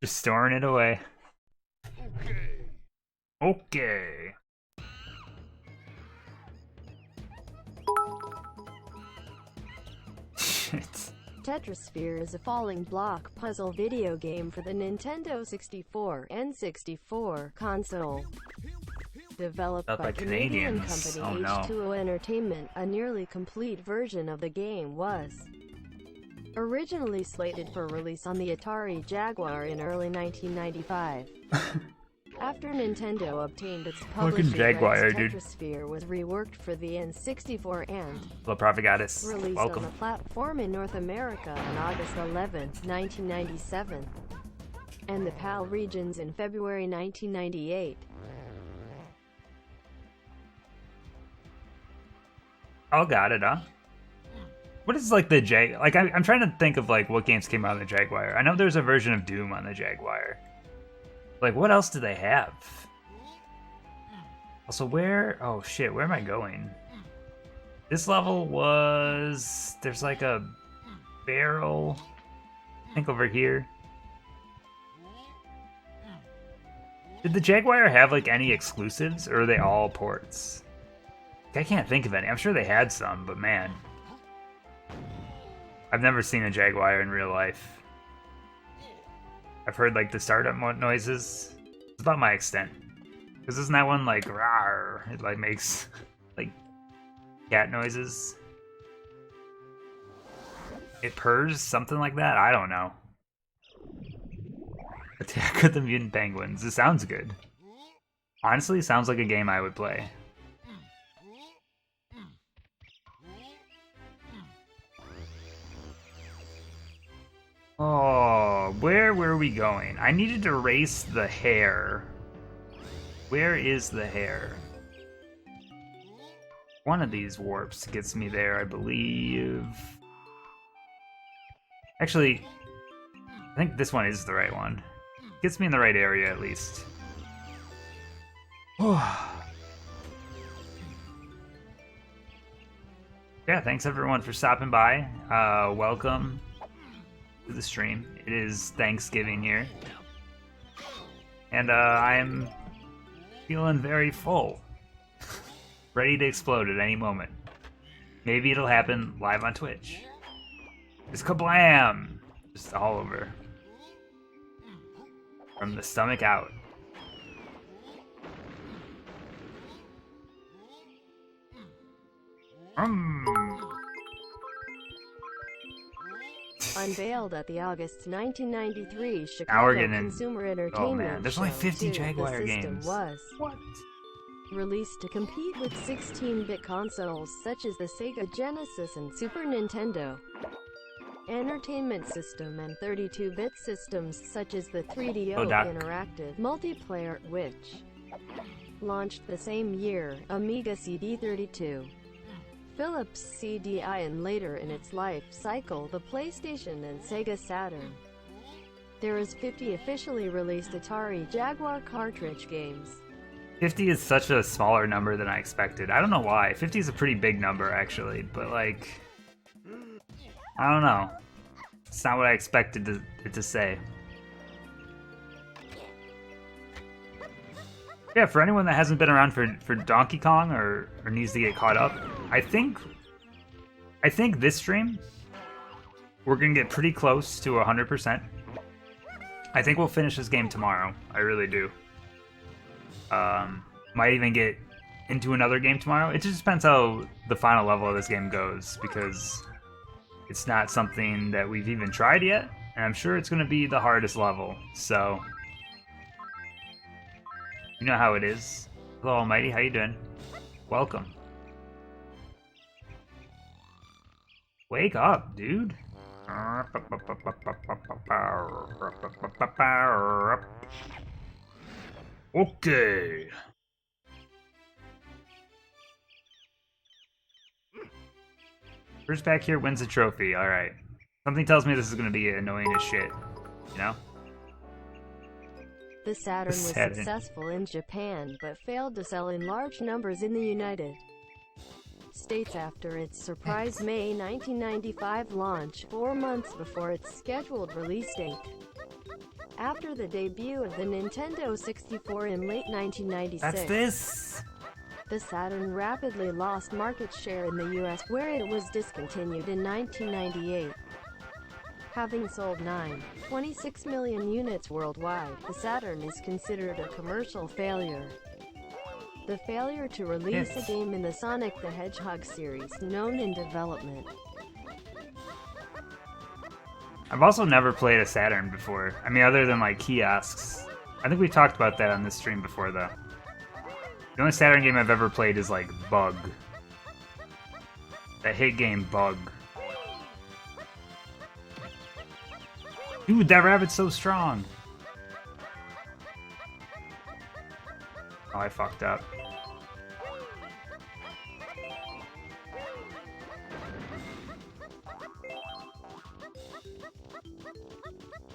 Just storing it away. Okay. Shit. Tetrasphere is a falling block puzzle video game for the Nintendo 64 N64 console. Developed by Canadian Canadians. company Oh no. H2O Entertainment, a nearly complete version of the game was originally slated for release on the Atari Jaguar in early 1995. After Nintendo obtained its publishing Jaguar, rights, dude. Tetrasphere was reworked for the N64 and Hello, Prophet Goddess. released Welcome. on the platform in North America on August 11, 1997, and the PAL regions in February 1998. Oh, got it, huh? What is like the Like I'm trying to think of like what games came out on the Jaguar. I know there's a version of Doom on the Jaguar. Like what else do they have? Also, where? Oh shit, where am I going? This level was there's like a barrel. I think over here. Did the Jaguar have like any exclusives, or are they all ports? I can't think of any. I'm sure they had some, but man, I've never seen a Jaguar in real life. I've heard like the startup noises. It's about my extent. Because isn't that one like rawr? It like makes like cat noises. It purrs, something like that. I don't know. Attack of the Mutant Penguins. This sounds good. Honestly, sounds like a game I would play. Oh, where were we going? I needed to race the hare. Where is the hare? One of these warps gets me there, I believe. Actually, I think this one is the right one. Gets me in the right area, at least. Yeah, thanks everyone for stopping by. Welcome to the stream. It is Thanksgiving here. And I'm feeling very full. Ready to explode at any moment. Maybe it'll happen live on Twitch. Just kablam! Just all over. From the stomach out. Unveiled at the August 1993 Now we're Chicago getting in. Consumer Oh Entertainment man, there's only Show 50 2, Jaguar the system games. was What? released to compete with 16-bit consoles such as the Sega Genesis and Super Nintendo Entertainment System and 32-bit systems such as the 3DO Oh, Doc. Interactive Multiplayer, which launched the same year, Amiga CD32, Philips CDI, and later in its life cycle the PlayStation and Sega Saturn. There is 50 officially released Atari Jaguar cartridge games. 50 is such a smaller number than I expected. I don't know why. 50 is a pretty big number, actually, but like, I don't know. It's not what I expected it to say. Yeah, for anyone that hasn't been around for Donkey Kong or needs to get caught up, I think this stream, we're going to get pretty close to 100%. I think we'll finish this game tomorrow. I really do. Might even get into another game tomorrow. It just depends how the final level of this game goes, because it's not something that we've even tried yet, and I'm sure it's going to be the hardest level, so you know how it is. Hello, Almighty, how you doing? Welcome. Wake up, dude. Okay. First back here wins the trophy. All right. Something tells me this is going to be annoying as shit. You know? The Saturn was successful in Japan, but failed to sell in large numbers in the United States after its surprise May 1995 launch, 4 months before its scheduled release date. After the debut of the Nintendo 64 in late 1996, That's this. the Saturn rapidly lost market share in the US, where it was discontinued in 1998. Having sold 9.26 million units worldwide, the Saturn is considered a commercial failure. The failure to release a game in the Sonic the Hedgehog series, known in development. I've also never played a Saturn before. I mean, other than like kiosks. I think we talked about that on this stream before, though. The only Saturn game I've ever played is like Bug. That hit game Bug. Dude, that rabbit's so strong. Oh, I fucked up.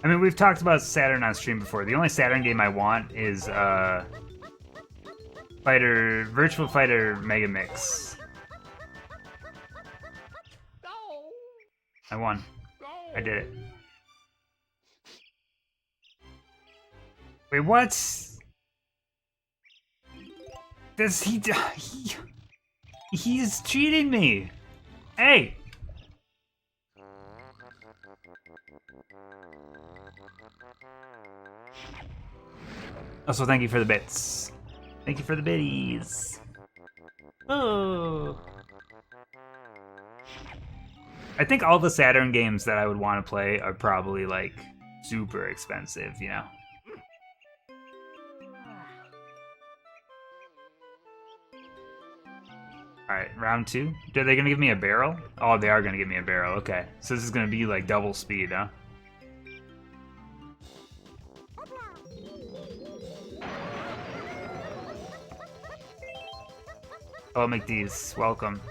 I mean, we've talked about Saturn on stream before. The only Saturn game I want is Virtual Fighter Mega Mix. I won. I did it. Wait, what? Does he's cheating me. Hey. Also, thank you for the bits. Thank you for the biddies. Oh. I think all the Saturn games that I would want to play are probably like super expensive, you know? Alright, round 2. Are they gonna give me a barrel? Oh, they are gonna give me a barrel, okay. So this is gonna be like double speed, huh? Oh, McDee's, welcome.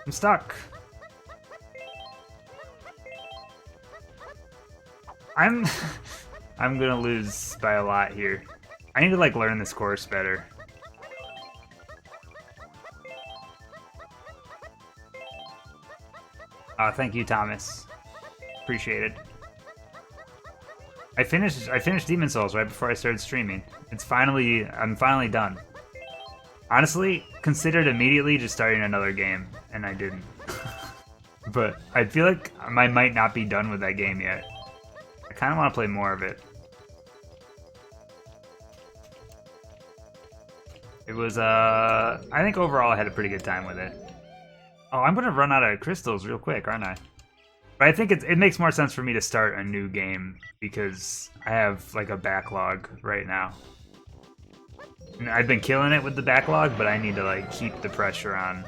I'm stuck. I'm gonna lose by a lot here. I need to like learn this course better. Thank you, Thomas. Appreciate it. I finished Demon Souls right before I started streaming. I'm finally done. Honestly, considered immediately just starting another game, and I didn't. But I feel like I might not be done with that game yet. I kind of want to play more of it. It was, I think overall I had a pretty good time with it. Oh, I'm gonna run out of crystals real quick, aren't I? But I think it makes more sense for me to start a new game because I have like a backlog right now. And I've been killing it with the backlog, but I need to like keep the pressure on.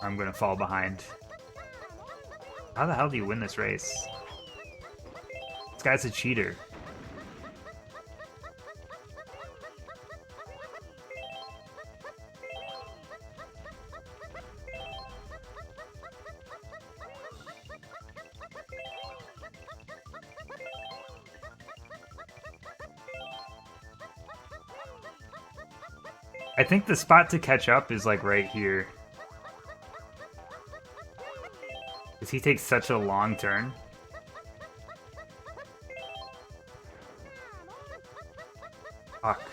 I'm gonna fall behind. How the hell do you win this race? This guy's a cheater. I think the spot to catch up is like right here. Because he takes such a long turn. Fuck.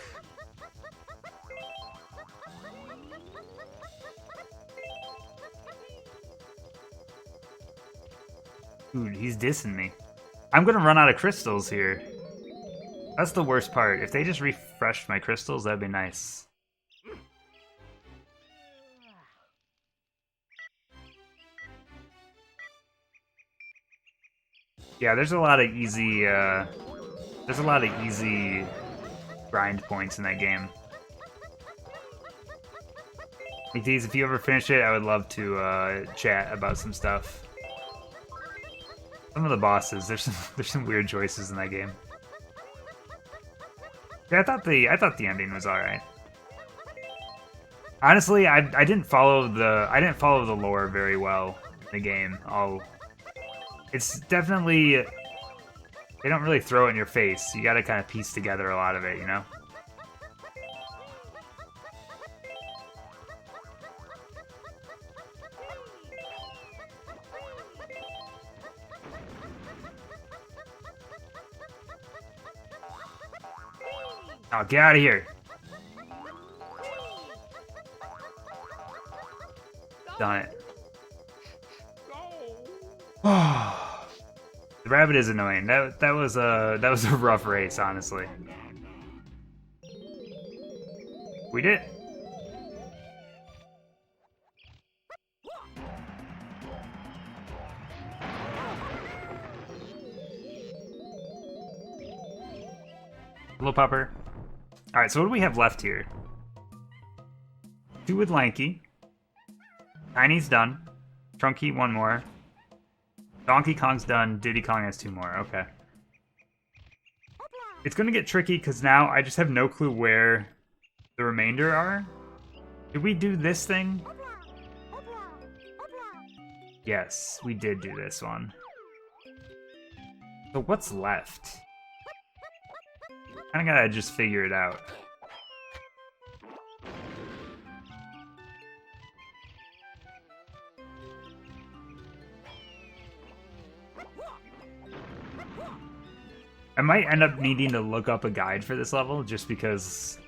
Dude, he's dissing me. I'm gonna run out of crystals here. That's the worst part. If they just refreshed my crystals, that'd be nice. Yeah, there's a lot of easy grind points in that game. McDee's, if you ever finish it, I would love to chat about some stuff. Some of the bosses, there's some weird choices in that game. Yeah, I thought the ending was all right. Honestly, I didn't follow the lore very well in the game. It's definitely they don't really throw it in your face. You gotta kind of piece together a lot of it, you know? Oh, get out of here. Done it. The rabbit is annoying. That was a rough race, honestly. We did. Hello, Pupper. Alright, so what do we have left here? 2 with Lanky. Tiny's done. Trunky, 1 more. Donkey Kong's done. Diddy Kong has 2 more. Okay. It's gonna get tricky because now I just have no clue where the remainder are. Did we do this thing? Yes, we did do this one. So what's left? Kinda gotta just figure it out. I might end up needing to look up a guide for this level just because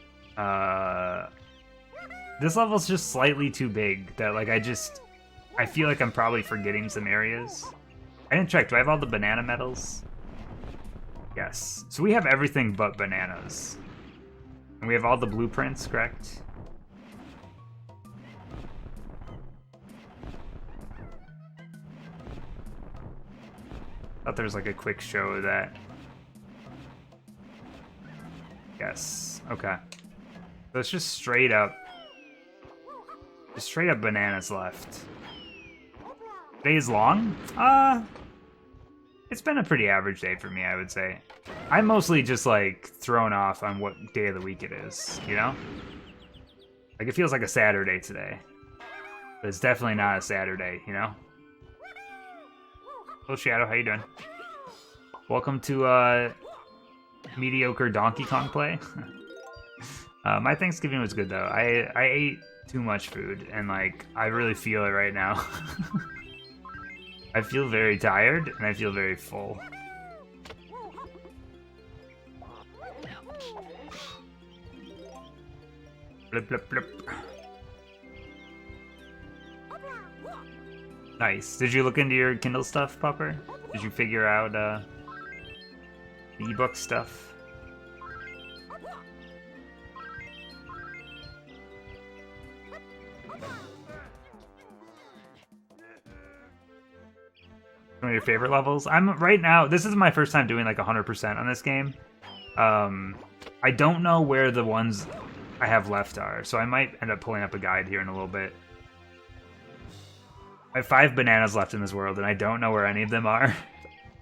this level's just slightly too big that like I feel like I'm probably forgetting some areas. I didn't check. Do I have all the banana medals? Yes. So we have everything but bananas. And we have all the blueprints, correct? Thought there was like a quick show of that. Yes. Okay. So it's just straight up bananas left. Day is long? It's been a pretty average day for me, I would say. I'm mostly just like thrown off on what day of the week it is, you know? Like it feels like a Saturday today. But it's definitely not a Saturday, you know? Hello Shadow, how you doing? Welcome to mediocre Donkey Kong play. My Thanksgiving was good though. I ate too much food and like I really feel it right now. I feel very tired and I feel very full. Blip, blip, blip. Nice. Did you look into your Kindle stuff, Pupper? Did you figure out the ebook stuff? One of your favorite levels? I'm right now, this is my first time doing like 100% on this game. I don't know where the ones I have left are, so I might end up pulling up a guide here in a little bit. I have 5 bananas left in this world, and I don't know where any of them are.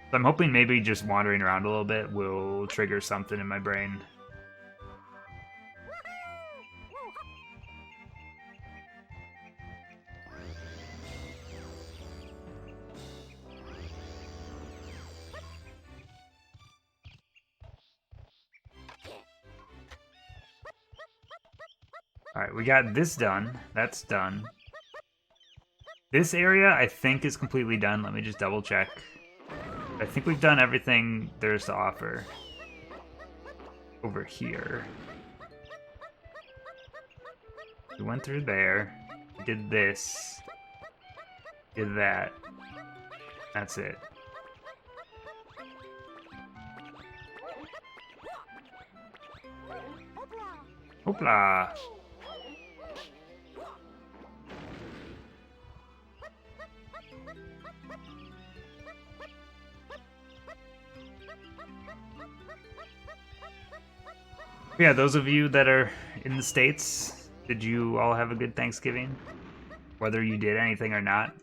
So I'm hoping maybe just wandering around a little bit will trigger something in my brain. Alright, we got this done. That's done. This area, I think, is completely done. Let me just double check. I think we've done everything there's to offer. Over here. We went through there. We did this. Did that. That's it. Hoopla! Yeah, those of you that are in the States, did you all have a good Thanksgiving? Whether you did anything or not?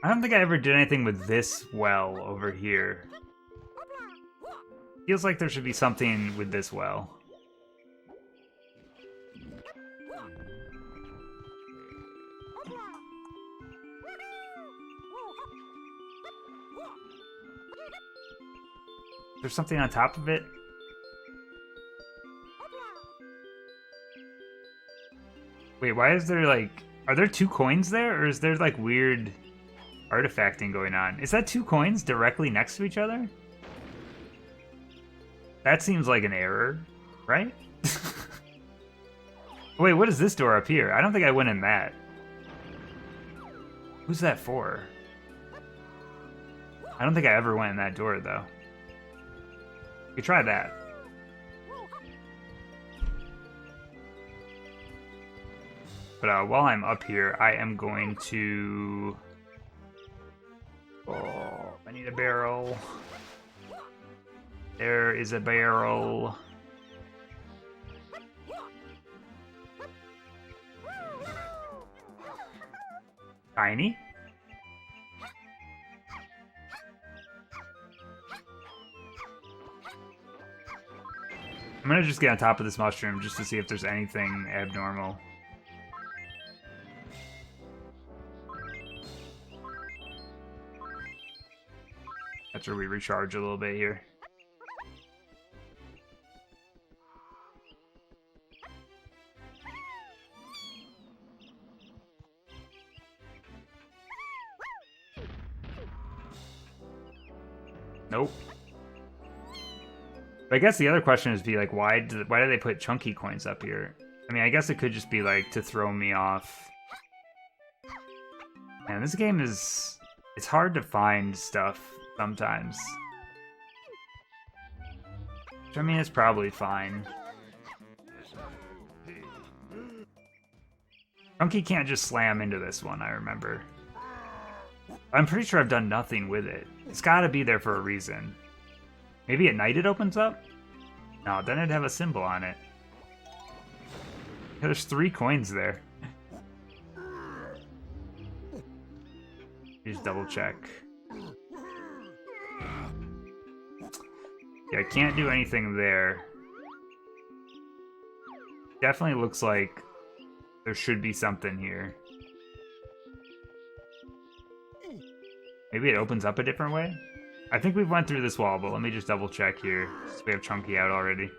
I don't think I ever did anything with this well over here. Feels like there should be something with this well. There's something on top of it. Wait, why is there like... Are there 2 coins there? Or is there like weird artifacting going on? Is that 2 coins directly next to each other? That seems like an error, right? Wait, what is this door up here? I don't think I went in that. Who's that for? I don't think I ever went in that door, though. We try that. But while I'm up here, I am going to... Oh, I need a barrel. There is a barrel. Tiny. I'm gonna just get on top of this mushroom just to see if there's anything abnormal. That's where we recharge a little bit here. Nope. But I guess the other question is like, why do they put chunky coins up here? I mean, I guess it could just be like to throw me off. Man, this game is... It's hard to find stuff sometimes. Which, I mean, it's probably fine. Chunky can't just slam into this one, I remember. I'm pretty sure I've done nothing with it. It's gotta be there for a reason. Maybe at night it opens up? No, then it'd have a symbol on it. There's 3 coins there. Just double check. Yeah, I can't do anything there. Definitely looks like there should be something here. Maybe it opens up a different way? I think we've went through this wall, but let me just double check here. So we have Chunky out already.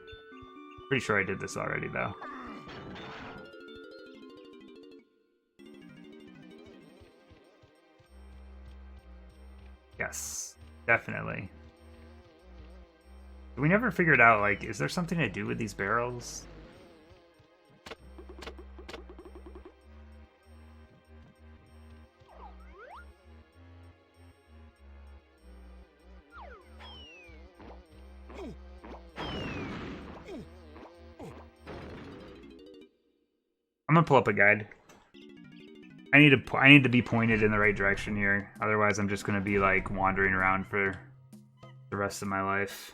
Pretty sure I did this already, though. Yes, definitely. We never figured out, like, is there something to do with these barrels? I'm gonna pull up a guide. I need to be pointed in the right direction here. Otherwise, I'm just gonna be like wandering around for the rest of my life.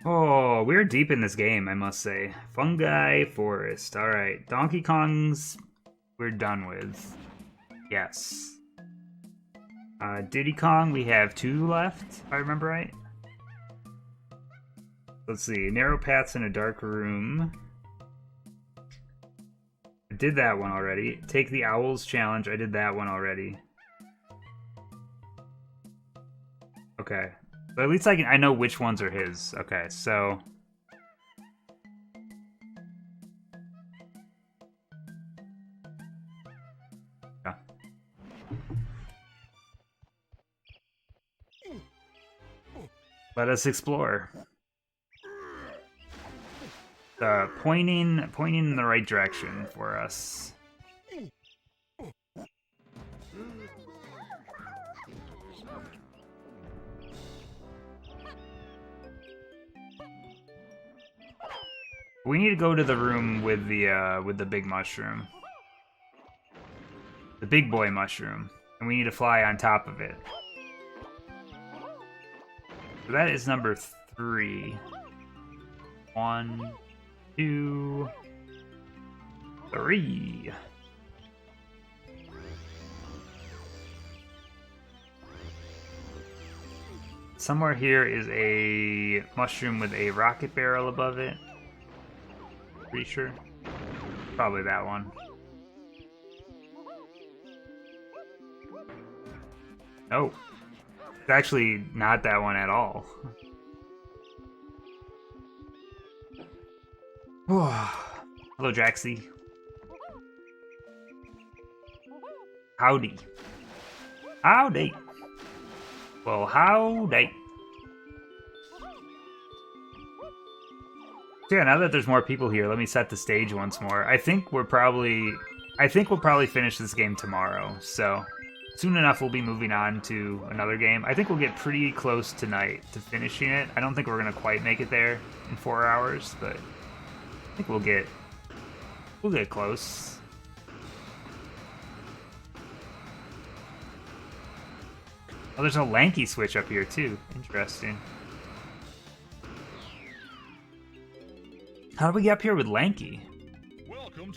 Oh, we're deep in this game, I must say. Fungi Forest. Alright, Donkey Kong's we're done with. Yes. Diddy Kong, we have 2 left, if I remember right. Let's see. Narrow paths in a dark room. I did that one already. Take the Owls challenge. I did that one already. Okay. But at least I know which ones are his. Okay, so... Yeah. Let us explore. Pointing in the right direction for us. We need to go to the room with the big mushroom. The big boy mushroom. And we need to fly on top of it. So that is number 3. 1, 2, 3. somewhere here is a mushroom with a rocket barrel above it. Pretty sure. Probably that one. Oh. It's actually not that one at all. Hello, Jaxie. Howdy. Howdy. Well, howdy. So yeah, now that there's more people here, let me set the stage once more. I think we'll probably finish this game tomorrow. So soon enough, we'll be moving on to another game. I think we'll get pretty close tonight to finishing it. I don't think we're gonna quite make it there in 4 hours, but I think we'll get close. Oh, there's a lanky switch up here too. Interesting. How do we get up here with lanky?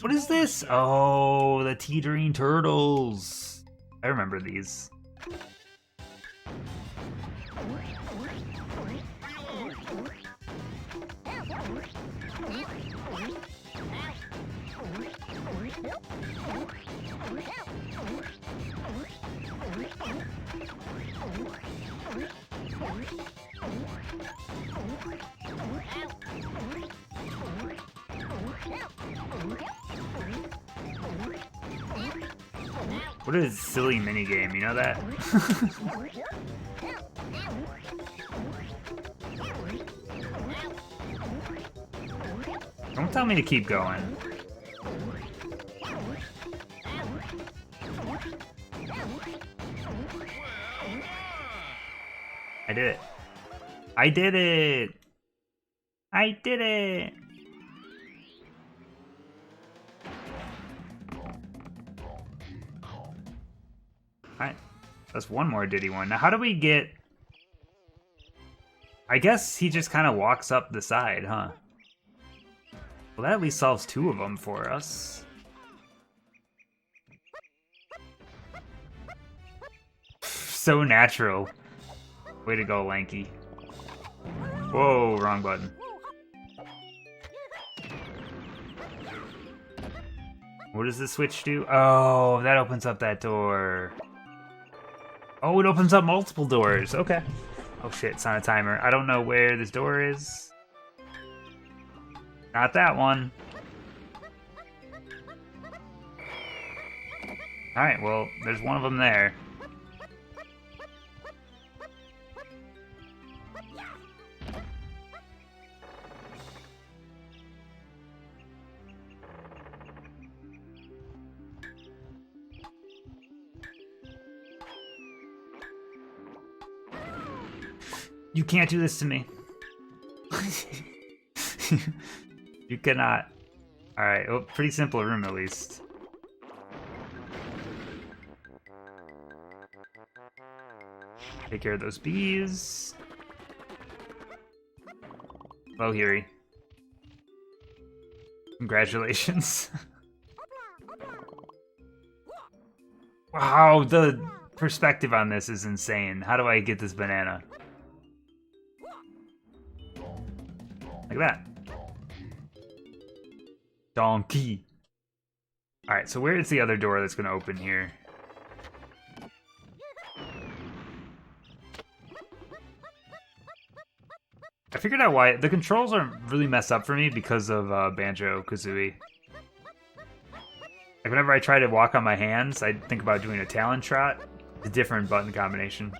What is this? Oh, the teetering turtles. I remember these. What a silly minigame, you know that? Don't tell me to keep going. I did it. I did it! I did it! Alright, that's one more Diddy one. Now how do we get... I guess he just kind of walks up the side, huh? Well, that at least solves 2 of them for us. So natural. Way to go, Lanky. Whoa, wrong button. What does this switch do? Oh, that opens up that door. Oh, it opens up multiple doors. Okay. Oh shit, it's on a timer. I don't know where this door is. Not that one. Alright, well, there's one of them there. You can't do this to me. You cannot. Alright, well, pretty simple room at least. Take care of those bees. Hello, Hiri. Congratulations. Wow, the perspective on this is insane. How do I get this banana? Like that. Donkey. Alright, so where is the other door that's going to open here? I figured out why. The controls are really messed up for me because of Banjo-Kazooie. Like, whenever I try to walk on my hands, I think about doing a Talon Trot. It's a different button combination.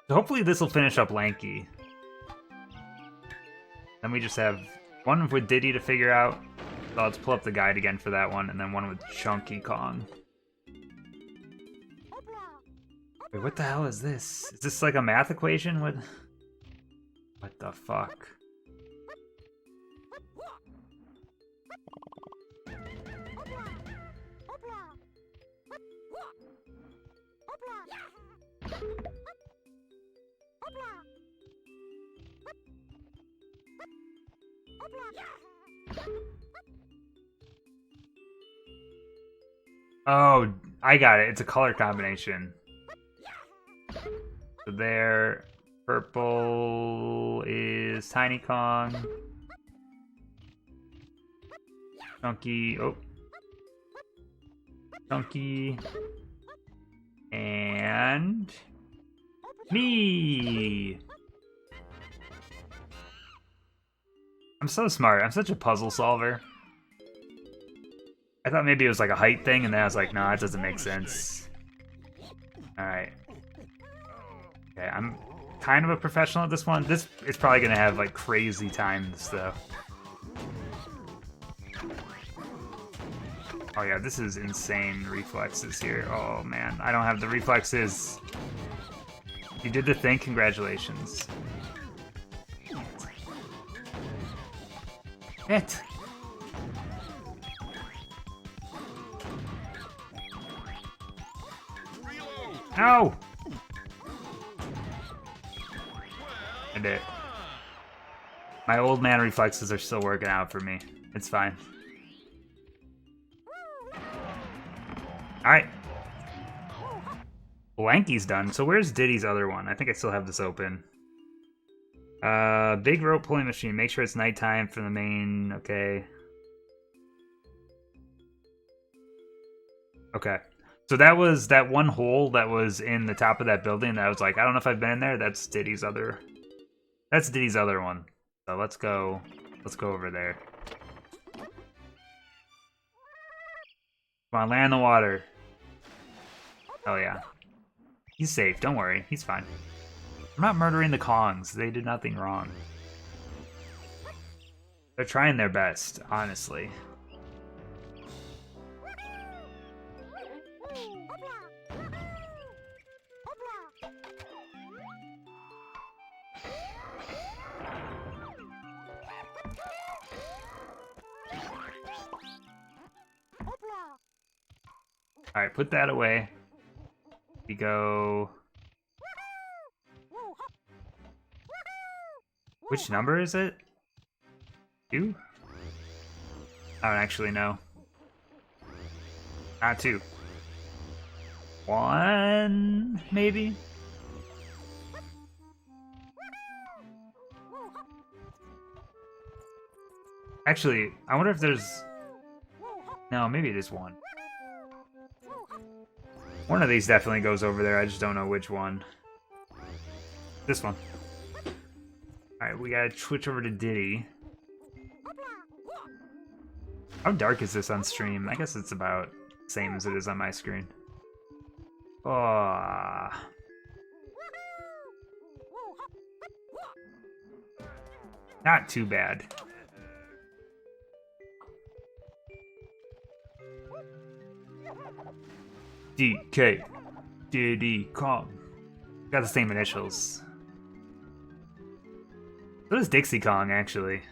So hopefully this will finish up Lanky. Then we just have one with Diddy to figure out. So let's pull up the guide again for that one, and then one with Chunky Kong. Wait, what the hell is this? Is this like a math equation? What the fuck? Oh, I got it. It's a color combination. So there, purple is Tiny Kong. Chunky, oh. Chunky. And me. I'm so smart. I'm such a puzzle solver. I thought maybe it was like a height thing, and then I was like, nah, it doesn't make sense. Alright. Okay, I'm kind of a professional at this one. This is probably gonna have like crazy times though. Oh yeah, this is insane reflexes here. Oh man, I don't have the reflexes. You did the thing, congratulations. It. No! I did. My old man reflexes are still working out for me. It's fine. Alright. Blanky's done. So where's Diddy's other one? I think I still have this open. Big rope pulling machine. Make sure it's nighttime for the main. Okay. Okay. So that was that one hole that was in the top of that building that I was like, I don't know if I've been in there. That's Diddy's other. That's Diddy's other one. So let's go. Let's go over there. Come on, land in the water. Oh yeah. He's safe. Don't worry. He's fine. I'm not murdering the Kongs. They did nothing wrong. They're trying their best, honestly. Alright, put that away. We go... Which number is it? 2? I don't actually know. Not 2. 1, maybe? Actually, I wonder if there's... No, maybe it is 1. One of these definitely goes over there, I just don't know which one. This one. Alright, we gotta switch over to Diddy. How dark is this on stream? I guess it's about the same as it is on my screen. Oh. Not too bad. DK. Diddy Kong. Got the same initials. So does Dixie Kong, actually.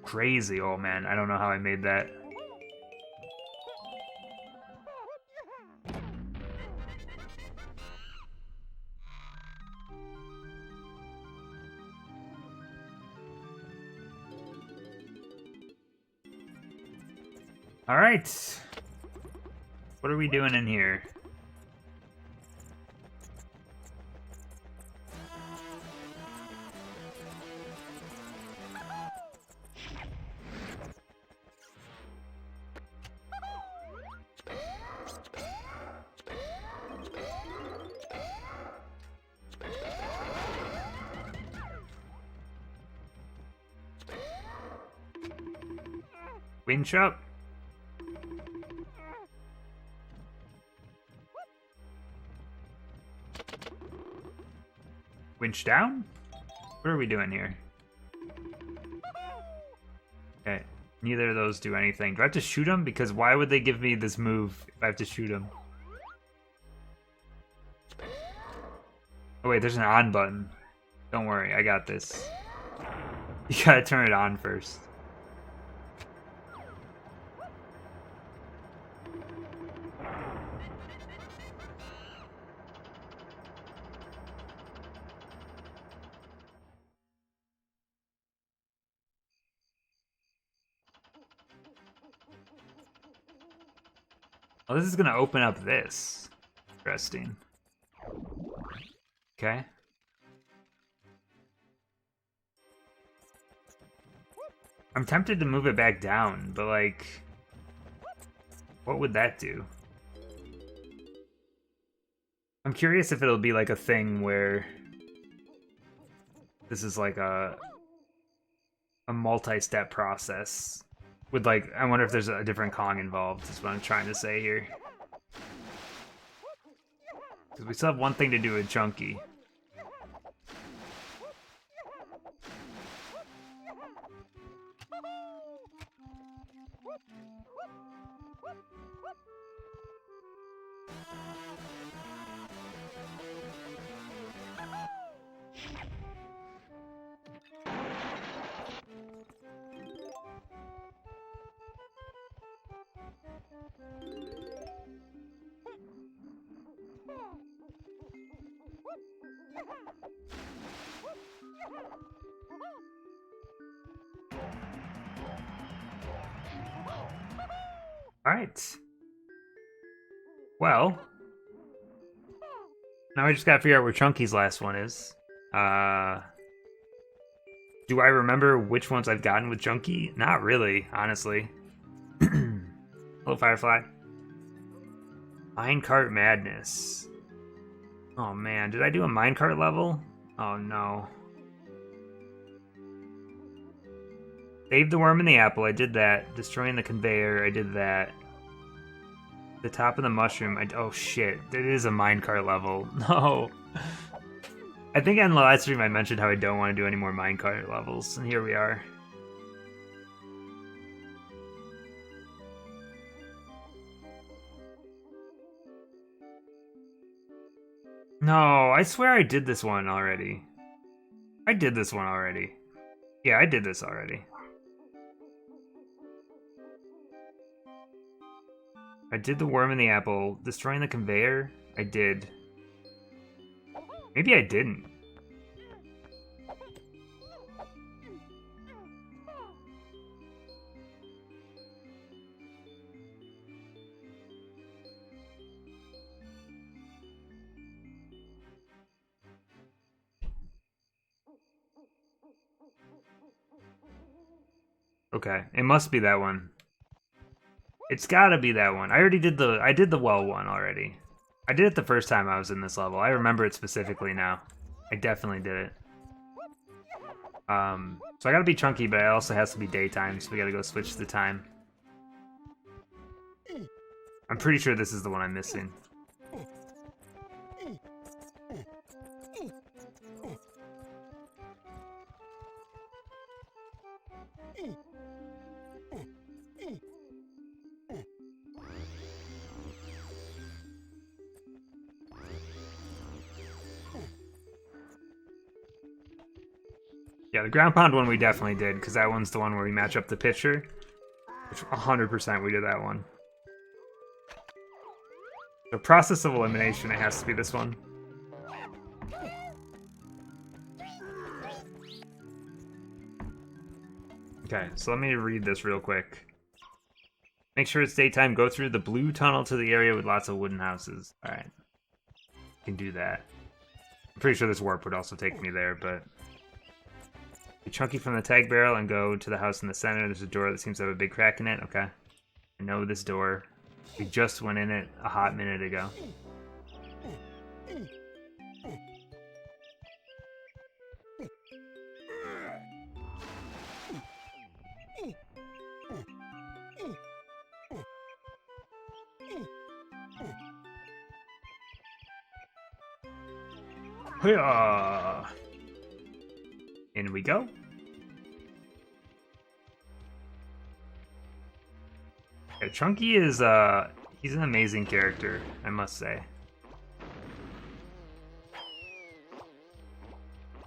Crazy, oh man. I don't know how I made that. Alright. What are we doing in here? Winch up. Winch down? What are we doing here? Okay, neither of those do anything. Do I have to shoot them? Because why would they give me this move if I have to shoot them? Oh wait, there's an on button. Don't worry, I got this. You gotta turn it on first. Oh, this is gonna open up this. Interesting. Okay. I'm tempted to move it back down, but like, what would that do? I'm curious if it'll be like a thing where this is like a multi-step process with like, I wonder if there's a different Kong involved, is what I'm trying to say here. Because we still have one thing to do with Chunky. Alright. Well, now we just gotta figure out where Chunky's last one is. Do I remember which ones I've gotten with Chunky? Not really, honestly. Hello, Firefly. Minecart Madness. Oh man, did I do a minecart level? Oh no. Save the worm and the apple, I did that. Destroying the conveyor, I did that. The top of the mushroom, oh shit, it is a minecart level. No. I think on the last stream I mentioned how I don't want to do any more minecart levels, and here we are. No, I swear I did this one already. I did this one already. Yeah, I did this already. I did the worm and the apple. Destroying the conveyor? I did. Maybe I didn't. Okay, it must be that one. It's gotta be that one. I did the well one already. I did it the first time I was in this level. I remember it specifically now. I definitely did it. So I gotta be Chunky, but it also has to be daytime, so we gotta go switch the time. I'm pretty sure this is the one I'm missing. Yeah, the ground pound one we definitely did, because that one's the one where we match up the picture. Which 100% we did that one. The process of elimination, it has to be this one. Okay, so let me read this real quick. Make sure it's daytime. Go through the blue tunnel to the area with lots of wooden houses. Alright. Can do that. I'm pretty sure this warp would also take me there, but... Be Chunky from the tag barrel and go to the house in the center. There's a door that seems to have a big crack in it. Okay. I know this door. We just went in it a hot minute ago. Hiya! In we go. Yeah, Chunky is he's an amazing character, I must say.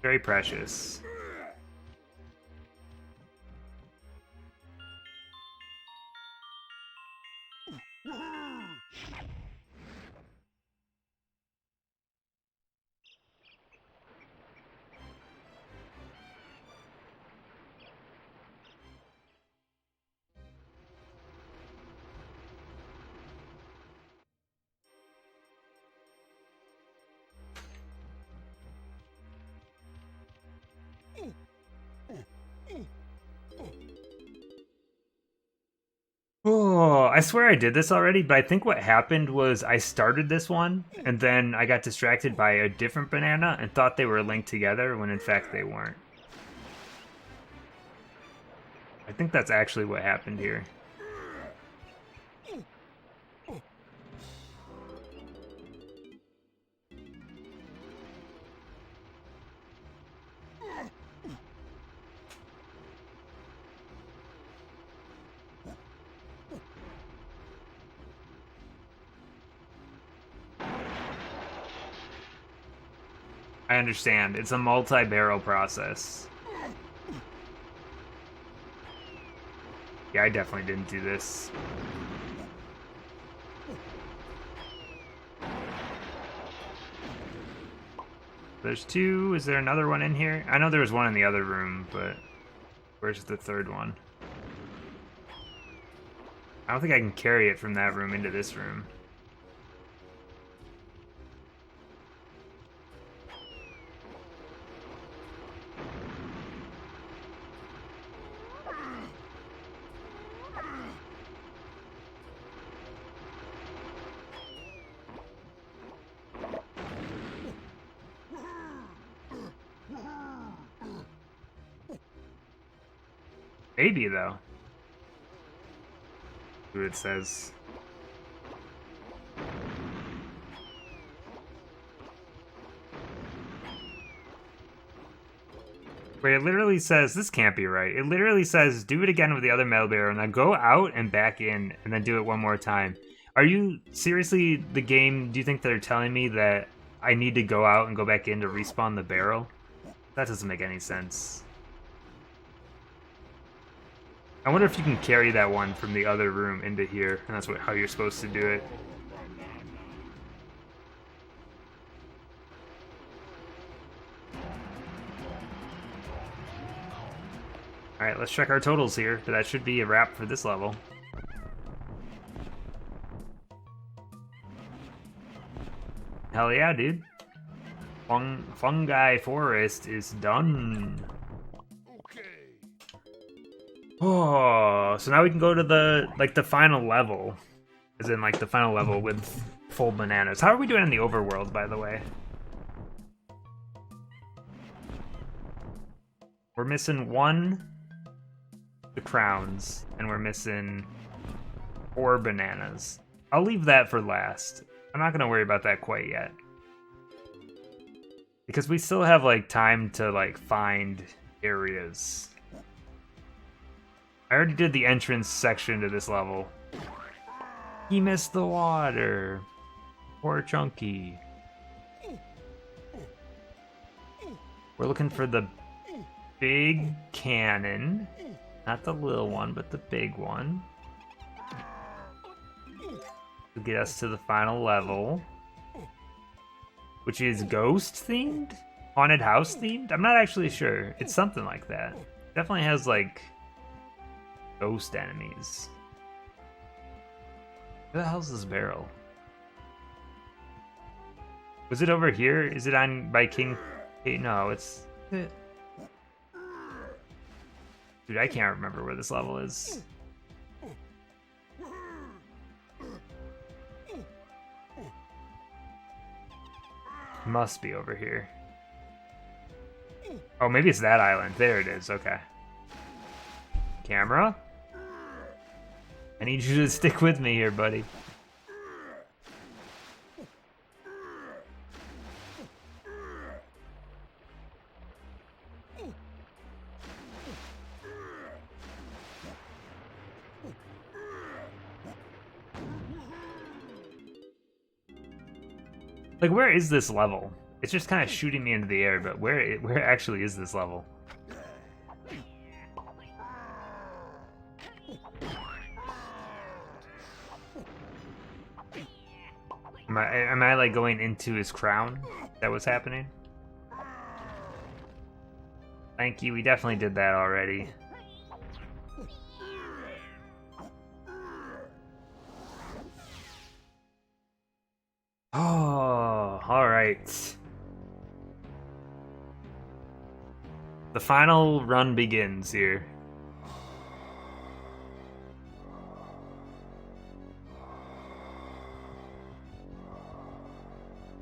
Very precious. I swear I did this already, but I think what happened was I started this one, and then I got distracted by a different banana and thought they were linked together, when in fact they weren't. I think that's actually what happened here. I understand. It's a multi-barrel process. Yeah, I definitely didn't do this. There's two. Is there another one in here? I know there was one in the other room, but where's the third one? I don't think I can carry it from that room into this room. Maybe, though. See what it says. Wait, it literally says, this can't be right. It literally says, do it again with the other metal barrel, and then go out and back in, and then do it one more time. Are you, seriously, the game, do you think they're telling me that I need to go out and go back in to respawn the barrel? That doesn't make any sense. I wonder if you can carry that one from the other room into here, and that's how you're supposed to do it. Alright, let's check our totals here, but that should be a wrap for this level. Hell yeah, dude. Fungi Forest is done. Oh, so now we can go to the final level. As in, the final level with full bananas. How are we doing in the overworld, by the way? We're missing the crowns, and we're missing 4 bananas. I'll leave that for last. I'm not gonna worry about that quite yet. Because we still have, time to, find areas. I already did the entrance section to this level. He missed the water. Poor Chunky. We're looking for the big cannon. Not the little one, but the big one. To get us to the final level. Which is ghost themed? Haunted house themed? I'm not actually sure. It's something like that. Definitely has ghost enemies. Where the hell's this barrel? Was it over here? Is it on by King? No, it's. Dude, I can't remember where this level is. Must be over here. Oh, maybe it's that island. There it is. Okay. Camera? I need you to stick with me here, buddy. Where is this level? It's just kind of shooting me into the air, but where actually is this level? Am I going into his crown? Is that what's happening? Thank you, we definitely did that already. Oh, alright. The final run begins here.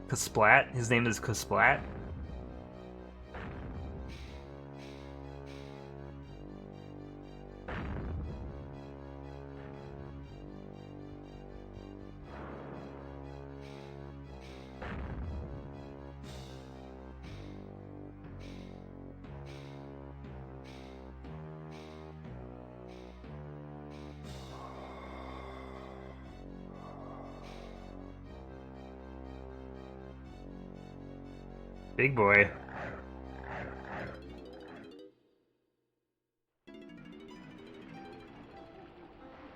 Kasplat? His name is Kasplat? Big boy.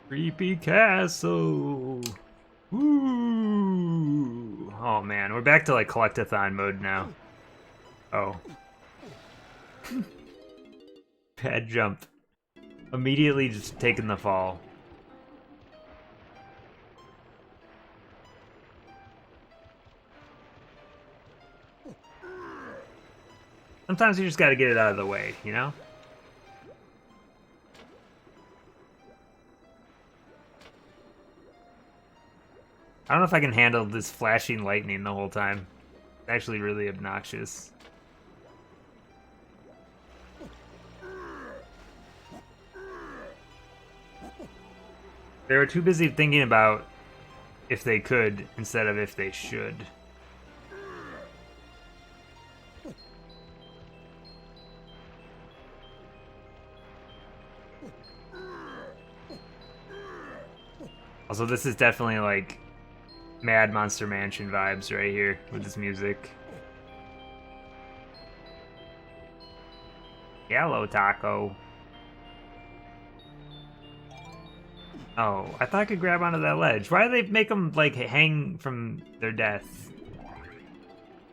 Creepy castle. Ooh. Oh man, we're back to like collectathon mode now. Oh. Bad jump. Immediately just taking the fall. Sometimes you just gotta get it out of the way, you know? I don't know if I can handle this flashing lightning the whole time. It's actually really obnoxious. They were too busy thinking about if they could instead of if they should. Also, this is definitely like Mad Monster Mansion vibes right here with this music. Yellow taco. Oh, I thought I could grab onto that ledge. Why do they make them like hang from their death?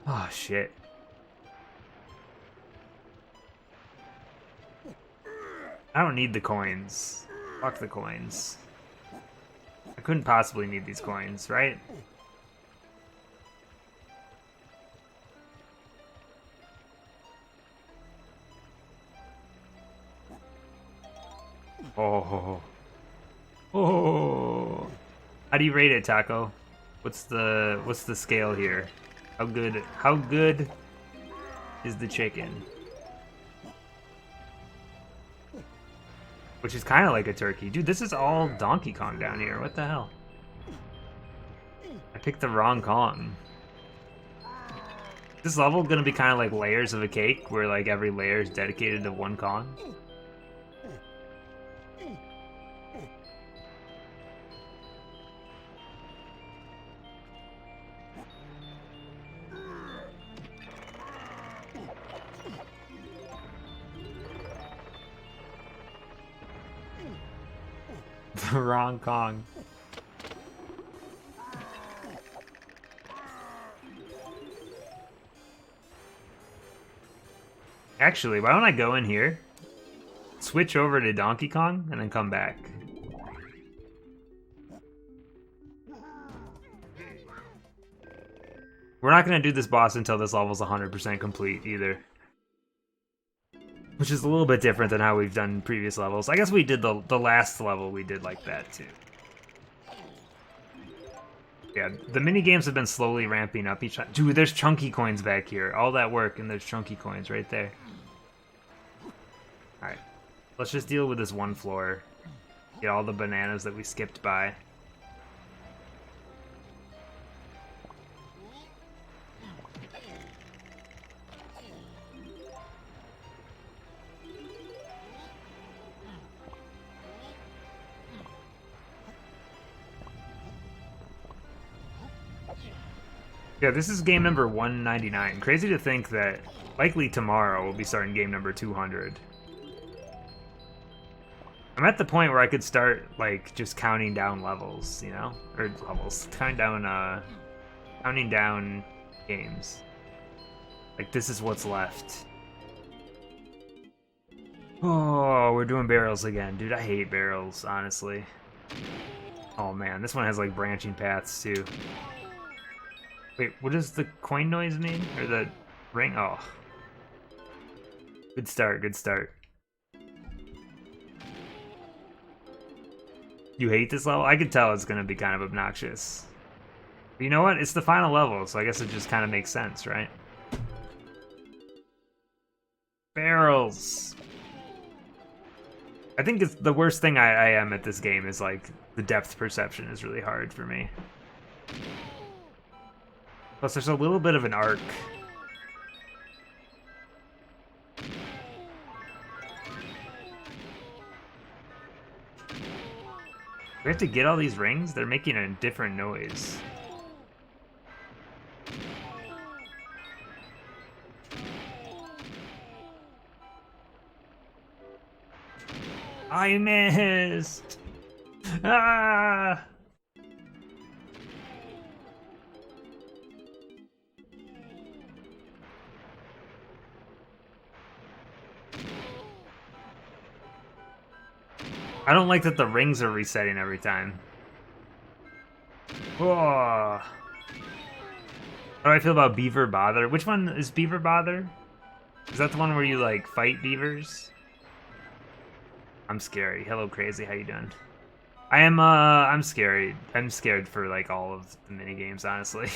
Oh shit. I don't need the coins. Fuck the coins. I couldn't possibly need these coins, right? Oh. Oh. How do you rate it, Taco? What's the scale here? How good is the chicken? Which is kind of like a turkey. Dude, this is all Donkey Kong down here. What the hell? I picked the wrong Kong. This level gonna be kind of like layers of a cake, where like every layer is dedicated to one Kong. The wrong Kong. Actually, why don't I go in here, switch over to Donkey Kong, and then come back? We're not going to do this boss until this level's 100% complete, either. Which is a little bit different than how we've done previous levels. I guess we did the last level, we did like that, too. Yeah, the mini games have been slowly ramping up each time. Dude, there's chunky coins back here. All that work, and there's chunky coins right there. Alright, let's just deal with this one floor. Get all the bananas that we skipped by. Yeah, this is game number 199. Crazy to think that likely tomorrow we'll be starting game number 200. I'm at the point where I could start, like, just counting down levels, you know? Or levels. Counting down games. Like, this is what's left. Oh, we're doing barrels again. Dude, I hate barrels, honestly. Oh, man. This one has, like, branching paths, too. Wait, what does the coin noise mean? Or the ring? Oh. Good start, good start. You hate this level? I could tell it's gonna be kind of obnoxious. But you know what? It's the final level, so I guess it just kind of makes sense, right? Barrels. I think it's the worst thing I am at this game is like the depth perception is really hard for me. Plus, there's a little bit of an arc. We have to get all these rings? They're making a different noise. I missed! Ah! I don't like that the rings are resetting every time. Whoa. How do I feel about Beaver Bother? Which one is Beaver Bother? Is that the one where you, like, fight beavers? I'm scary. Hello, Crazy. How you doing? I'm scary. I'm scared for, like, all of the minigames, honestly.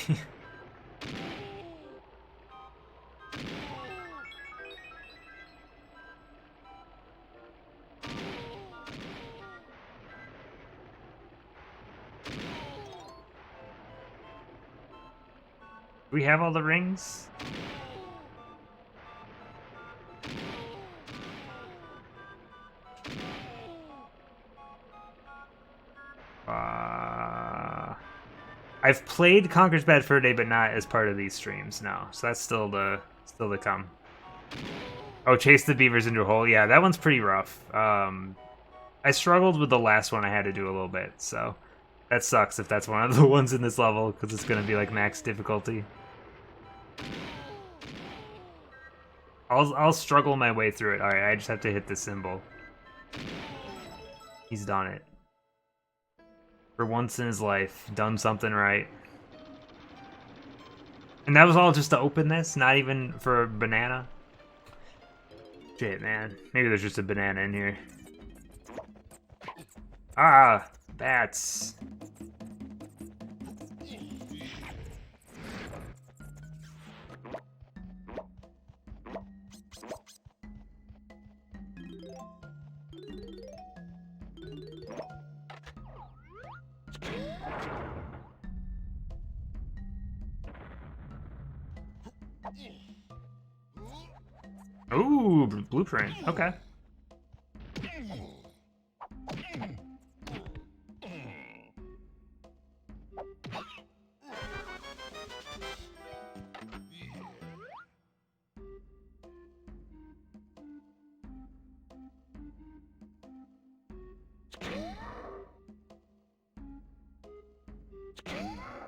Do we have all the rings? I've played Conker's Bad Fur Day, but not as part of these streams. No, so that's still to come. Oh, chase the beavers into a hole. Yeah, that one's pretty rough. I struggled with the last one. I had to do a little bit, so that sucks if that's one of the ones in this level because it's gonna be like max difficulty. I'll struggle my way through it. All right, I just have to hit the symbol. He's done it. For once in his life, done something right. And that was all just to open this, not even for a banana. Shit, man. Maybe there's just a banana in here. Ah, bats. Ooh, blueprint. Okay.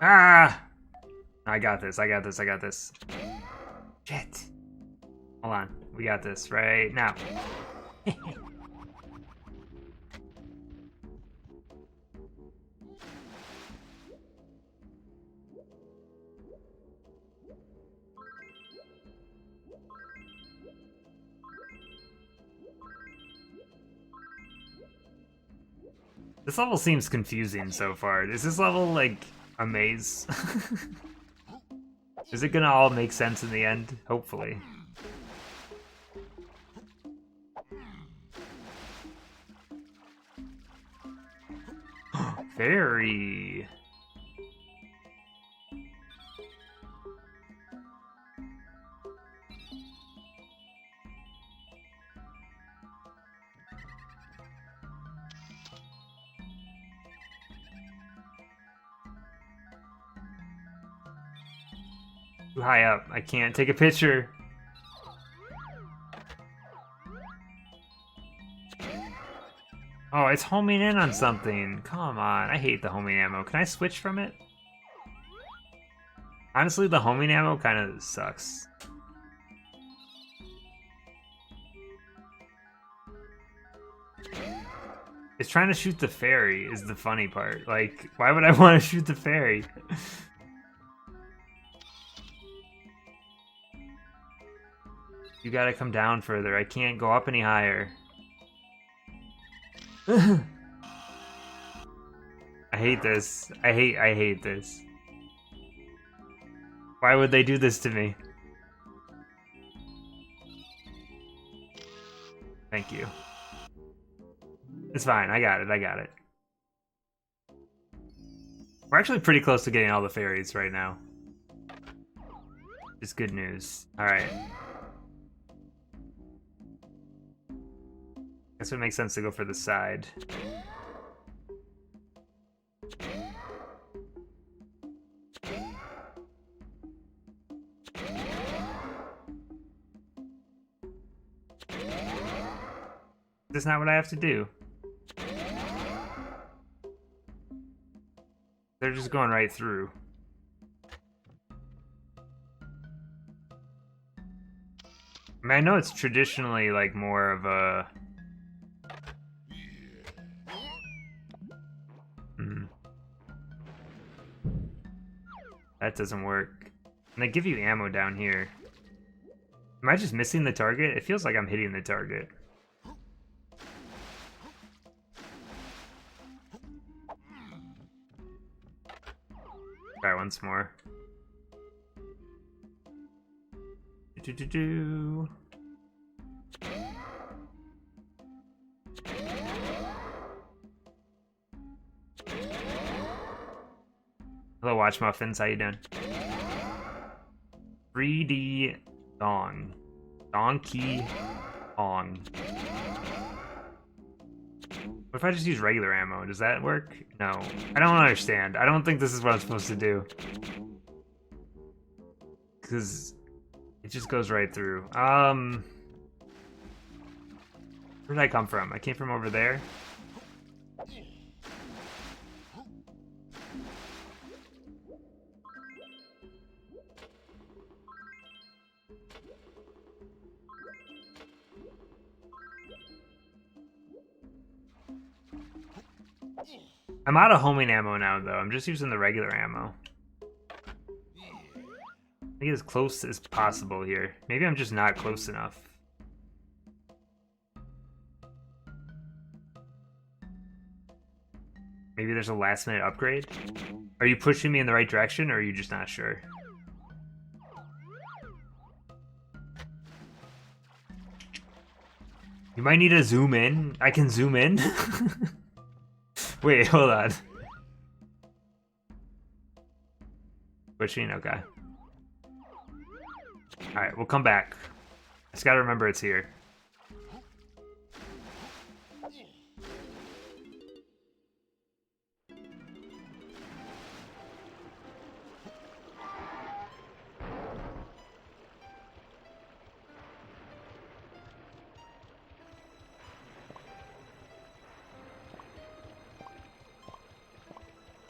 Ah! I got this, I got this, I got this. Shit. Hold on. We got this right now. This level seems confusing so far. Is this level, like, a maze? Is it gonna all make sense in the end? Hopefully. Fairy. Too high up. I can't take a picture. Oh, it's homing in on something. Come on. I hate the homing ammo. Can I switch from it? Honestly, the homing ammo kind of sucks. It's trying to shoot the fairy is the funny part. Like, why would I want to shoot the fairy? You gotta come down further. I can't go up any higher. I hate this. I hate this. Why would they do this to me? Thank you. It's fine. I got it. I got it. We're actually pretty close to getting all the fairies right now. It's good news. Alright. Guess it makes sense to go for the side. That's not what I have to do. They're just going right through. I mean, I know it's traditionally like more of a... That doesn't work. And they give you ammo down here. Am I just missing the target? It feels like I'm hitting the target. Try once more. Do-do-do. Hello, Watch Muffins. How you doing? 3D Dong. Donkey Kong. What if I just use regular ammo? Does that work? No. I don't understand. I don't think this is what I'm supposed to do. Because it just goes right through. Where did I come from? I came from over there. I'm out of homing ammo now, though. I'm just using the regular ammo. Be as close as possible here. Maybe I'm just not close enough. Maybe there's a last minute upgrade? Are you pushing me in the right direction, or are you just not sure? You might need to zoom in. I can zoom in? Wait, hold on. Pushing? Okay. Alright, we'll come back. Just gotta remember it's here.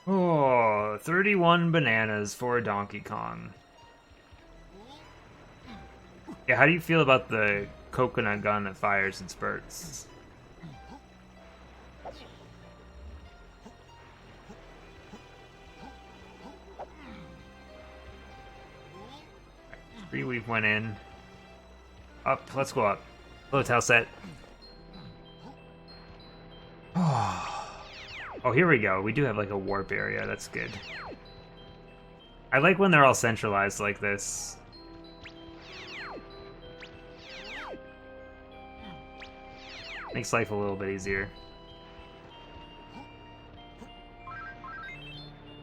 Oh, 31 bananas for Donkey Kong. Yeah, how do you feel about the coconut gun that fires in spurts? Three we've went in. Up, let's go up. Hotel set. Oh, here we go. We do have like a warp area. That's good. I like when they're all centralized like this. Makes life a little bit easier.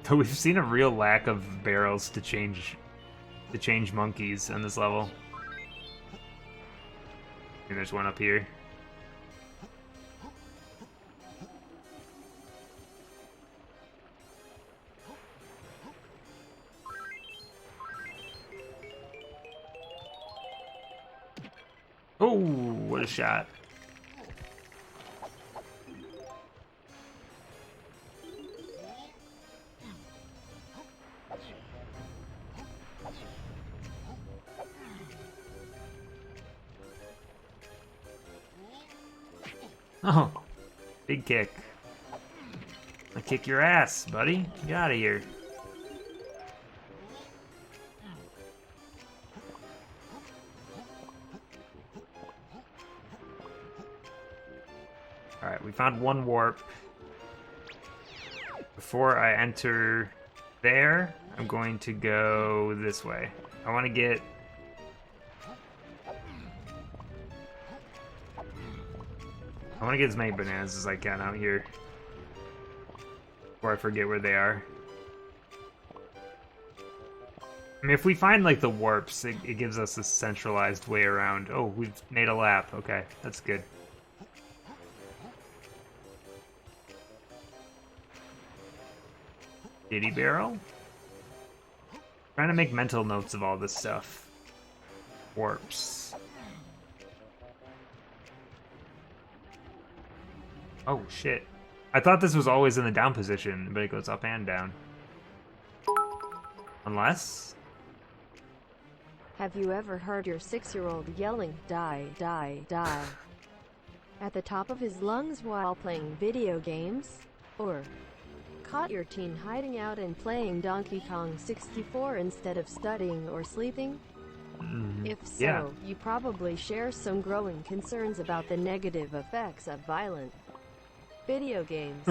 Though we've seen a real lack of barrels to change monkeys on this level. And there's one up here. Oh, what a shot. Oh, big kick. I kick your ass, buddy. Get out of here. Alright, we found one warp. Before I enter there. I'm going to go this way. I want to get... I want to get as many bananas as I can out here before I forget where they are. I mean, if we find, like, the warps, it gives us a centralized way around. Oh, we've made a lap. Okay, that's good. Diddy barrel? Trying to make mental notes of all this stuff. Warps. Oh, shit. I thought this was always in the down position, but it goes up and down. Unless... Have you ever heard your 6-year-old yelling, "Die, die, die," at the top of his lungs while playing video games? Or caught your teen hiding out and playing Donkey Kong 64 instead of studying or sleeping? If so, yeah. You probably share some growing concerns about the negative effects of violent video games.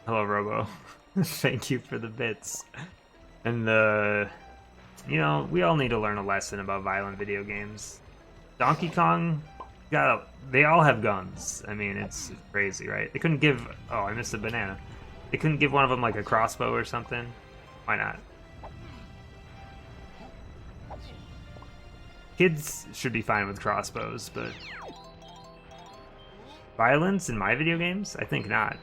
Hello, Robo. Thank you for the bits. And you know, we all need to learn a lesson about violent video games. Donkey Kong, they all have guns. I mean, it's crazy, right? They couldn't give, oh, I missed a banana. They couldn't give one of them like a crossbow or something. Why not? Kids should be fine with crossbows, but violence in my video games? I think not.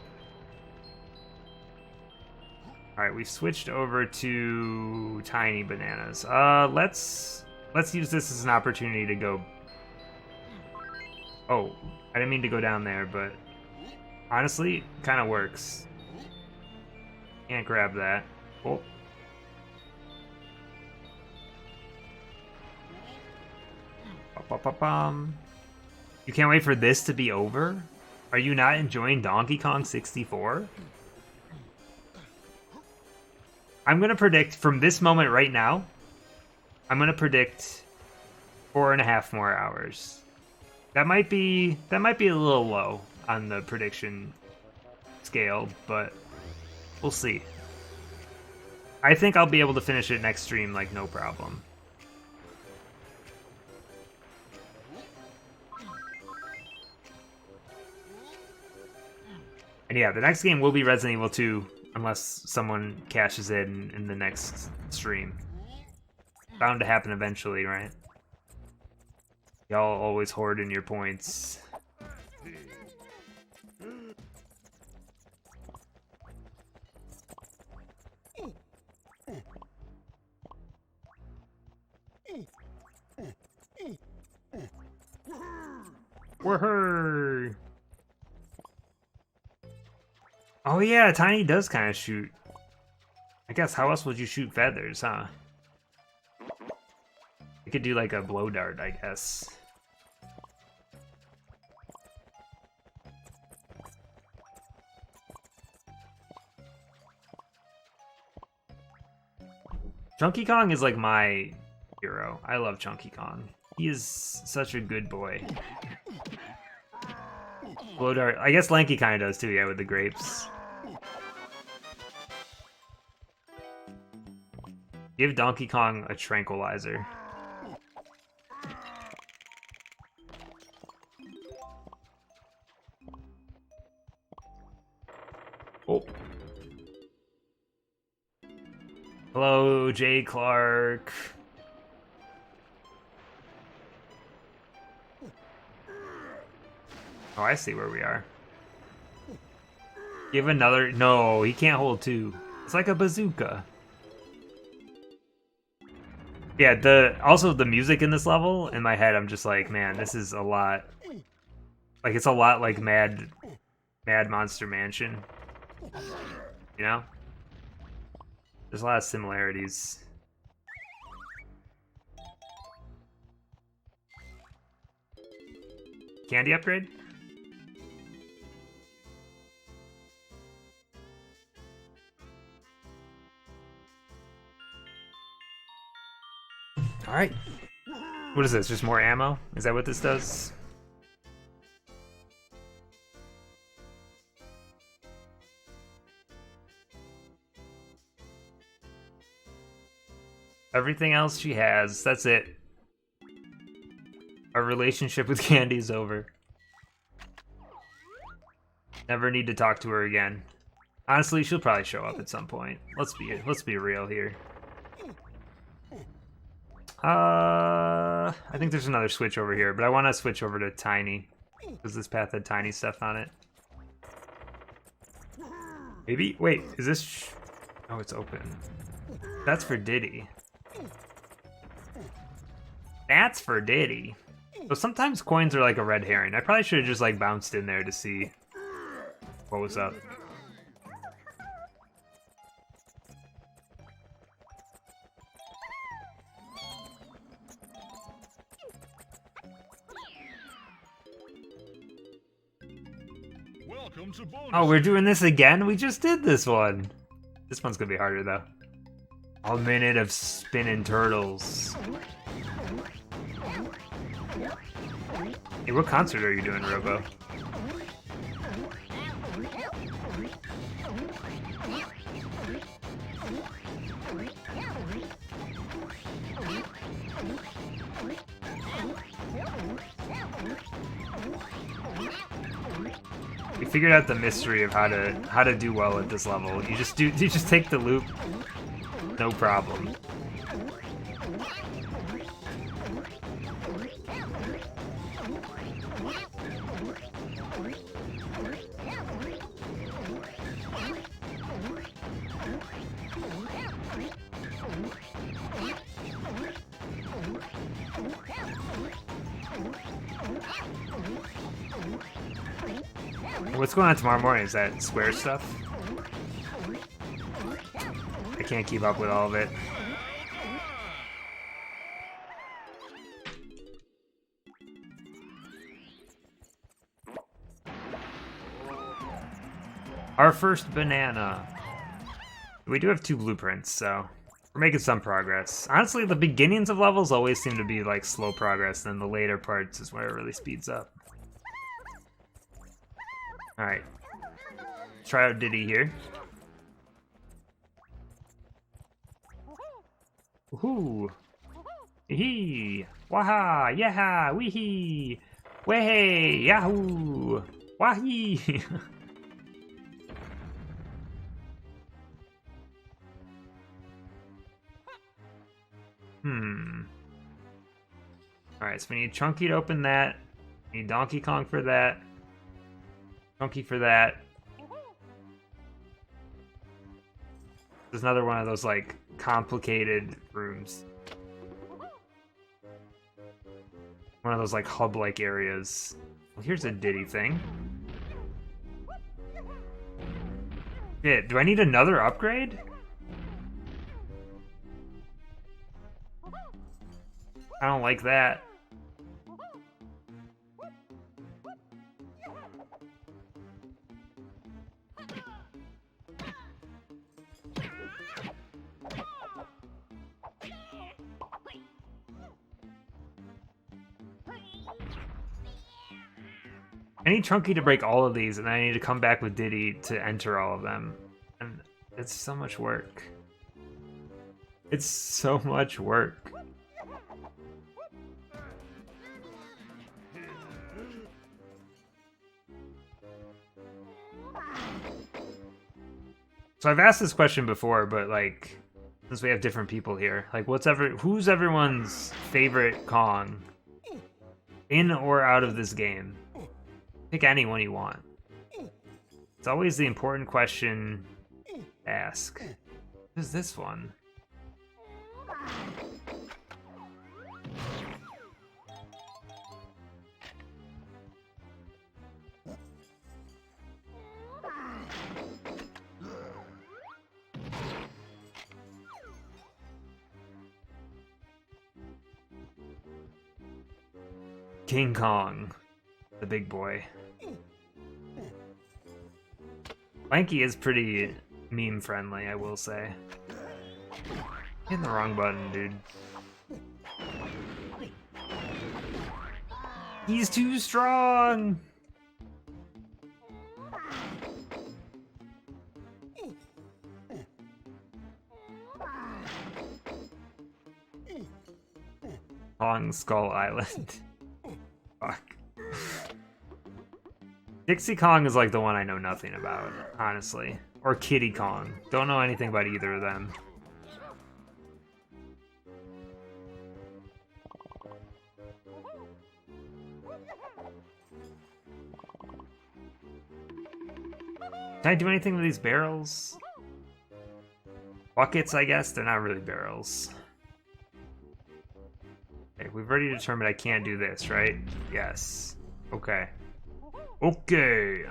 Alright, we've switched over to tiny bananas. Let's use this as an opportunity to go... Oh, I didn't mean to go down there, but honestly, kind of works. Can't grab that. Oh. You can't wait for this to be over? Are you not enjoying Donkey Kong 64? I'm going to predict, from this moment right now, I'm going to predict 4.5 more hours. That might be a little low on the prediction scale, but we'll see. I think I'll be able to finish it next stream, like, no problem. And yeah, the next game will be Resident Evil 2, unless someone cashes in the next stream. Bound to happen eventually, right? Y'all always hoarding your points. Woohoo! Oh yeah, Tiny does kind of shoot. I guess how else would you shoot feathers, huh? You could do like a blow dart, I guess. Chunky Kong is like my hero. I love Chunky Kong. He is such a good boy. Blow dart. I guess Lanky kind of does too, yeah, with the grapes. Give Donkey Kong a tranquilizer. Oh. Hello, Jay Clark. Oh, I see where we are. Give another... No, he can't hold two. It's like a bazooka. Yeah, also the music in this level, in my head, I'm just like, man, this is a lot... Like, it's a lot like Mad Monster Mansion. You know? There's a lot of similarities. Candy upgrade? Alright. What is this? Just more ammo? Is that what this does? Everything else she has. That's it. Our relationship with Candy is over. Never need to talk to her again. Honestly, she'll probably show up at some point. Let's be real here. I think there's another switch over here, but I want to switch over to Tiny because this path had Tiny stuff on it. Maybe? Wait, is this... Oh, it's open. That's for Diddy. That's for Diddy. So sometimes coins are like a red herring. I probably should have just like bounced in there to see what was up. Welcome to bonus. Oh, we're doing this again? We just did this one. This one's gonna be harder though. A minute of spinning turtles. Hey, what concert are you doing, Robo? We figured out the mystery of how to do well at this level. You just take the loop, no problem. What's going on tomorrow morning? Is that Square stuff? I can't keep up with all of it. Our first banana. We do have 2 blueprints, so we're making some progress. Honestly, the beginnings of levels always seem to be like slow progress, and the later parts is where it really speeds up. Alright. Try out Diddy here. Woohoo! Hee! Waha! Yaha! Weehee! Wehey! Yahoo! Wahee! Alright, so we need Chunky to open that. We need Donkey Kong for that. Chunky for that. There's another one of those, like, complicated rooms. One of those, like, hub-like areas. Well, here's a Diddy thing. Shit, do I need another upgrade? I don't like that. I need Chunky to break all of these, and I need to come back with Diddy to enter all of them. And it's so much work. It's so much work. So I've asked this question before, but like, since we have different people here, like, who's everyone's favorite Kong, in or out of this game? Pick anyone you want. It's always the important question to ask. What is this one? King Kong, the big boy. Lanky is pretty meme friendly, I will say. Hitting the wrong button, dude. He's too strong! Kong Skull Island. Fuck. Dixie Kong is like the one I know nothing about, honestly. Or Kitty Kong. Don't know anything about either of them. Can I do anything with these barrels? Buckets, I guess? They're not really barrels. Okay, we've already determined I can't do this, right? Yes. Okay. Okay,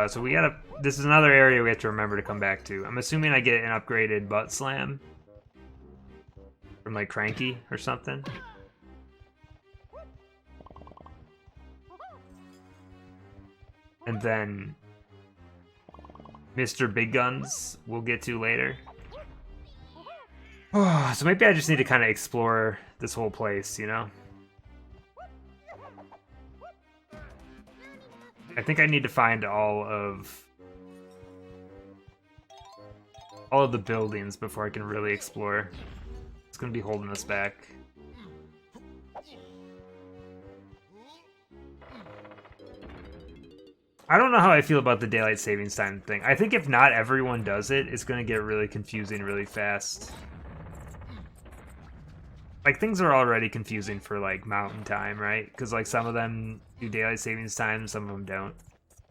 so we gotta... This is another area we have to remember to come back to. I'm assuming I get an upgraded butt slam. From, like, Cranky or something. And then... Mr. Big Guns we'll get to later. So maybe I just need to kind of explore this whole place, you know? I think I need to find all of the buildings before I can really explore. It's gonna be holding us back. I don't know how I feel about the daylight savings time thing. I think if not everyone does it, it's gonna get really confusing really fast. Like, things are already confusing for, like, mountain time, right? Because, like, some of them do daylight savings time, some of them don't.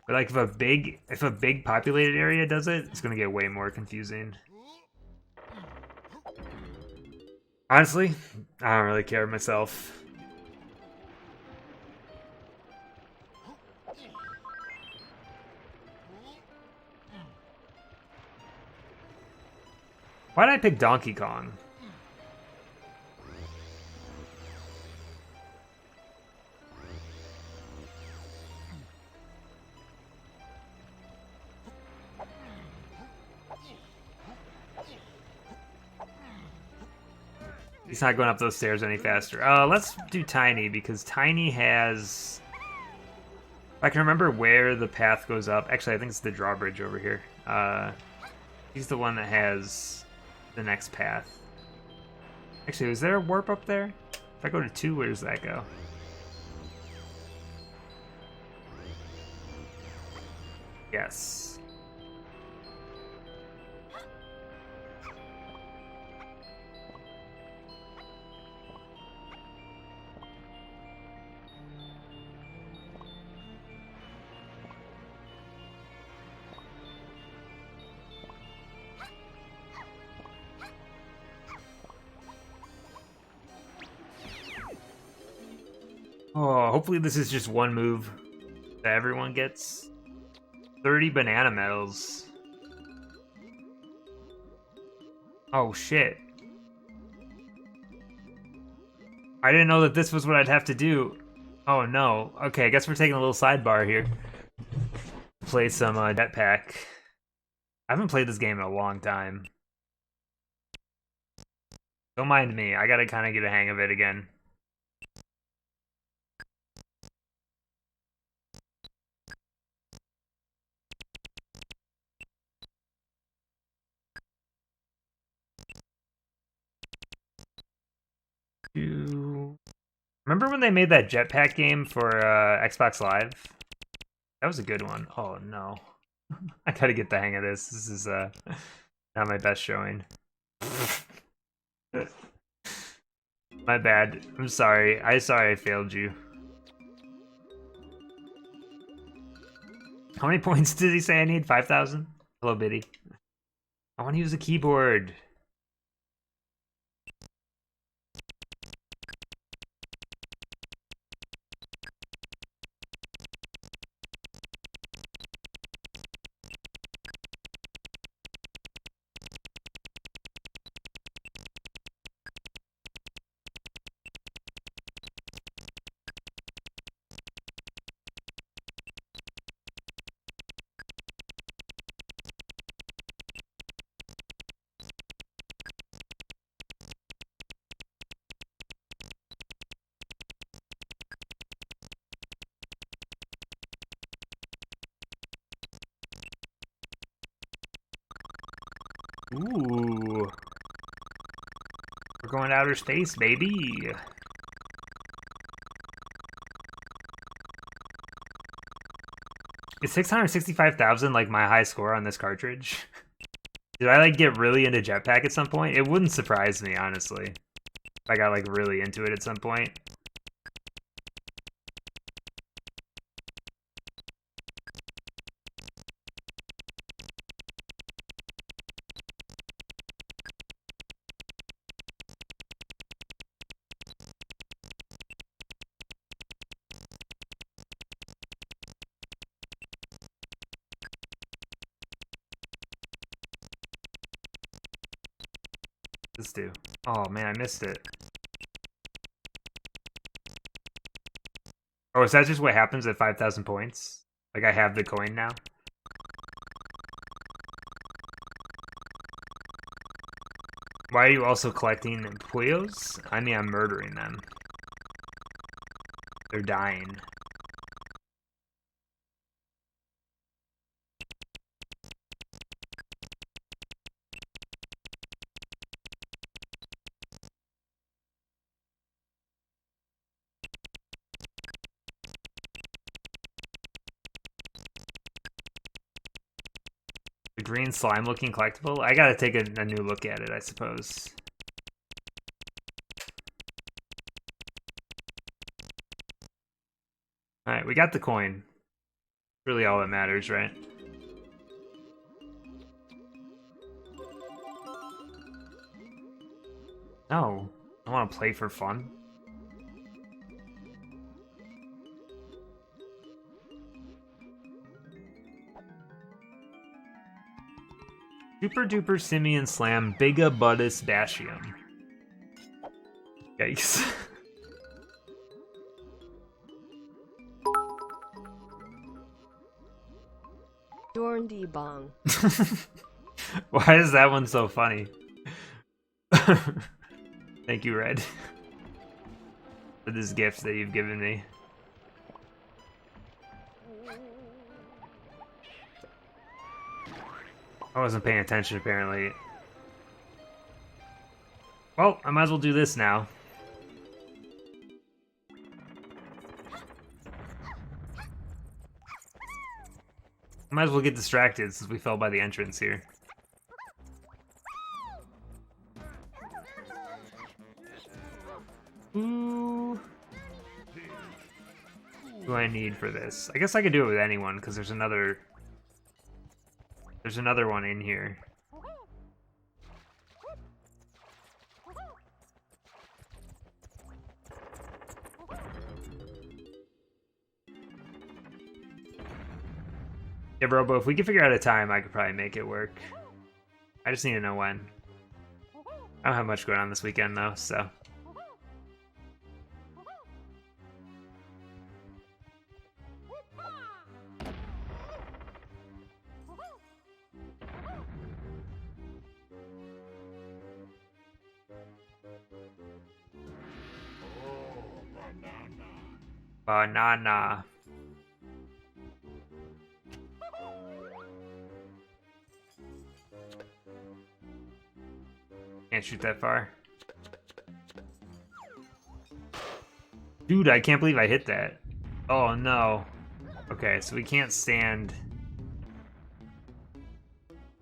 But, like, if a big populated area does it, it's gonna get way more confusing. Honestly, I don't really care myself. Why did I pick Donkey Kong? He's not going up those stairs any faster. Let's do Tiny, because Tiny has... I can remember where the path goes up. Actually, I think it's the drawbridge over here. He's the one that has the next path. Actually, was there a warp up there? If I go to 2, where does that go? Yes. Oh, hopefully this is just one move that everyone gets. 30 banana medals. Oh, shit. I didn't know that this was what I'd have to do. Oh, no. Okay, I guess we're taking a little sidebar here. Play some Jetpack. I haven't played this game in a long time. Don't mind me. I gotta kind of get a hang of it again. Remember when they made that Jetpack game for Xbox Live? That was a good one. Oh no. I gotta get the hang of this. This is not my best showing. My bad. I'm sorry. I failed you. How many points did he say I need? 5,000? Hello, Biddy. I want to use a keyboard. Ooh. We're going to outer space, baby. Is 665,000 like my high score on this cartridge? Did I like get really into Jetpack at some point? It wouldn't surprise me, honestly. If I got like really into it at some point. Let's do. Oh man, I missed it. Oh, is that just what happens at 5,000 points? Like I have the coin now? Why are you also collecting Puyos? I mean, I'm murdering them. They're dying. The green slime looking collectible? I gotta take a new look at it, I suppose. Alright, we got the coin. Really all that matters, right? No, I want to play for fun. Super Duper Simian Slam Biga Buddus Bashium. Yikes. Dorn D Bong. Why is that one so funny? Thank you, Red, for this gift that you've given me. I wasn't paying attention, apparently. Well, I might as well do this now. I might as well get distracted since we fell by the entrance here. Ooh. What do I need for this? I guess I could do it with anyone because there's another one in here. Yeah, Robo, if we could figure out a time, I could probably make it work. I just need to know when. I don't have much going on this weekend, though, so... Banana. Can't shoot that far. Dude, I can't believe I hit that. Oh no. Okay, so we can't stand...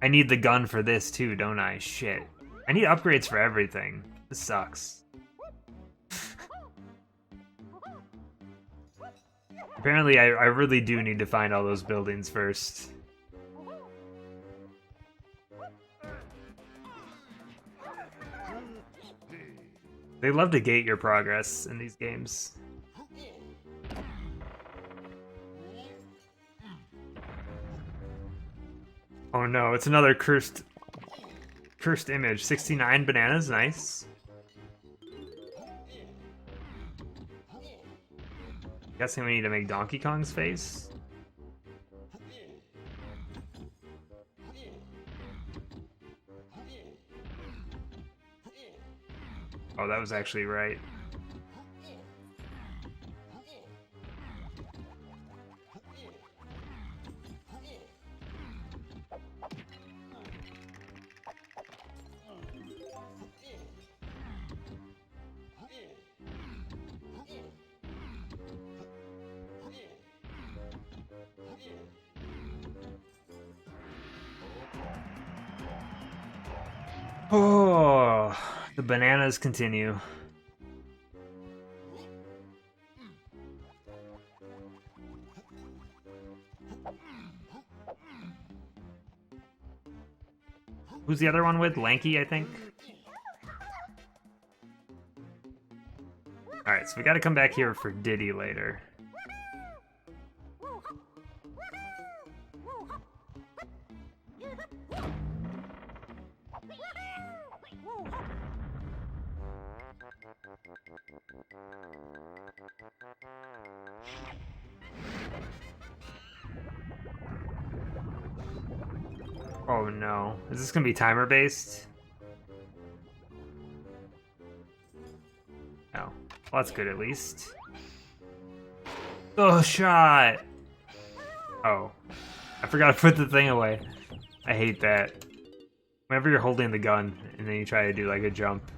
I need the gun for this too, don't I? Shit. I need upgrades for everything. This sucks. Apparently, I really do need to find all those buildings first. They love to gate your progress in these games. Oh no, it's another cursed image. 69 bananas, nice. Guessing we need to make Donkey Kong's face. Oh, that was actually right. Oh, the bananas continue. Who's the other one with? Lanky, I think? Alright, so we gotta come back here for Diddy later. Oh no. Is this gonna be timer based? No. Well, that's good at least. Oh, shot! Oh. I forgot to put the thing away. I hate that. Whenever you're holding the gun and then you try to do like a jump,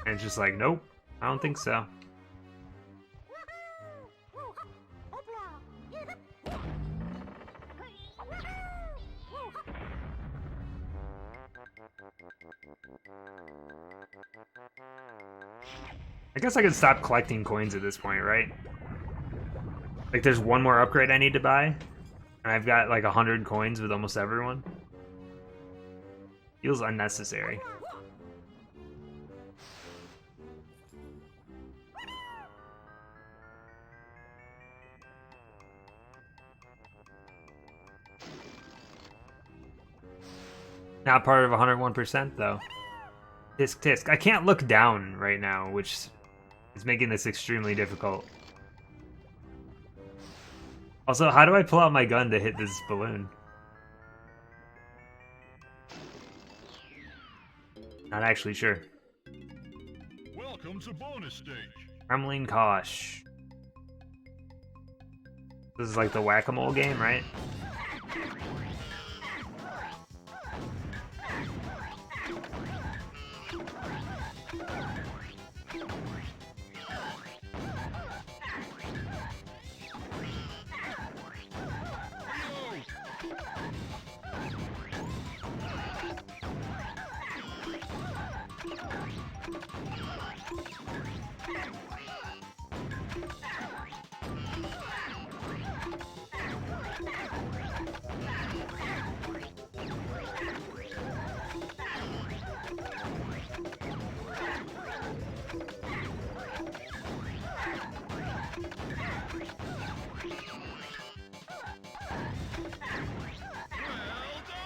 and it's just like, nope, I don't think so. I guess I could stop collecting coins at this point, right? Like there's one more upgrade I need to buy, and I've got like 100 coins with almost everyone. Feels unnecessary. Not part of 101% though. Tisk tisk. I can't look down right now, which is making this extremely difficult. Also, how do I pull out my gun to hit this balloon? Not actually sure. Welcome to bonus stage. Kremlin Kosh. This is like the whack-a-mole game, right?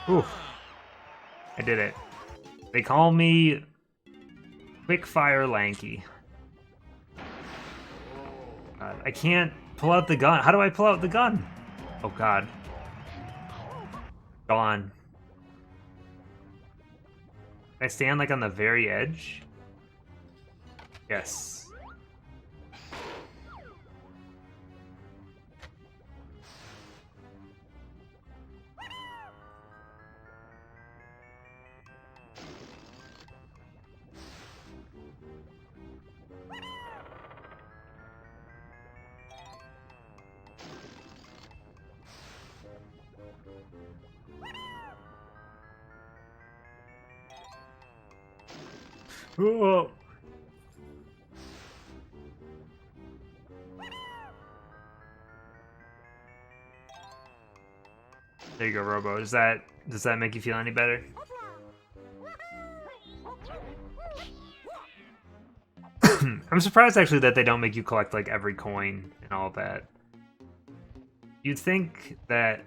Ooh, I did it. They call me Quickfire Lanky. I can't pull out the gun. How do I pull out the gun? Oh god. Gone. Can I stand like on the very edge? Yes. Whoa. There you go, Robo. Does that make you feel any better? I'm surprised actually that they don't make you collect like every coin and all that. You'd think that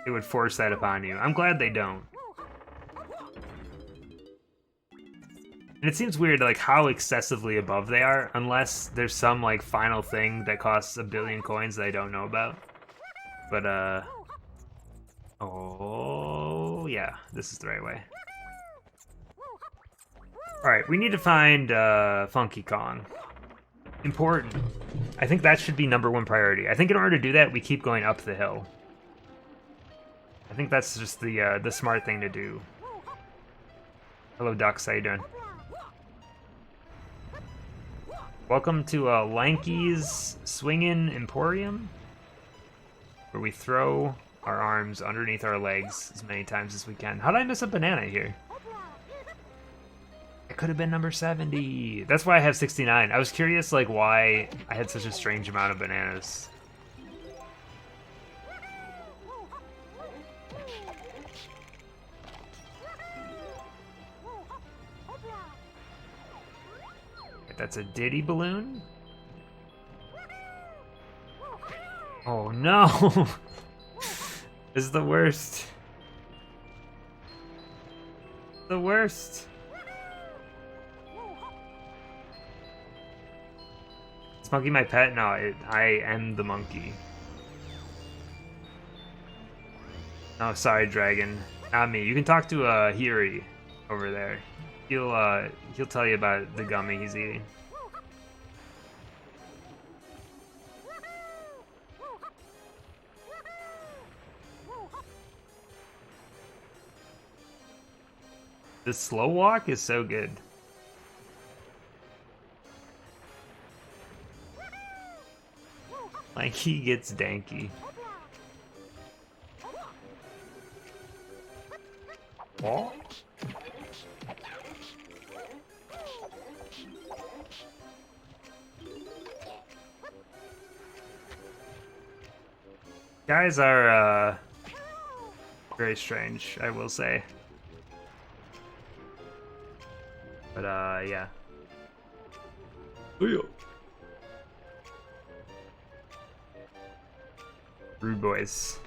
it would force that upon you. I'm glad they don't. And it seems weird like how excessively above they are, unless there's some like final thing that costs 1 billion coins that I don't know about. But oh yeah, this is the right way. Alright, we need to find Funky Kong. Important. I think that should be #1 priority. I think in order to do that, we keep going up the hill. I think that's just the smart thing to do. Hello, Ducks. How you doing? Welcome to Lanky's Swingin' Emporium, where we throw our arms underneath our legs as many times as we can. How did I miss a banana here? could have been number 70. That's why I have 69. I was curious, like, why I had such a strange amount of bananas. That's a Diddy balloon? Oh no! This is the worst. The worst. Is Monkey my pet? No, I am the monkey. Oh, sorry, Dragon. Not me. You can talk to Hiri over there. He'll tell you about the gummy he's eating. The slow walk is so good. Like he gets danky. Oh. Guys are very strange, I will say. But yeah. Rude boys.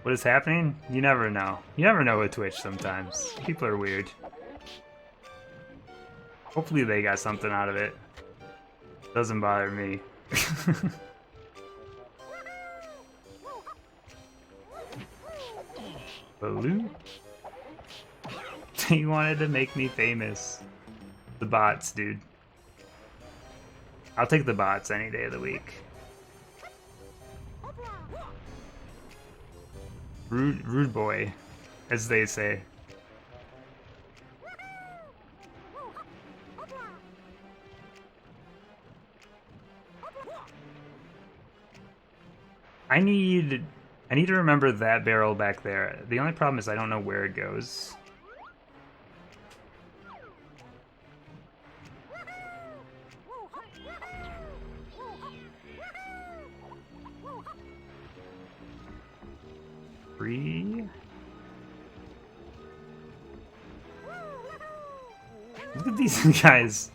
What is happening? You never know. You never know with Twitch sometimes. People are weird. Hopefully they got something out of it. Doesn't bother me. Baloo? He wanted to make me famous. The bots, dude. I'll take the bots any day of the week. Rude boy, as they say. I need to remember that barrel back there. The only problem is I don't know where it goes. Three. Look at these guys.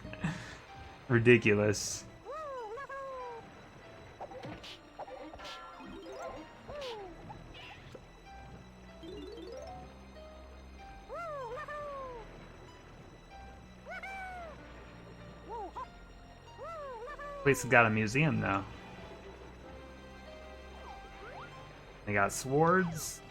Ridiculous. Place has got a museum though. They got swords.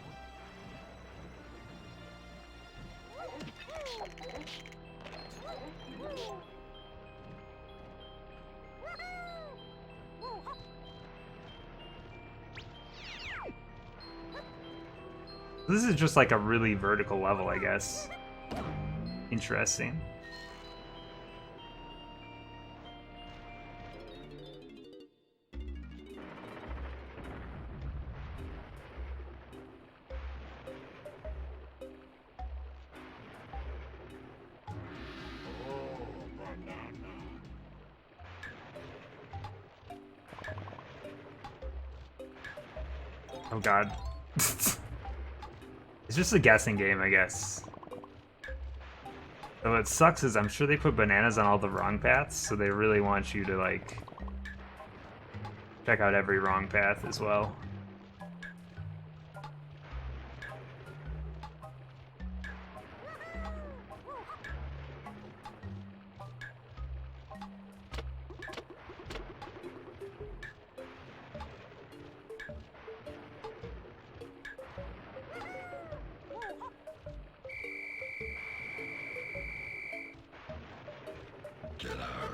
This is just like a really vertical level, I guess. Interesting. Oh god. It's just a guessing game, I guess. So what sucks is I'm sure they put bananas on all the wrong paths, so they really want you to, like, check out every wrong path as well.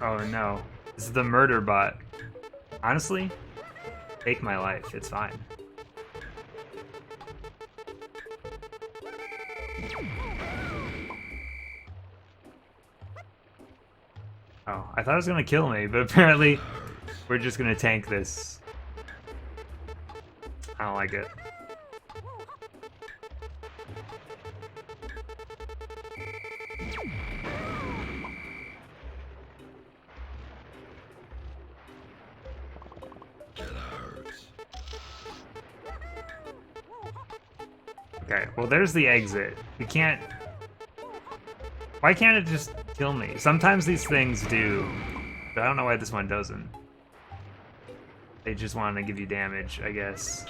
Oh no, this is the murder bot. Honestly, take my life, it's fine. Oh, I thought it was gonna kill me, but apparently we're just gonna tank this. I don't like it. Okay, well there's the exit. You can't... Why can't it just kill me? Sometimes these things do, but I don't know why this one doesn't. They just want to give you damage, I guess.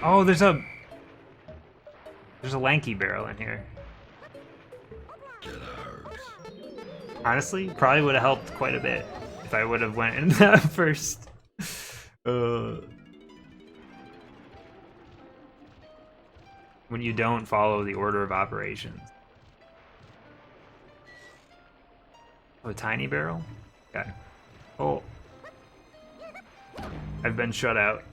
Oh, there's a lanky barrel in here. Honestly, probably would have helped quite a bit if I would have went in that first. When you don't follow the order of operations. Oh, a tiny barrel? Okay. Oh. I've been shut out.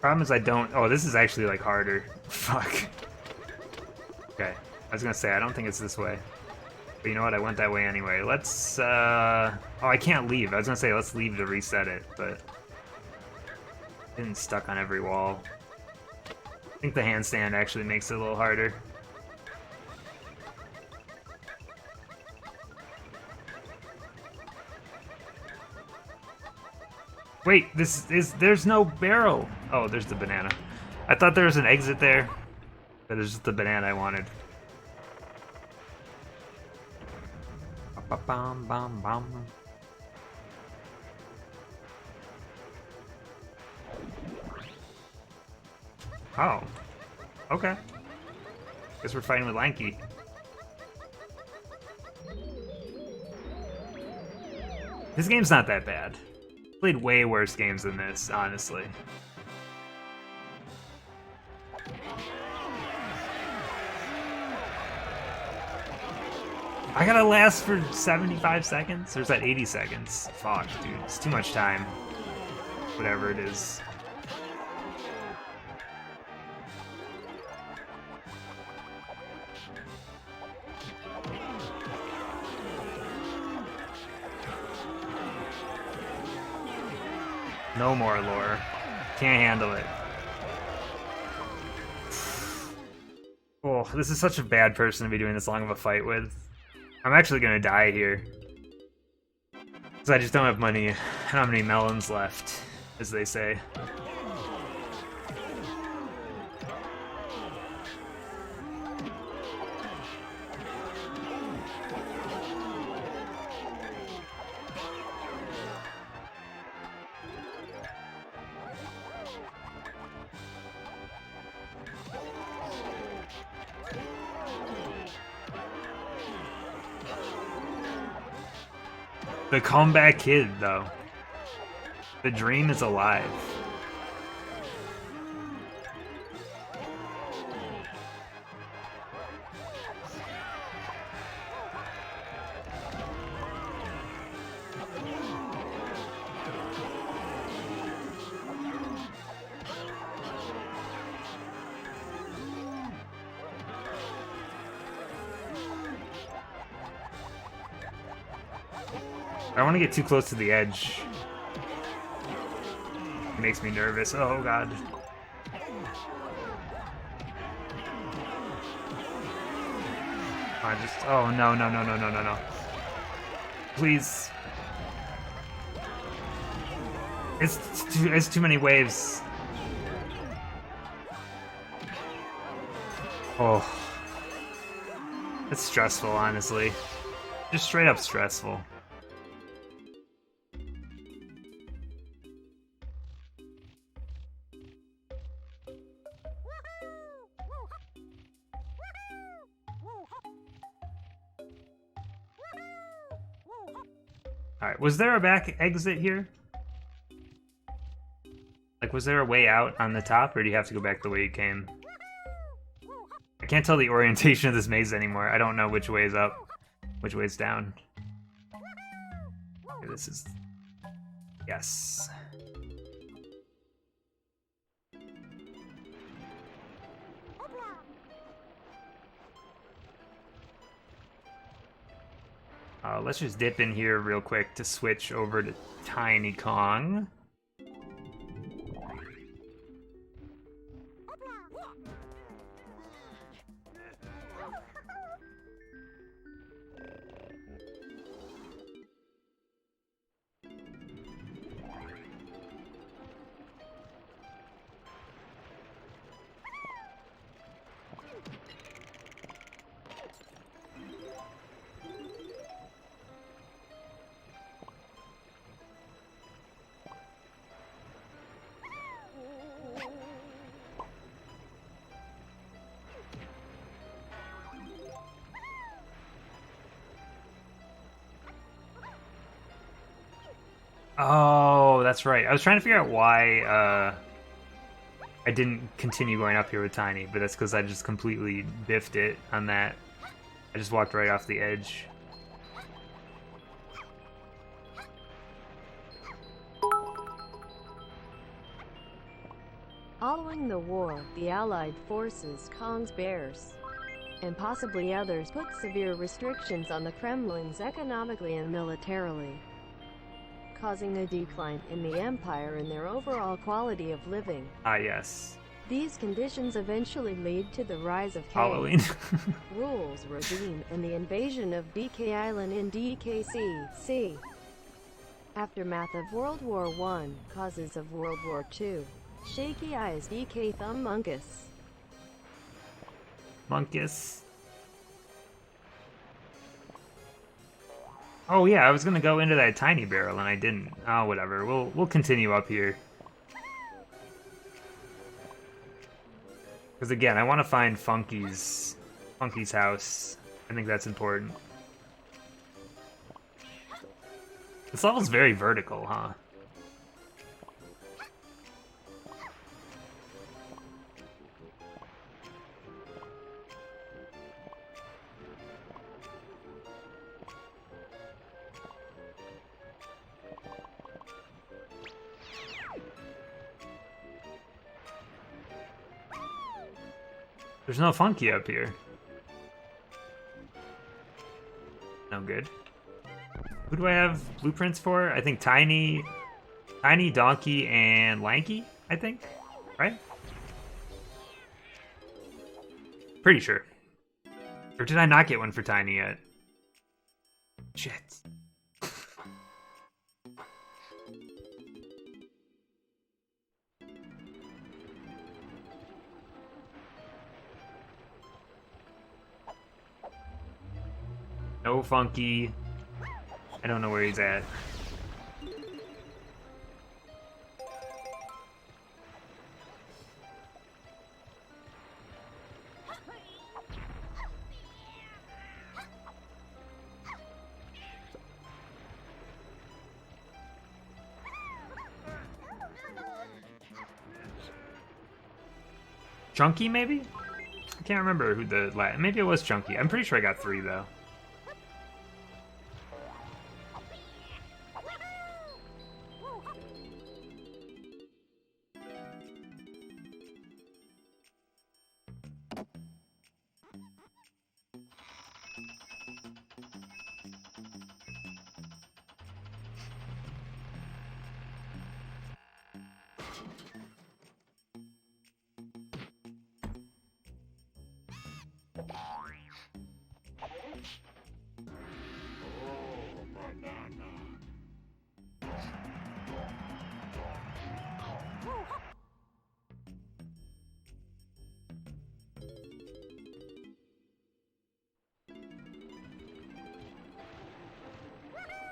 Problem is I don't... Oh, this is actually, like, harder. Fuck. Okay. I was gonna say, I don't think it's this way. But you know what? I went that way anyway. Let's, Oh, I can't leave. I was gonna say, let's leave to reset it, but... Getting stuck on every wall. I think the handstand actually makes it a little harder. Wait, there's no barrel. Oh, there's the banana. I thought there was an exit there, but it's just the banana I wanted. Bum, bum, bum. Oh, okay. Guess we're fighting with Lanky. This game's not that bad. Played way worse games than this, honestly. I gotta last for 75 seconds? Or is that 80 seconds? Fuck, dude. It's too much time. Whatever it is. No more lore. Can't handle it. Oh, this is such a bad person to be doing this long of a fight with. I'm actually gonna die here. Because I just don't have money. I don't have any melons left, as they say. The comeback kid, though. The dream is alive. I don't want to get too close to the edge. It makes me nervous. Oh god. Oh no, no, no, no, no, no, no. Please. It's too many waves. Oh. It's stressful, honestly. Just straight up stressful. Alright, was there a back exit here? Like, was there a way out on the top, or do you have to go back the way you came? I can't tell the orientation of this maze anymore. I don't know which way is up, which way is down. Okay, this is... Yes. Let's just dip in here real quick to switch over to Tiny Kong. Oh, that's right. I was trying to figure out why I didn't continue going up here with Tiny, but that's because I just completely biffed it on that. I just walked right off the edge. Following the war, the Allied forces, Kong's bears, and possibly others put severe restrictions on the Kremlins economically and militarily, causing a decline in the empire and their overall quality of living. Ah, yes. These conditions eventually lead to the rise of Halloween. rules regime and the invasion of DK Island in DKC. Aftermath of World War I, causes of World War II. Shaky eyes, DK Thumb Mungus. Munkus. Oh yeah, I was gonna go into that tiny barrel and I didn't. Oh, whatever. We'll continue up here. Because again, I want to find Funky's house. I think that's important. This level's very vertical, huh? There's no Funky up here. No good. Who do I have blueprints for? I think Tiny, Donkey, and Lanky, I think. Right? Pretty sure. Or did I not get one for Tiny yet? Shit. No Funky. I don't know where he's at. Chunky, maybe? I can't remember who the maybe it was Chunky. I'm pretty sure I got 3 though.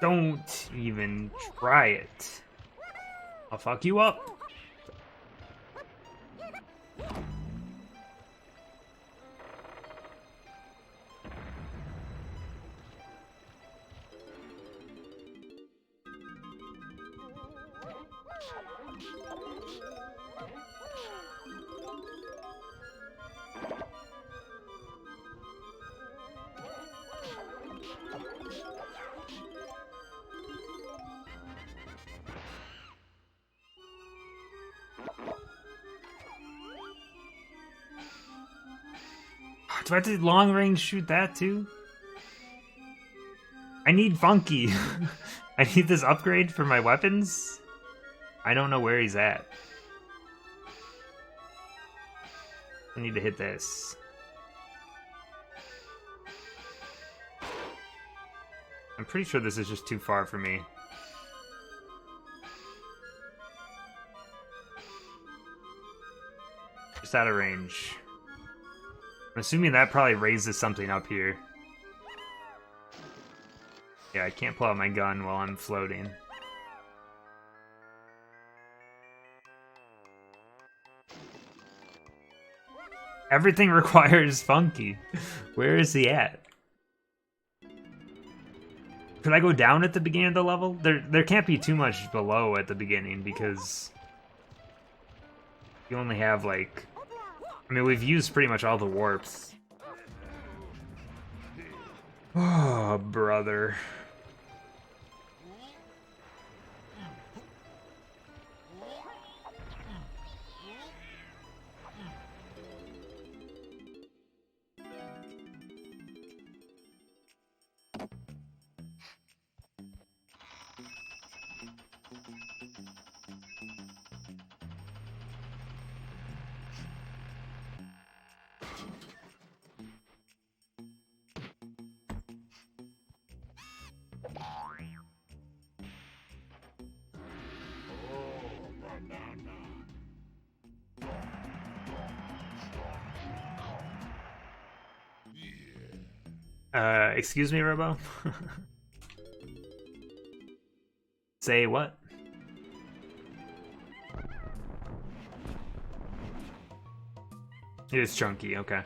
Don't even try it. I'll fuck you up. Do I have to long range shoot that too? I need Funky. I need this upgrade for my weapons. I don't know where he's at. I need to hit this. I'm pretty sure this is just too far for me. Just out of range. I'm assuming that probably raises something up here. Yeah, I can't pull out my gun while I'm floating. Everything requires Funky. Where is he at? Could I go down at the beginning of the level? There can't be too much below at the beginning because you only have like... I mean, we've used pretty much all the warps. Oh, brother. Excuse me, Robo? Say what? It is chunky, okay.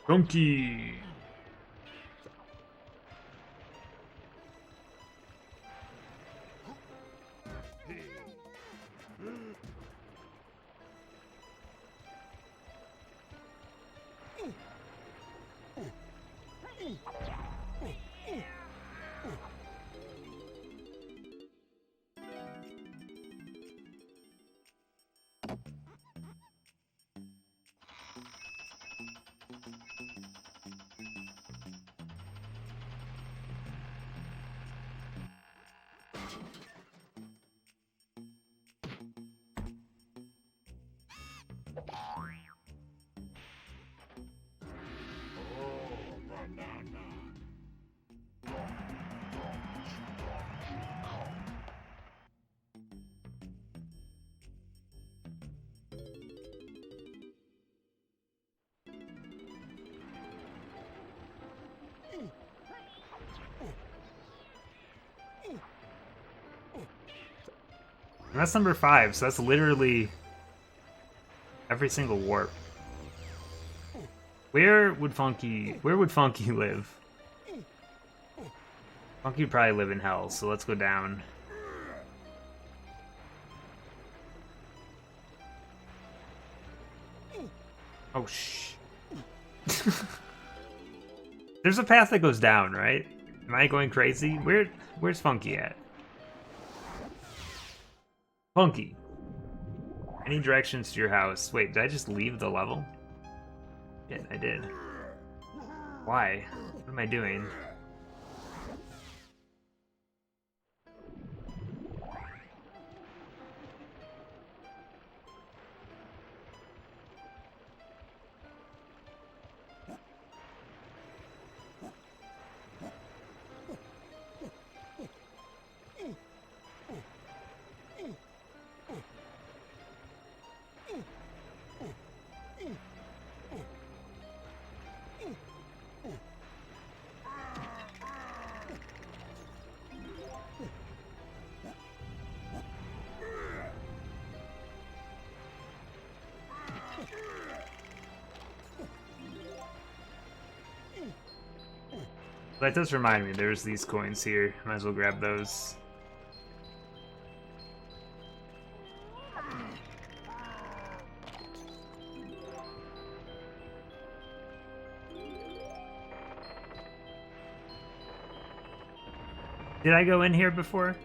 Chunky! And that's number 5, so that's literally every single warp. Where would Funky live? Funky would probably live in hell, so let's go down. Oh, shh. There's a path that goes down, right? Am I going crazy? Where's Funky at? Funky. Any directions to your house? Wait, did I just leave the level? Yeah, I did. Why? What am I doing? That does remind me, there's these coins here. Might as well grab those. Did I go in here before?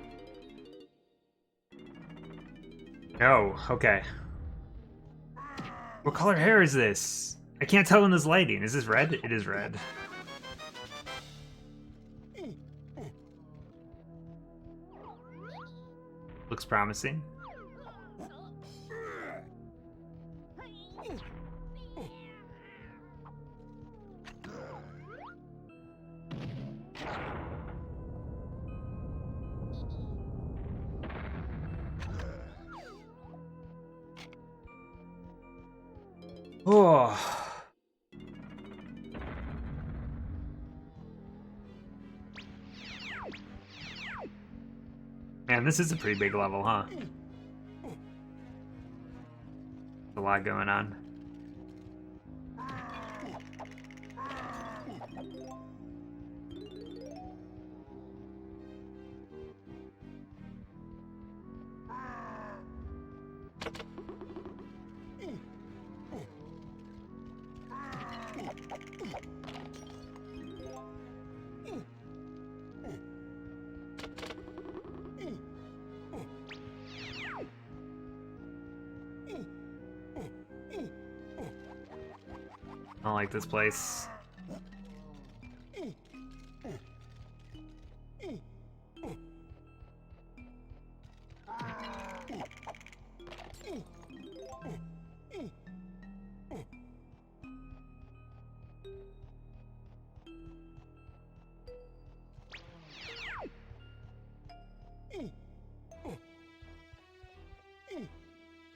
No, okay. What color hair is this? I can't tell in this lighting. Is this red? It is red. Looks promising. Oh. Man, this is a pretty big level, huh? A lot going on. I don't like this place.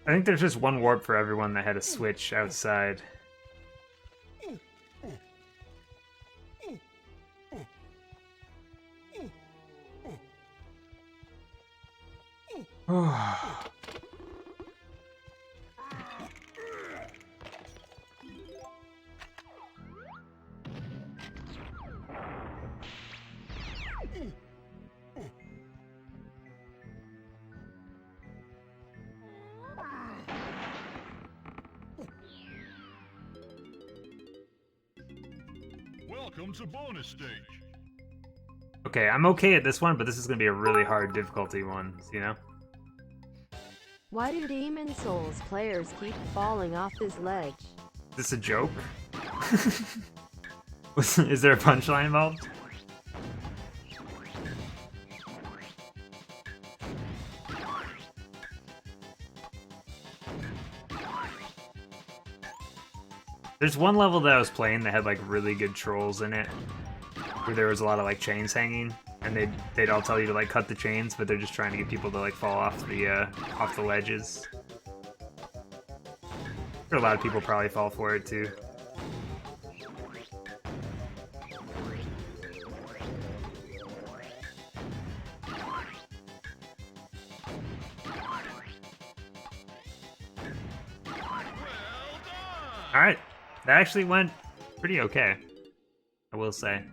I think there's just one warp for everyone that had a switch outside. Welcome to bonus stage. Okay, I'm okay at this one, but this is gonna be a really hard difficulty one, you know? Why do Demon Souls players keep falling off this ledge? Is this a joke? Is there a punchline involved? There's one level that I was playing that had like really good trolls in it, where there was a lot of like chains hanging, and they'd all tell you to like cut the chains, but they're just trying to get people to like fall off the ledges. A lot of people probably fall for it too. All right. That actually went pretty okay, I will say.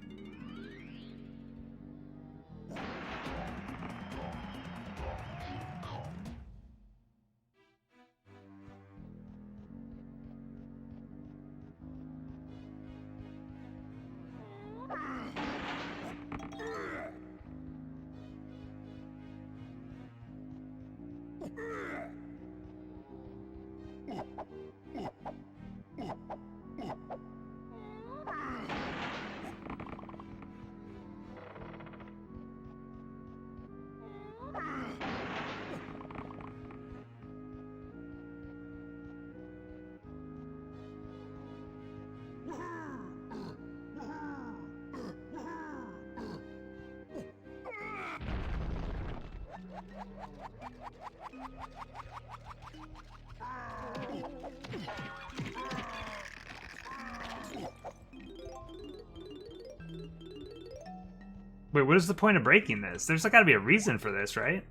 Wait, what is the point of breaking this? There's gotta be a reason for this, right?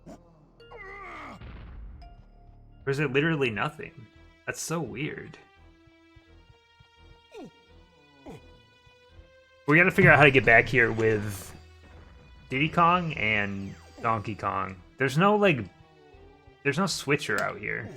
Or is it literally nothing? That's so weird. We gotta figure out how to get back here with Diddy Kong and Donkey Kong. There's no switcher out here.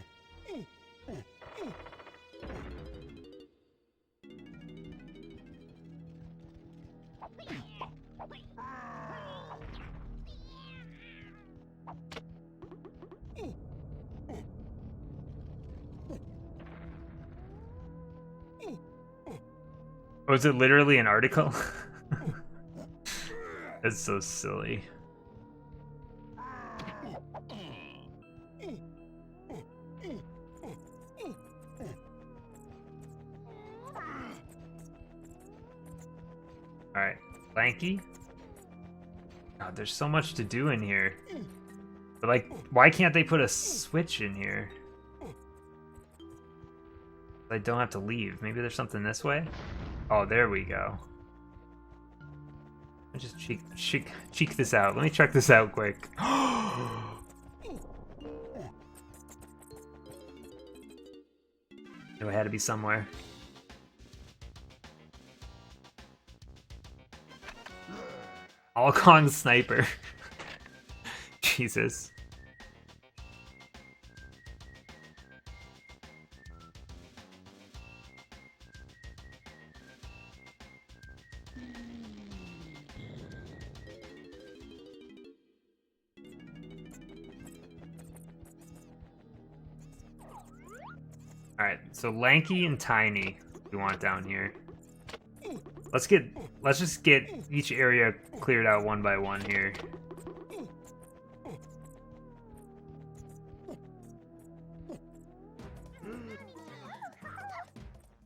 Was it literally an article? That's so silly. Alright, Lanky. God, there's so much to do in here. But, like, why can't they put a switch in here? I don't have to leave. Maybe there's something this way? Oh, there we go. I'll just cheek this out. Let me check this out quick. Knew it had to be somewhere. All Kong sniper. Jesus. Alright, so Lanky and Tiny we want down here. Let's just get each area cleared out one by one here.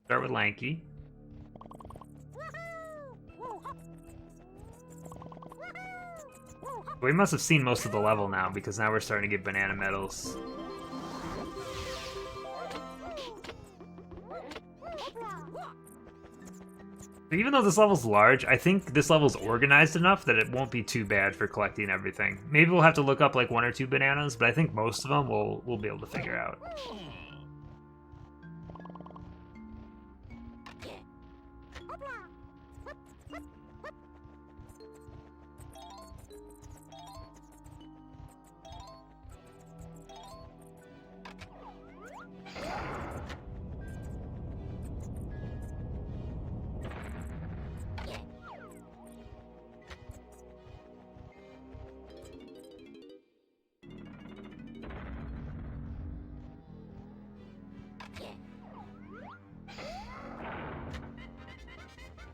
Start with Lanky. We must have seen most of the level now, because now we're starting to get banana medals. Even though this level's large, I think this level's organized enough that it won't be too bad for collecting everything. Maybe we'll have to look up like 1 or 2 bananas, but I think most of them we'll be able to figure out.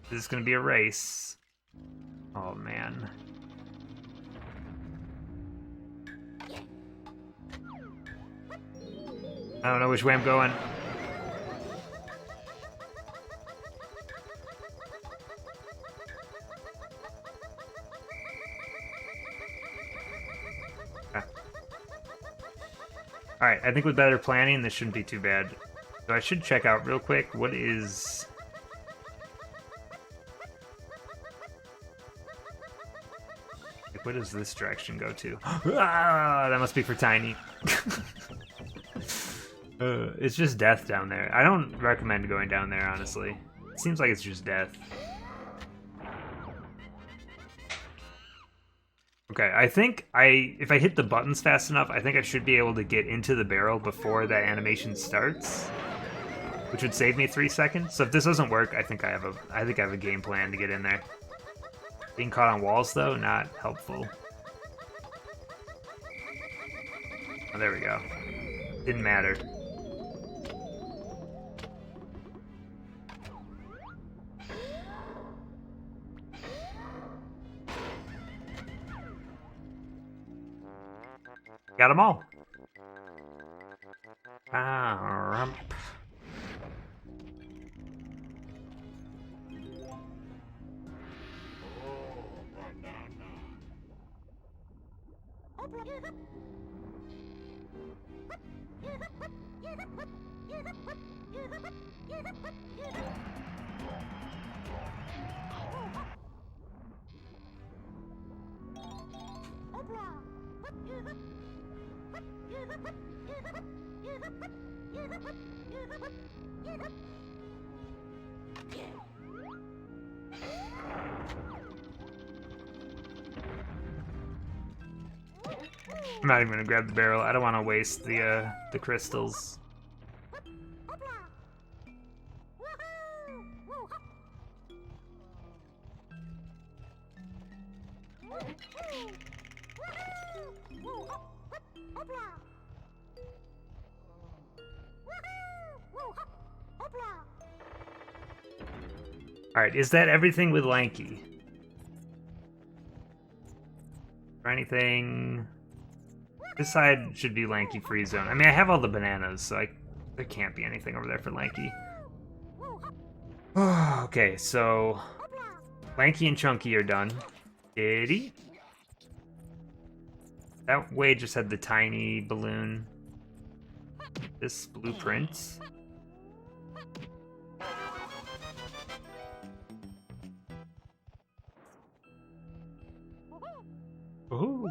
This is gonna be a race. Oh man. I don't know which way I'm going. Okay. Alright, I think with better planning, this shouldn't be too bad. So I should check out real quick what is... Where does this direction go to? Ah, that must be for Tiny. It's just death down there. I don't recommend going down there, honestly. It seems like it's just death. Okay, I think if I hit the buttons fast enough, I think I should be able to get into the barrel before that animation starts, which would save me 3 seconds. So if this doesn't work, I think I have a game plan to get in there. Being caught on walls, though, not helpful. Oh, there we go. Didn't matter. Got them all. Ah, I'm not even gonna grab the barrel. I don't want to waste the crystals. Alright, is that everything with Lanky? Or anything... This side should be Lanky free zone. I mean, I have all the bananas, so there can't be anything over there for Lanky. Okay, so... Lanky and Chunky are done. Diddy? That way just had the tiny balloon. This blueprint. Ooh.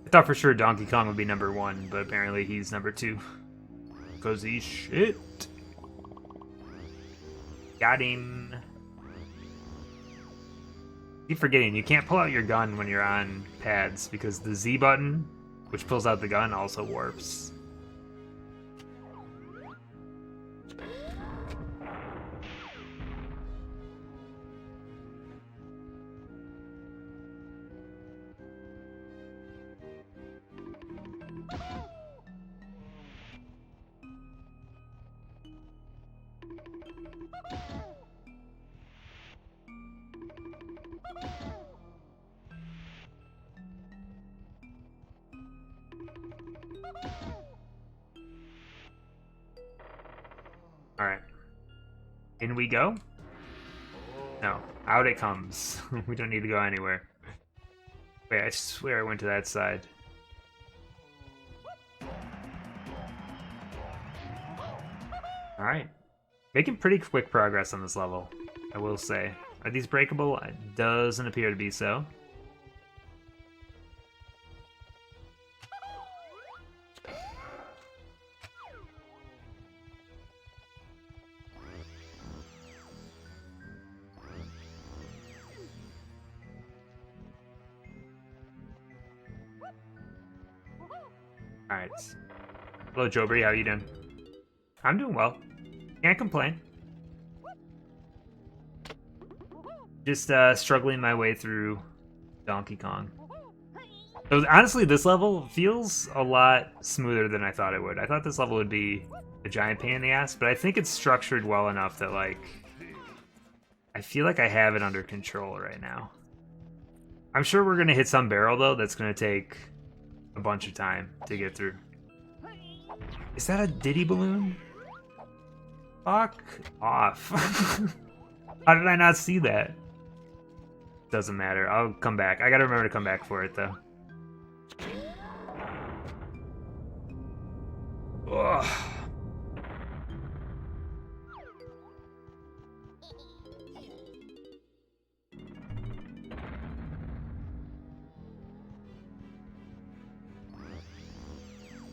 I thought for sure Donkey Kong would be number 1, but apparently he's number 2. Because he's shit. Got him. Keep forgetting, you can't pull out your gun when you're on pads, because the Z button, which pulls out the gun, also warps. Alright. In we go? No. Out it comes. We don't need to go anywhere. Wait, I swear I went to that side. Alright. Making pretty quick progress on this level, I will say. Are these breakable? It doesn't appear to be so. Alright. Hello, Jobri. How you doing? I'm doing well. Can't complain. Just struggling my way through Donkey Kong. So honestly, this level feels a lot smoother than I thought it would. I thought this level would be a giant pain in the ass, but I think it's structured well enough that, like, I feel like I have it under control right now. I'm sure we're going to hit some barrel, though, that's going to take a bunch of time to get through. Is that a Diddy balloon? Fuck off. How did I not see that? Doesn't matter. I'll come back. I gotta remember to come back for it, though. Ugh.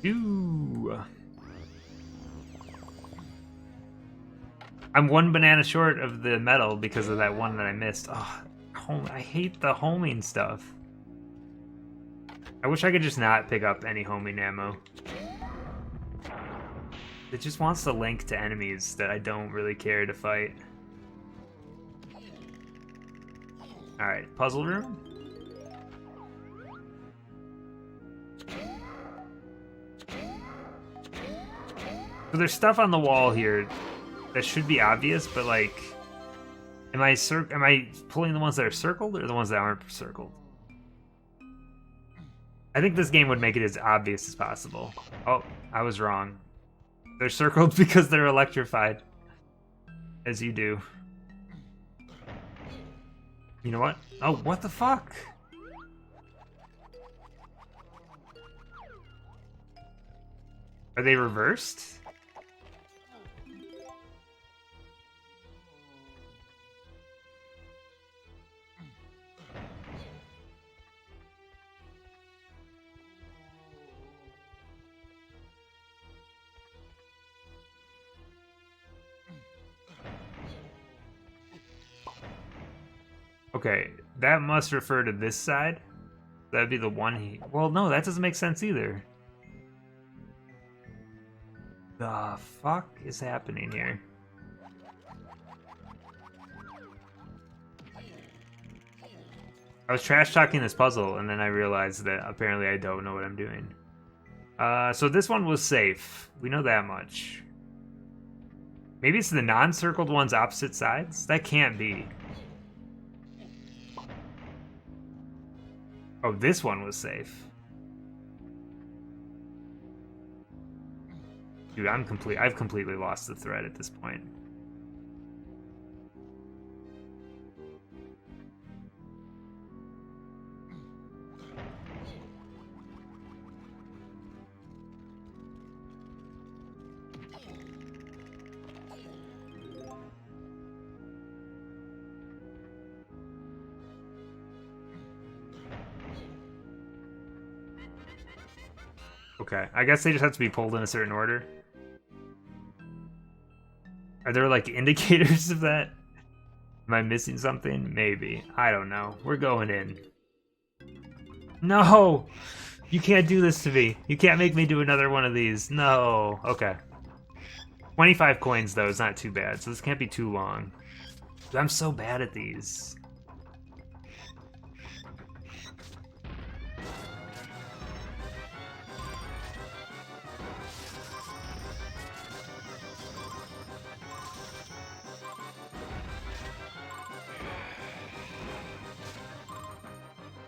Ooh. I'm one banana short of the medal because of that one that I missed. Oh, I hate the homing stuff. I wish I could just not pick up any homing ammo. It just wants to link to enemies that I don't really care to fight. Alright, puzzle room. So there's stuff on the wall here that should be obvious, but like, am I pulling the ones that are circled or the ones that aren't circled? I think this game would make it as obvious as possible. Oh, I was wrong. They're circled because they're electrified. As you do. You know what? Oh, what the fuck? Are they reversed? Okay, that must refer to this side. That'd be the one he... Well, no, that doesn't make sense either. The fuck is happening here? I was trash talking this puzzle, and then I realized that apparently I don't know what I'm doing. So this one was safe. We know that much. Maybe it's the non-circled ones opposite sides? That can't be. Oh, this one was safe. Dude, I've completely lost the thread at this point. Okay, I guess they just have to be pulled in a certain order. Are there, like, indicators of that? Am I missing something? Maybe. I don't know. We're going in. No! You can't do this to me. You can't make me do another one of these. No. Okay. 25 coins, though, is not too bad, so this can't be too long. I'm so bad at these.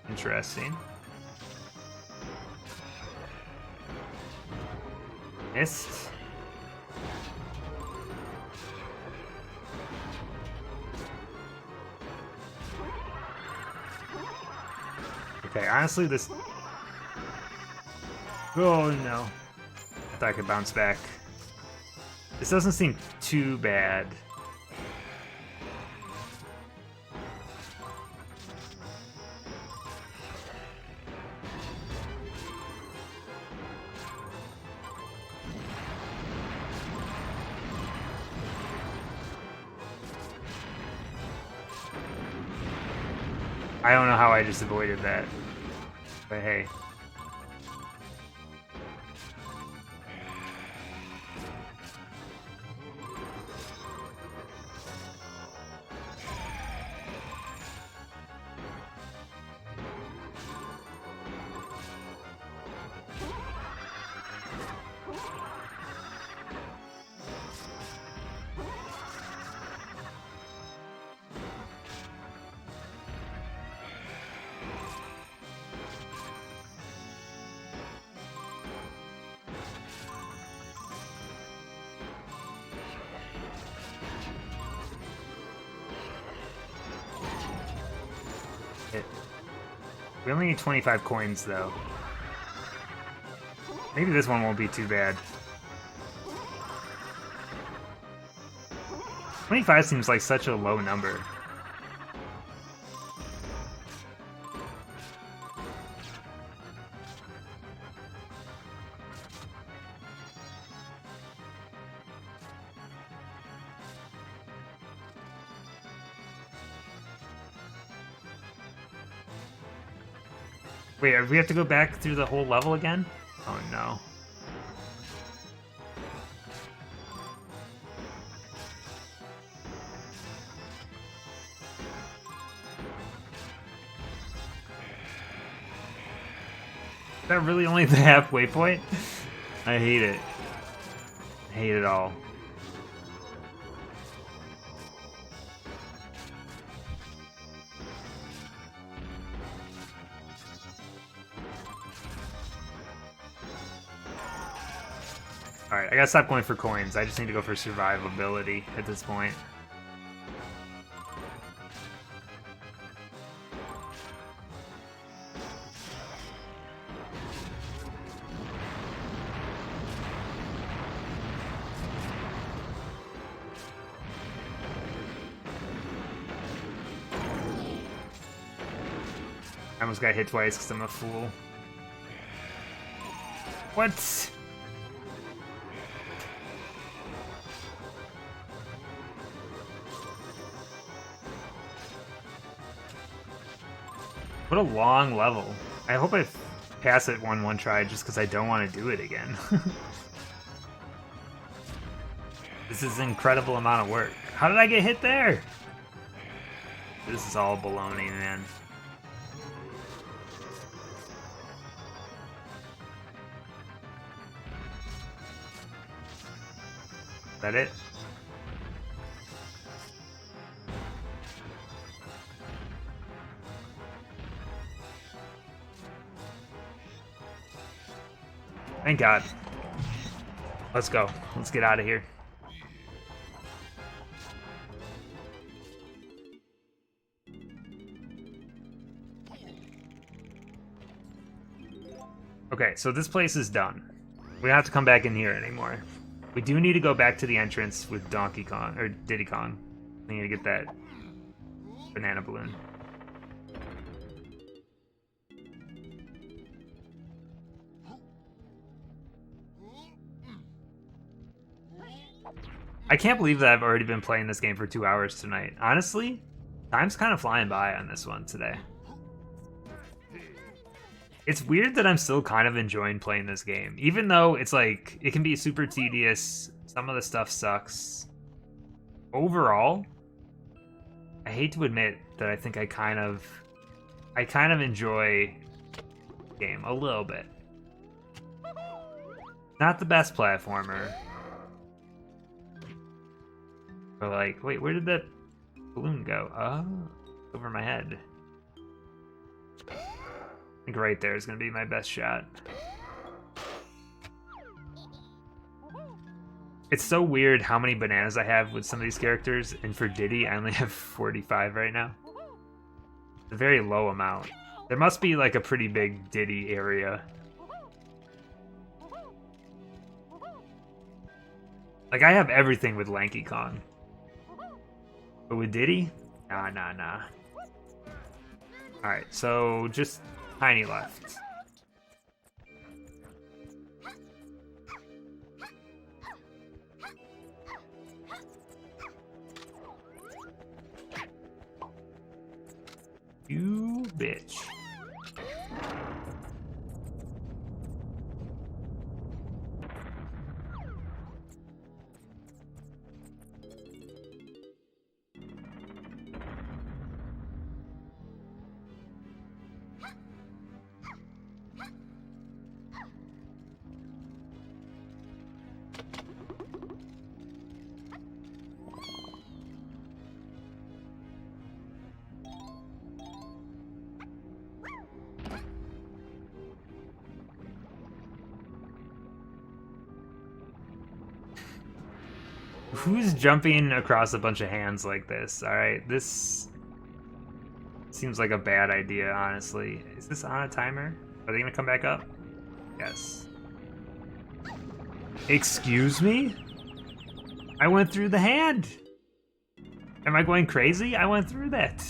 Interesting. Missed. Okay, honestly, this... Oh, no. I thought I could bounce back. This doesn't seem too bad. I don't know how I just avoided that, but hey. We only need 25 coins, though. Maybe this one won't be too bad. 25 seems like such a low number. Wait, we have to go back through the whole level again? Oh no. Is that really only the halfway point? I hate it. I hate it all. Alright, I gotta stop going for coins. I just need to go for survivability at this point. I almost got hit twice because I'm a fool. What? What a long level. I hope I pass it one try just because I don't want to do it again. This is an incredible amount of work. How did I get hit there? This is all baloney, man. Is that it? Thank God. Let's go. Let's get out of here. Okay, so this place is done. We don't have to come back in here anymore. We do need to go back to the entrance with Donkey Kong, or Diddy Kong. We need to get that banana balloon. I can't believe that I've already been playing this game for 2 hours tonight. Honestly, time's kind of flying by on this one today. It's weird that I'm still kind of enjoying playing this game, even though it's like, it can be super tedious, some of the stuff sucks. Overall, I hate to admit that I think I kind of enjoy the game a little bit. Not the best platformer. But like, wait, where did that balloon go? Oh, over my head. I think right there is going to be my best shot. It's so weird how many bananas I have with some of these characters, and for Diddy, I only have 45 right now. It's a very low amount. There must be like a pretty big Diddy area. Like, I have everything with Lanky Kong. But with Diddy? Nah. Alright, so just Tiny left. You bitch. Who's jumping across a bunch of hands like this? Alright, this seems like a bad idea, honestly. Is this on a timer? Are they gonna come back up? Yes. Excuse me? I went through the hand! Am I going crazy? I went through that.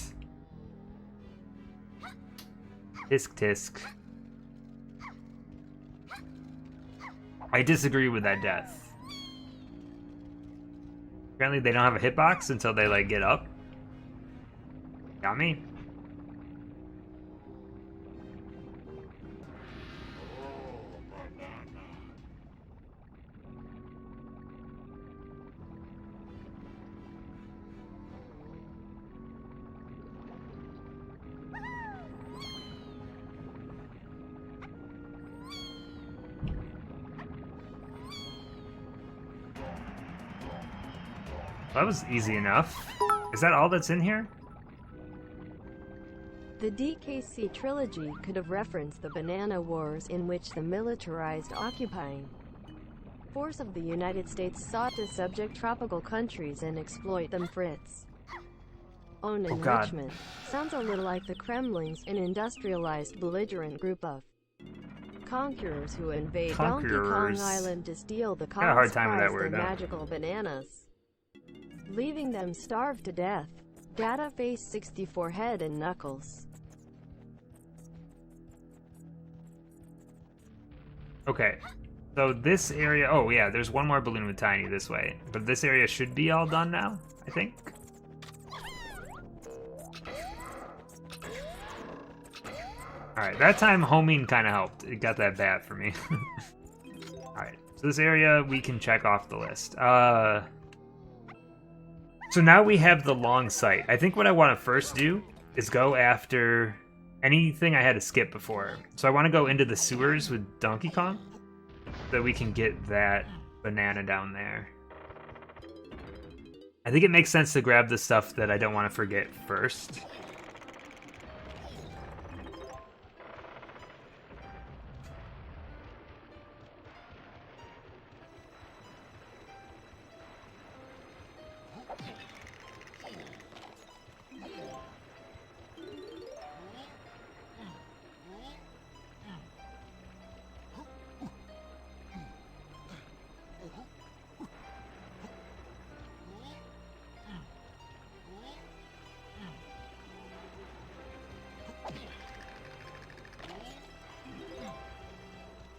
Tisk tisk. I disagree with that death. Apparently they don't have a hitbox until they like get up. Got me. That was easy enough. Is that all that's in here? The DKC trilogy could have referenced the Banana Wars, in which the militarized occupying force of the United States sought to subject tropical countries and exploit them for its own enrichment. Sounds a little like the Kremlins, an industrialized belligerent group of conquerors who invade Donkey Kong Island to steal the Kong's prize, their magical bananas, leaving them starved to death. Data face 64 head and knuckles. Okay, so this area, oh yeah, there's one more balloon with Tiny this way, but this area should be all done now, I think. Alright, that time homing kind of helped. It got that bat for me. Alright, so this area we can check off the list. So now we have the long sight. I think what I want to first do is go after anything I had to skip before. So I want to go into the sewers with Donkey Kong so we can get that banana down there. I think it makes sense to grab the stuff that I don't want to forget first.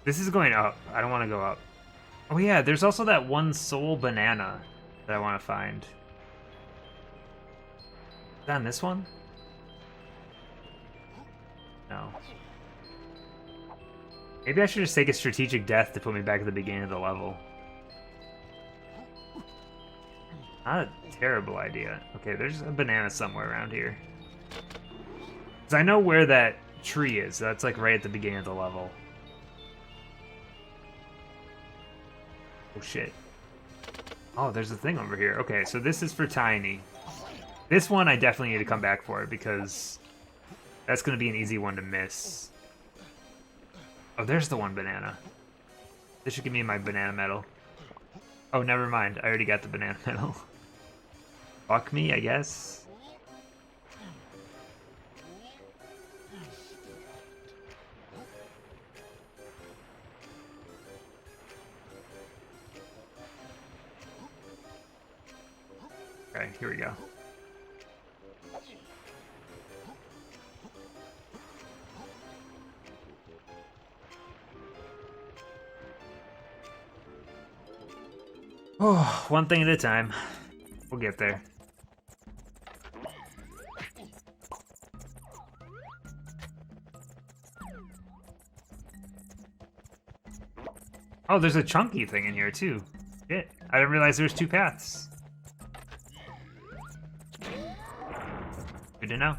This is going up. I don't want to go up. Oh yeah, there's also that one soul banana that I want to find. Is that on this one? No. Maybe I should just take a strategic death to put me back at the beginning of the level. Not a terrible idea. Okay, there's a banana somewhere around here. Because I know where that tree is. That's like right at the beginning of the level. Oh shit. Oh, there's a thing over here. Okay, so this is for Tiny. This one I definitely need to come back for because that's going to be an easy one to miss. Oh, there's the one banana. This should give me my banana medal. Oh, never mind. I already got the banana medal. Fuck me, I guess. Okay, here we go. Oh, one thing at a time. We'll get there. Oh, there's a chunky thing in here too. Shit, I didn't realize there was two paths. Good to know.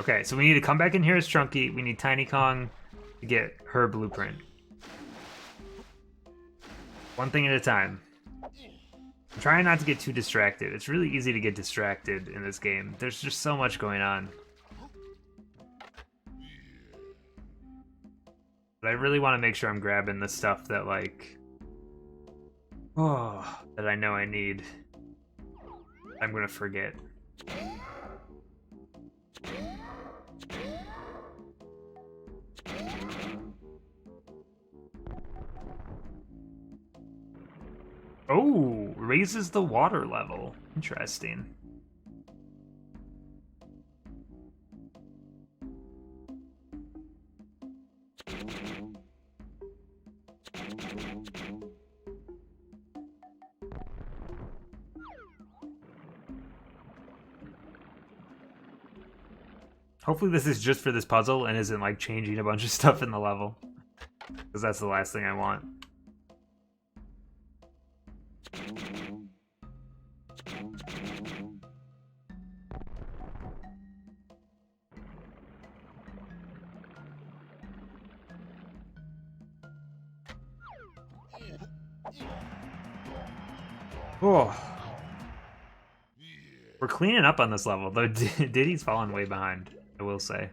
Okay, so we need to come back in here as Chunky. We need Tiny Kong to get her blueprint. One thing at a time. I'm trying not to get too distracted. It's really easy to get distracted in this game. There's just so much going on. But I really want to make sure I'm grabbing the stuff that, like... Oh, that I know I need. I'm gonna forget. Oh, raises the water level. Interesting. Hopefully this is just for this puzzle and isn't like changing a bunch of stuff in the level. Because that's the last thing I want. Oh. We're cleaning up on this level, though Diddy's fallen way behind, I will say.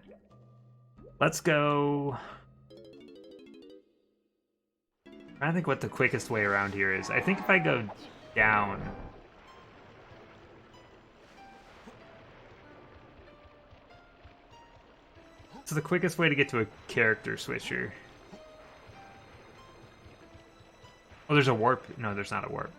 Let's go... I'm trying to think what the quickest way around here is. I think if I go down... It's the quickest way to get to a character switcher. Oh, there's a warp. No, there's not a warp.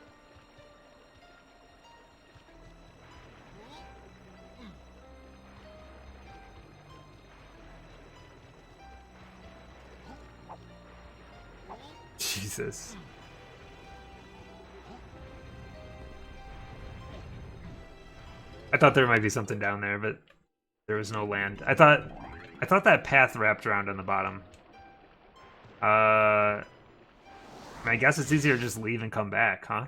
Jesus. I thought there might be something down there, but there was no land. I thought that path wrapped around on the bottom. I guess it's easier to just leave and come back, huh?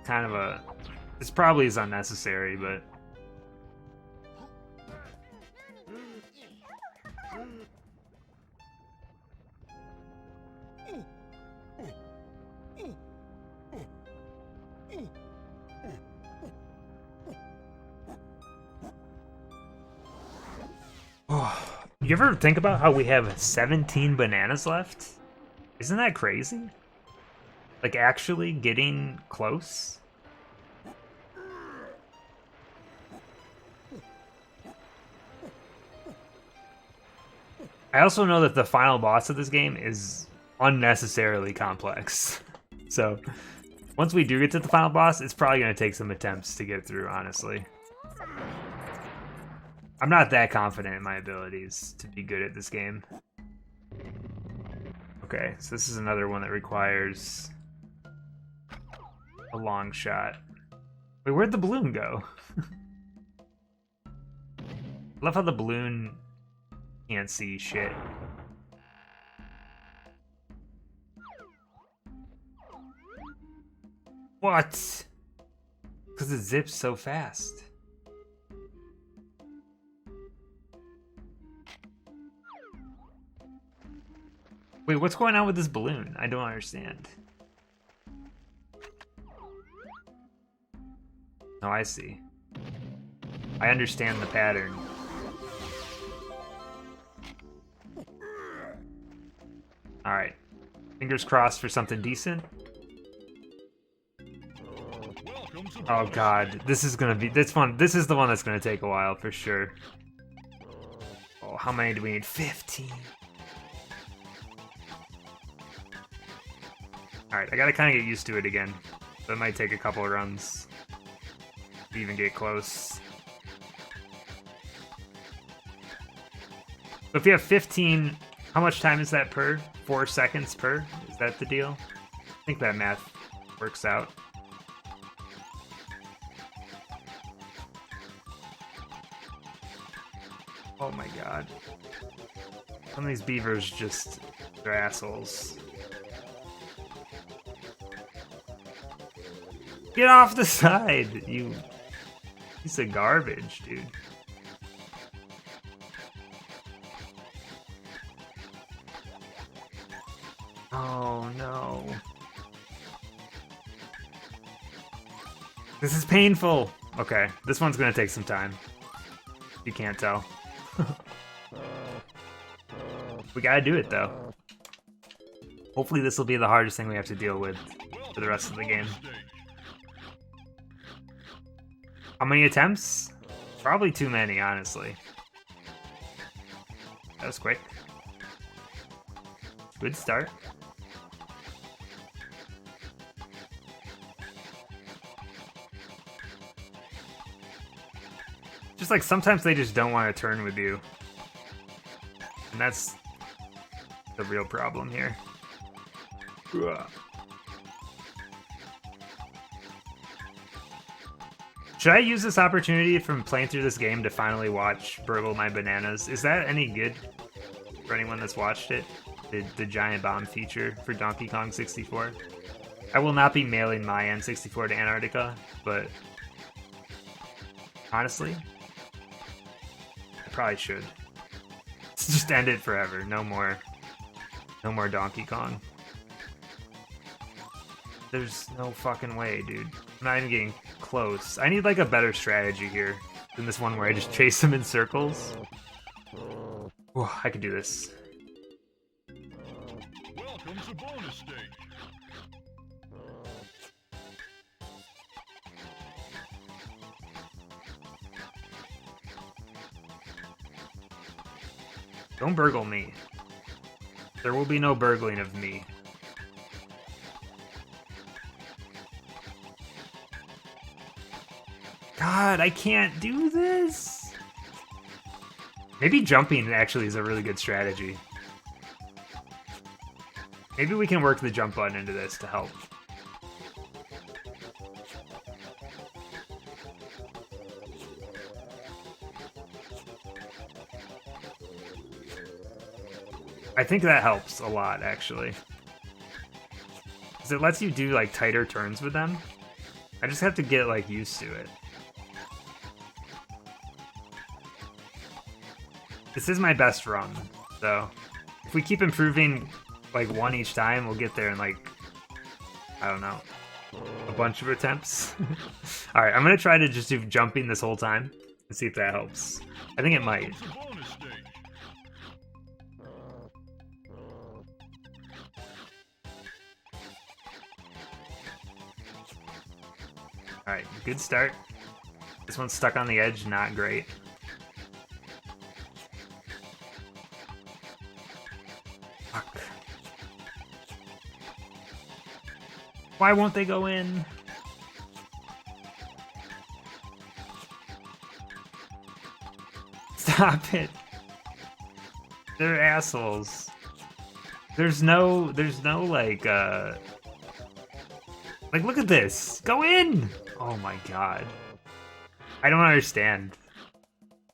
Kind of a... This probably is unnecessary, but... You ever think about how we have 17 bananas left? Isn't that crazy? Like, actually getting close? I also know that the final boss of this game is unnecessarily complex. So, once we do get to the final boss, it's probably going to take some attempts to get through, honestly. I'm not that confident in my abilities to be good at this game. Okay, so this is another one that requires a long shot. Wait, where'd the balloon go? I love how the balloon can't see shit. What? Because it zips so fast. Wait, what's going on with this balloon? I don't understand. Oh, I see. I understand the pattern. Alright. Fingers crossed for something decent. Oh god, this is gonna be this one. This is the one that's gonna take a while for sure. Oh, how many do we need? 15. Alright, I gotta kind of get used to it again. So it might take a couple of runs to even get close. So if you have 15, how much time is that per? 4 seconds per? Is that the deal? I think that math works out. Oh my god. Some of these beavers just, they're assholes. Get off the side, you piece of garbage, dude. Oh no. This is painful. Okay, this one's gonna take some time. You can't tell. We gotta do it though. Hopefully this will be the hardest thing we have to deal with for the rest of the game. How many attempts? Probably too many, honestly. That was quick. Good start. Just like sometimes they just don't want to turn with you. And that's the real problem here. Ugh. Should I use this opportunity from playing through this game to finally watch Burgle My Bananas? Is that any good for anyone that's watched it? The giant bomb feature for Donkey Kong 64? I will not be mailing my N64 to Antarctica, but honestly, I probably should. Just end it forever. No more Donkey Kong. There's no fucking way, dude. I'm not even getting close. I need like a better strategy here than this one where I just chase them in circles. Ooh, I could do this. Welcome to bonus stage. Don't burgle me. There will be no burgling of me. God, I can't do this. Maybe jumping actually is a really good strategy. Maybe we can work the jump button into this to help. I think that helps a lot, actually. Because it lets you do, like, tighter turns with them. I just have to get, like, used to it. This is my best run, so if we keep improving, like, one each time, we'll get there in, like, I don't know, a bunch of attempts. Alright, I'm gonna try to just do jumping this whole time and see if that helps. I think it might. It's a bonus stage. Alright, good start. This one's stuck on the edge, not great. Fuck. Why won't they go in? Stop it. They're assholes. There's no like look at this. Go in. Oh my god. I don't understand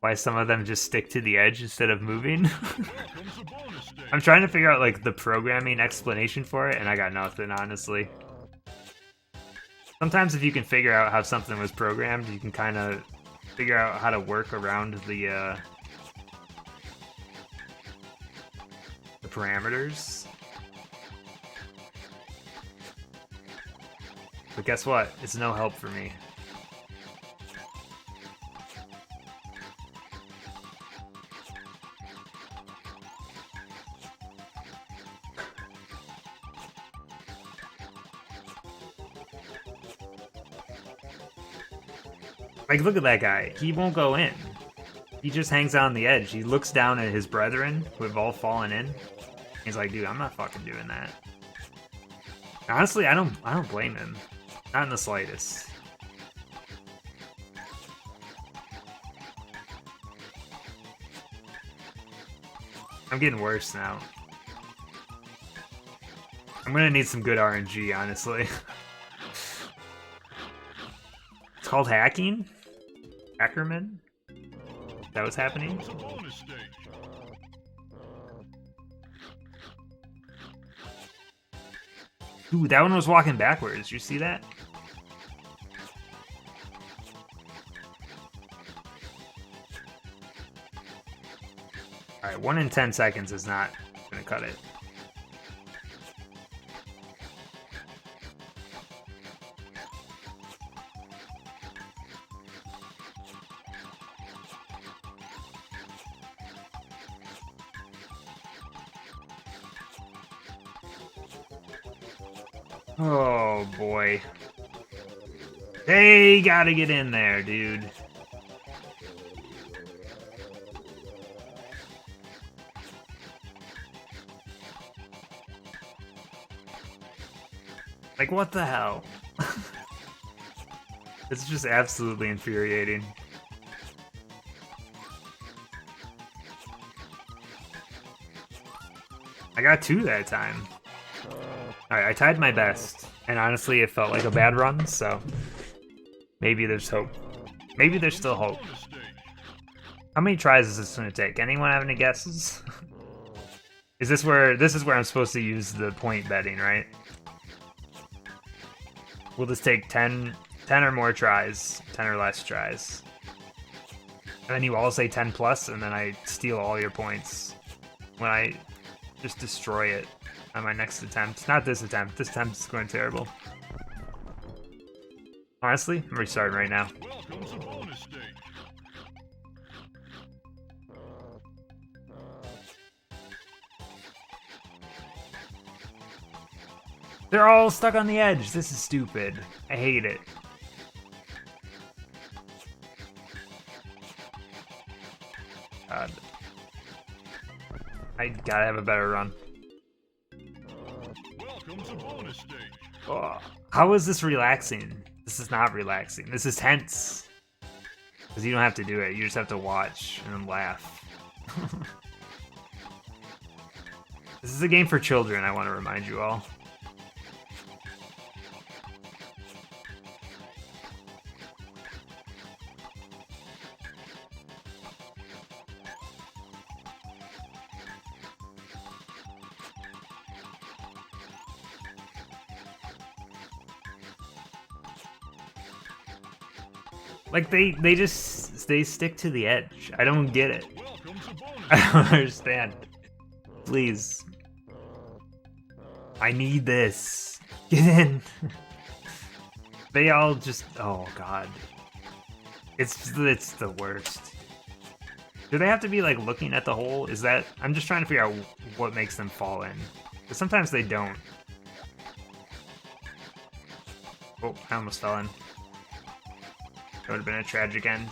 why some of them just stick to the edge instead of moving. Here comes a bonus stage. I'm trying to figure out like the programming explanation for it and I got nothing, honestly. Sometimes if you can figure out how something was programmed, you can kind of figure out how to work around the parameters. But guess what? It's no help for me. Like, look at that guy. He won't go in. He just hangs out on the edge. He looks down at his brethren who have all fallen in. He's like, dude, I'm not fucking doing that. Honestly, I don't blame him. Not in the slightest. I'm getting worse now. I'm gonna need some good RNG, honestly. It's called hacking? Hackerman? Is that what's happening? It's a bonus stage. Ooh, that one was walking backwards. You see that? Alright, 1 in 10 seconds is not gonna cut it. Oh boy. They gotta get in there, dude. Like, what the hell? It's just absolutely infuriating. I got 2 that time. Alright, I tied my best, and honestly it felt like a bad run, so maybe there's hope. Maybe there's still hope. Bonus stage. How many tries is this gonna take? Anyone have any guesses? This is where I'm supposed to use the point betting, right? Will this take 10 or more tries, 10 or less tries? And then you all say 10 plus, and then I steal all your points when I just destroy it on my next attempt. Not this attempt. This attempt is going terrible. Honestly, I'm restarting right now. Welcome to bonus stage. They're all stuck on the edge. This is stupid. I hate it. God. I gotta have a better run. Welcome to bonus stage. Oh, how is this relaxing? This is not relaxing. This is tense. Because you don't have to do it. You just have to watch and then laugh. This is a game for children, I want to remind you all. Like they stick to the edge. I don't get it. Welcome to bonus. I don't understand. Please. I need this. Get in. They all just, oh god. It's the worst. Do they have to be like looking at the hole? Is that, I'm just trying to figure out what makes them fall in. Because sometimes they don't. Oh, I almost fell in. That would have been a tragic end.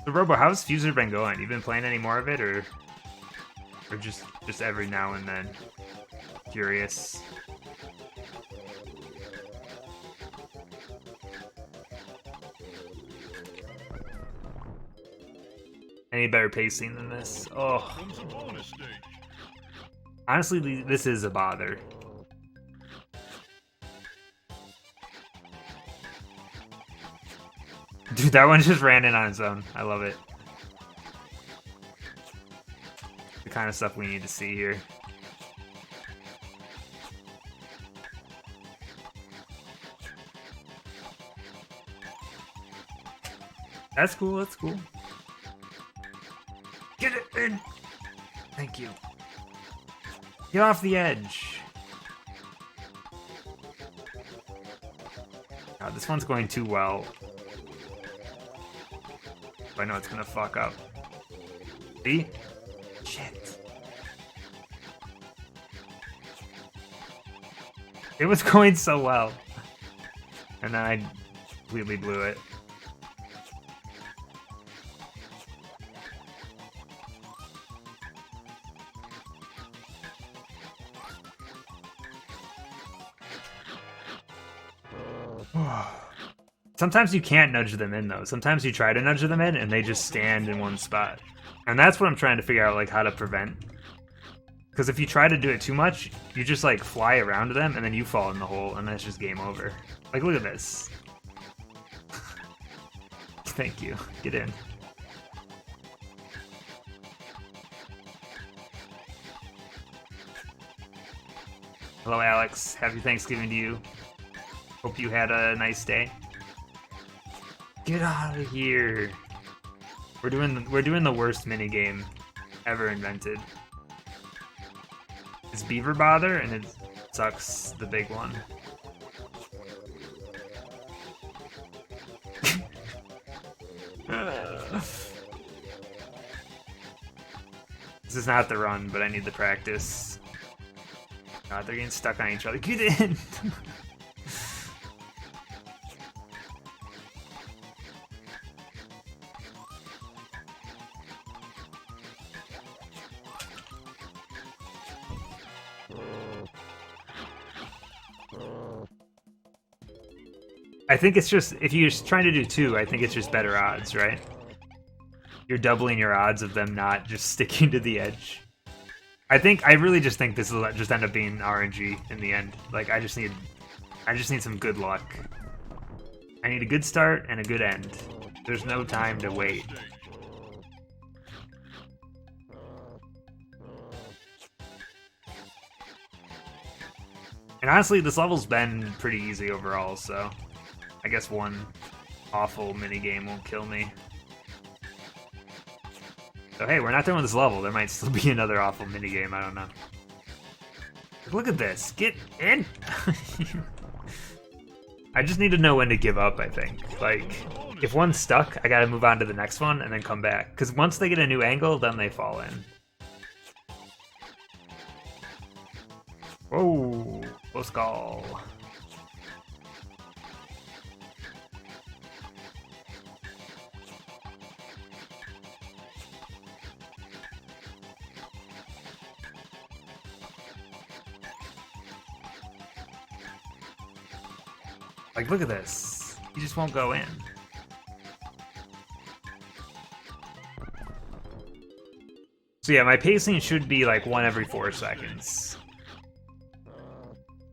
So Robo, how's Fuser been going? You been playing any more of it, or just every now and then? Curious. Any better pacing than this? Oh, Comes a bonus stage. honestly, this is a bother. Dude, that one just ran in on its own. I love it. The kind of stuff we need to see here. That's cool, that's cool. Get it in! Thank you. Get off the edge. God, this one's going too well. I know it's gonna fuck up. See? Shit. It was going so well. And then I completely blew it. Sometimes you can't nudge them in, though. Sometimes you try to nudge them in, and they just stand in one spot. And that's what I'm trying to figure out, like, how to prevent. Because if you try to do it too much, you just, like, fly around them, and then you fall in the hole, and that's just game over. Like, look at this. Thank you. Get in. Hello, Alex. Happy Thanksgiving to you. Hope you had a nice day. Get out of here. We're doing the worst minigame ever invented. It's Beaver Bother, and it sucks the big one. This is not the run, but I need the practice. God, they're getting stuck on each other. Get in! I think it's just, if you're trying to do two, I think it's just better odds, right? You're doubling your odds of them not just sticking to the edge. I really just think this will just end up being RNG in the end. Like, I just need some good luck. I need a good start and a good end. There's no time to wait. And honestly, this level's been pretty easy overall, so I guess one awful minigame won't kill me. So hey, we're not done with this level. There might still be another awful minigame, I don't know. Look at this. Get in! I just need to know when to give up, I think. Like, if one's stuck, I gotta move on to the next one and then come back. Because once they get a new angle, then they fall in. Whoa! Close call. Like, look at this. He just won't go in. So yeah, my pacing should be like 1 every 4 seconds.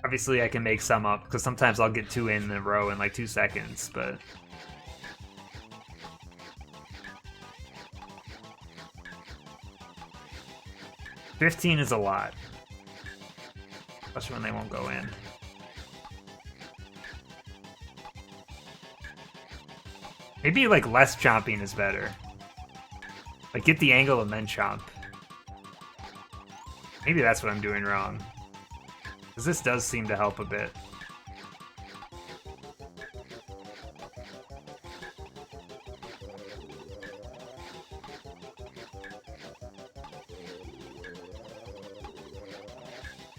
Obviously, I can make some up, because sometimes I'll get 2 in a row in like 2 seconds, but... $15 is a lot. Especially when they won't go in. Maybe like less chomping is better. Like get the angle and then chomp. Maybe that's what I'm doing wrong. Because this does seem to help a bit.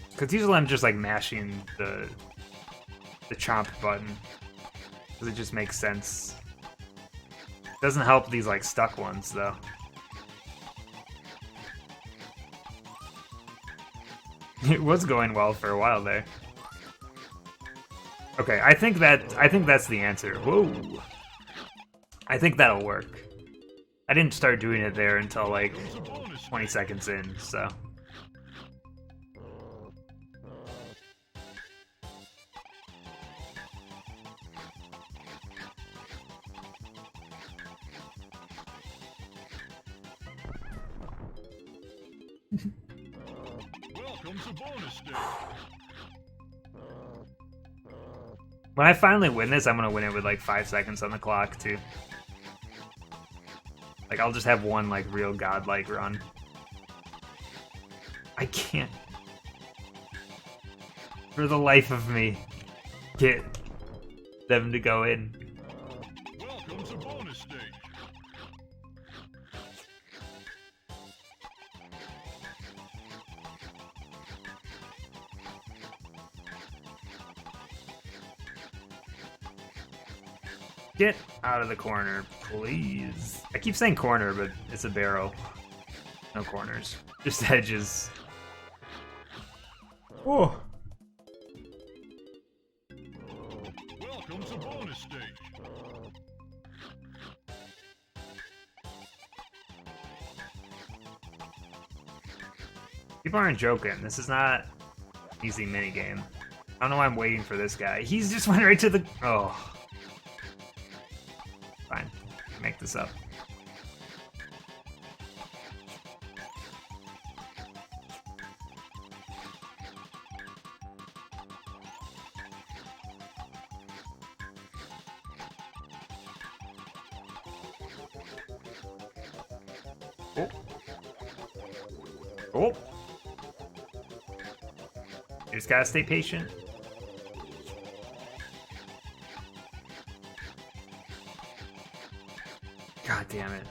Because usually I'm just like mashing the chomp button. Because it just makes sense. Doesn't help these like stuck ones though. It was going well for a while there. Okay, I think that's the answer. Whoa. I think that'll work. I didn't start doing it there until like 20 seconds in, so. Welcome to bonus stage. When I finally win this, I'm gonna win it with like 5 seconds on the clock too. Like I'll just have one like real godlike run. I can't, for the life of me, get them to go in. Welcome to bonus stage. Get out of the corner, please. I keep saying corner, but it's a barrel. No corners. Just edges. Oh. Welcome to bonus stage. People aren't joking. This is not an easy minigame. I don't know why I'm waiting for this guy. He's just went right to the... Oh. Fine. Make this up. Oh. Oh. You just gotta stay patient. God damn it.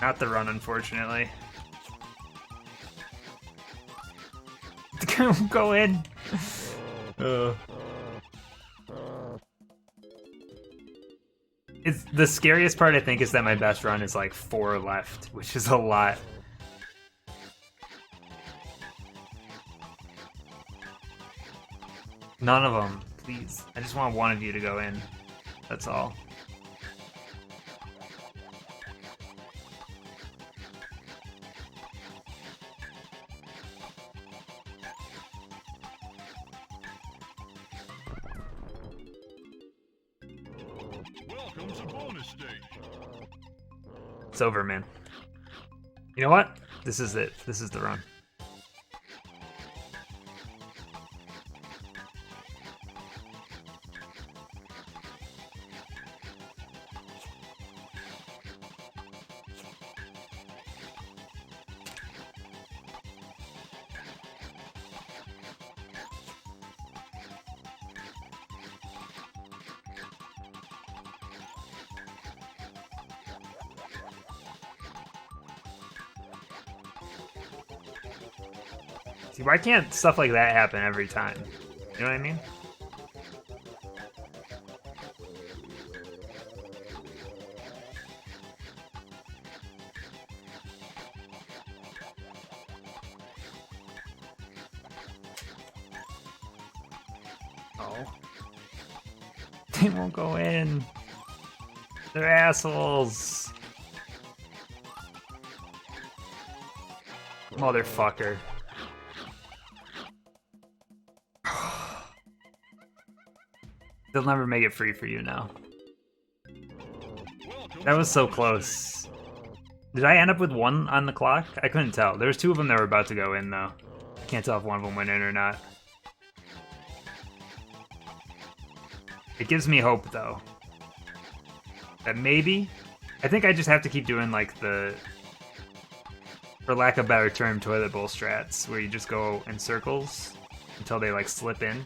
Not the run, unfortunately. Go in. It's the scariest part, I think, is that my best run is like 4 left, which is a lot. None of them, please. I just want one of you to go in. That's all. Welcome to bonus stage. It's over, man. You know what? This is it. This is the run. See, why can't stuff like that happen every time? You know what I mean? Oh. They won't go in. They're assholes. Motherfucker. They'll never make it free for you now. That was so close. Did I end up with one on the clock? I couldn't tell. There was two of them that were about to go in, though. I can't tell if one of them went in or not. It gives me hope, though. That maybe... I think I just have to keep doing, like, the... for lack of a better term, toilet bowl strats, where you just go in circles until they, like, slip in.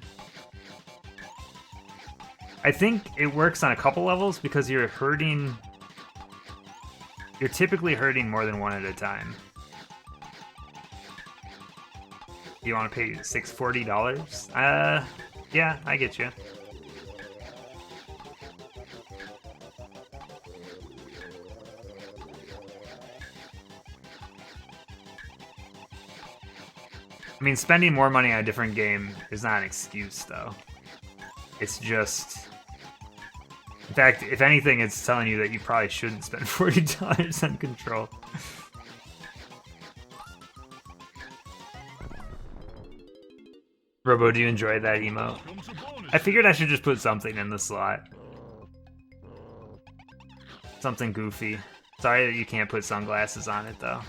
I think it works on a couple levels because you're hurting... You're typically hurting more than one at a time. You want to pay $640? Yeah, I get you. I mean, spending more money on a different game is not an excuse, though. It's just... In fact, if anything, it's telling you that you probably shouldn't spend $40 on Control. Robo, do you enjoy that emote? I figured I should just put something in the slot. Something goofy. Sorry that you can't put sunglasses on it, though.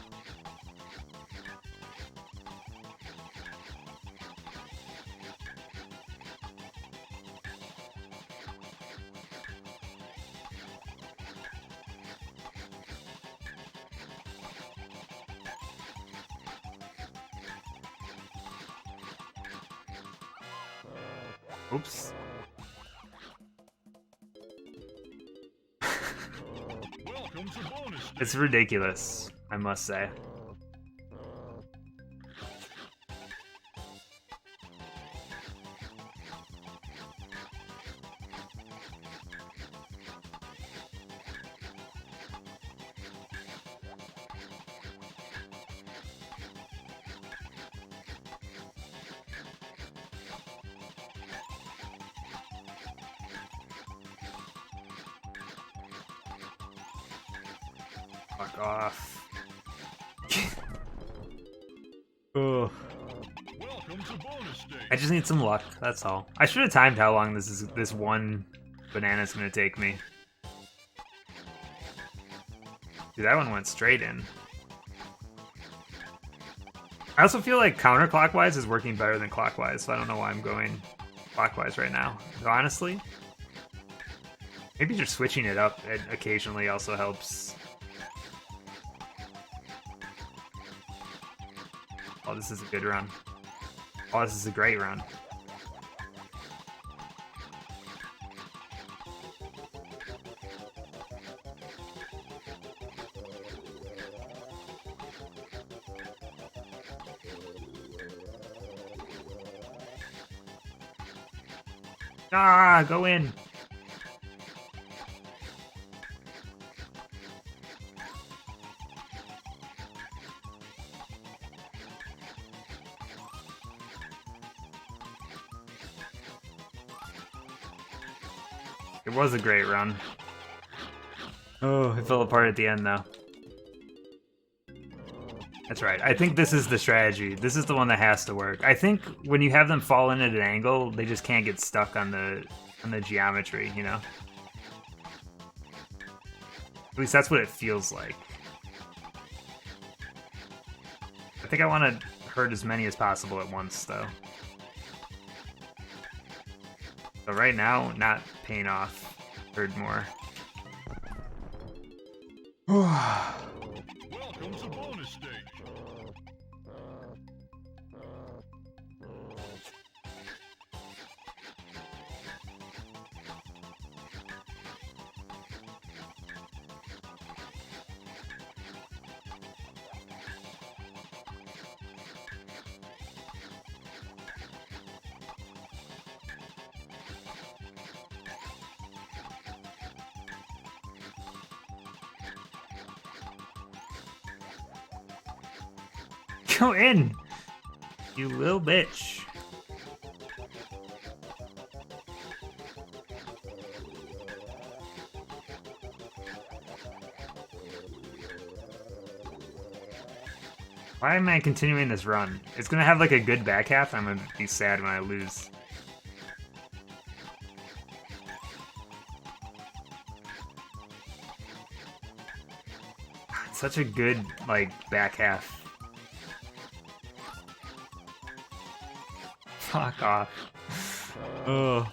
Oops. It's ridiculous, I must say. Fuck off. Ugh. I just need some luck, that's all. I should have timed how long this one banana's gonna take me. Dude, that one went straight in. I also feel like counterclockwise is working better than clockwise, so I don't know why I'm going clockwise right now. So honestly, maybe just switching it up occasionally also helps. Oh, this is a good run. Oh, this is a great run. Ah, go in. It was a great run. Oh, it fell apart at the end, though. That's right. I think this is the strategy. This is the one that has to work. I think when you have them fall in at an angle, they just can't get stuck on the geometry, you know? At least that's what it feels like. I think I want to hurt as many as possible at once, though. So right now, not paying off. Heard more. Welcome to bonus stage. Go in! You little bitch. Why am I continuing this run? It's gonna have like a good back half. I'm gonna be sad when I lose. It's such a good like back half. Fuck off. Ugh.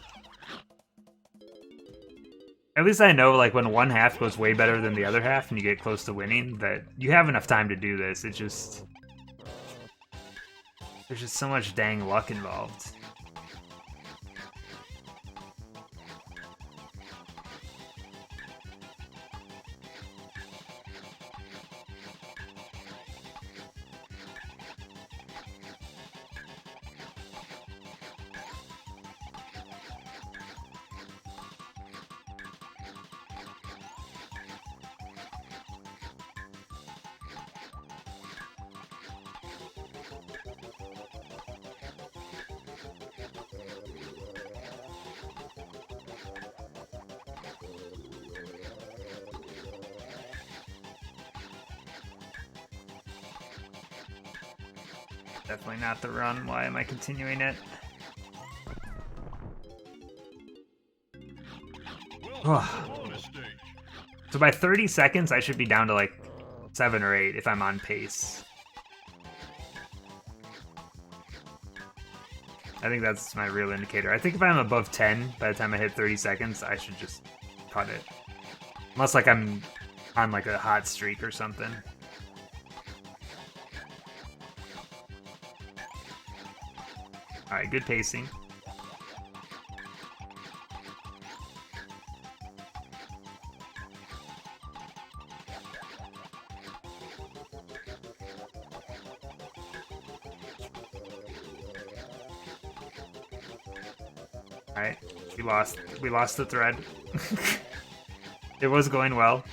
At least I know, like, when one half goes way better than the other half and you get close to winning, that you have enough time to do this. It's just... There's just so much dang luck involved. Definitely not the run. Why am I continuing it? So by 30 seconds, I should be down to like 7 or 8 if I'm on pace. I think that's my real indicator. I think if I'm above 10 by the time I hit 30 seconds, I should just cut it. Unless like I'm on like a hot streak or something. Alright, good pacing. Alright, we lost the thread. It was going well.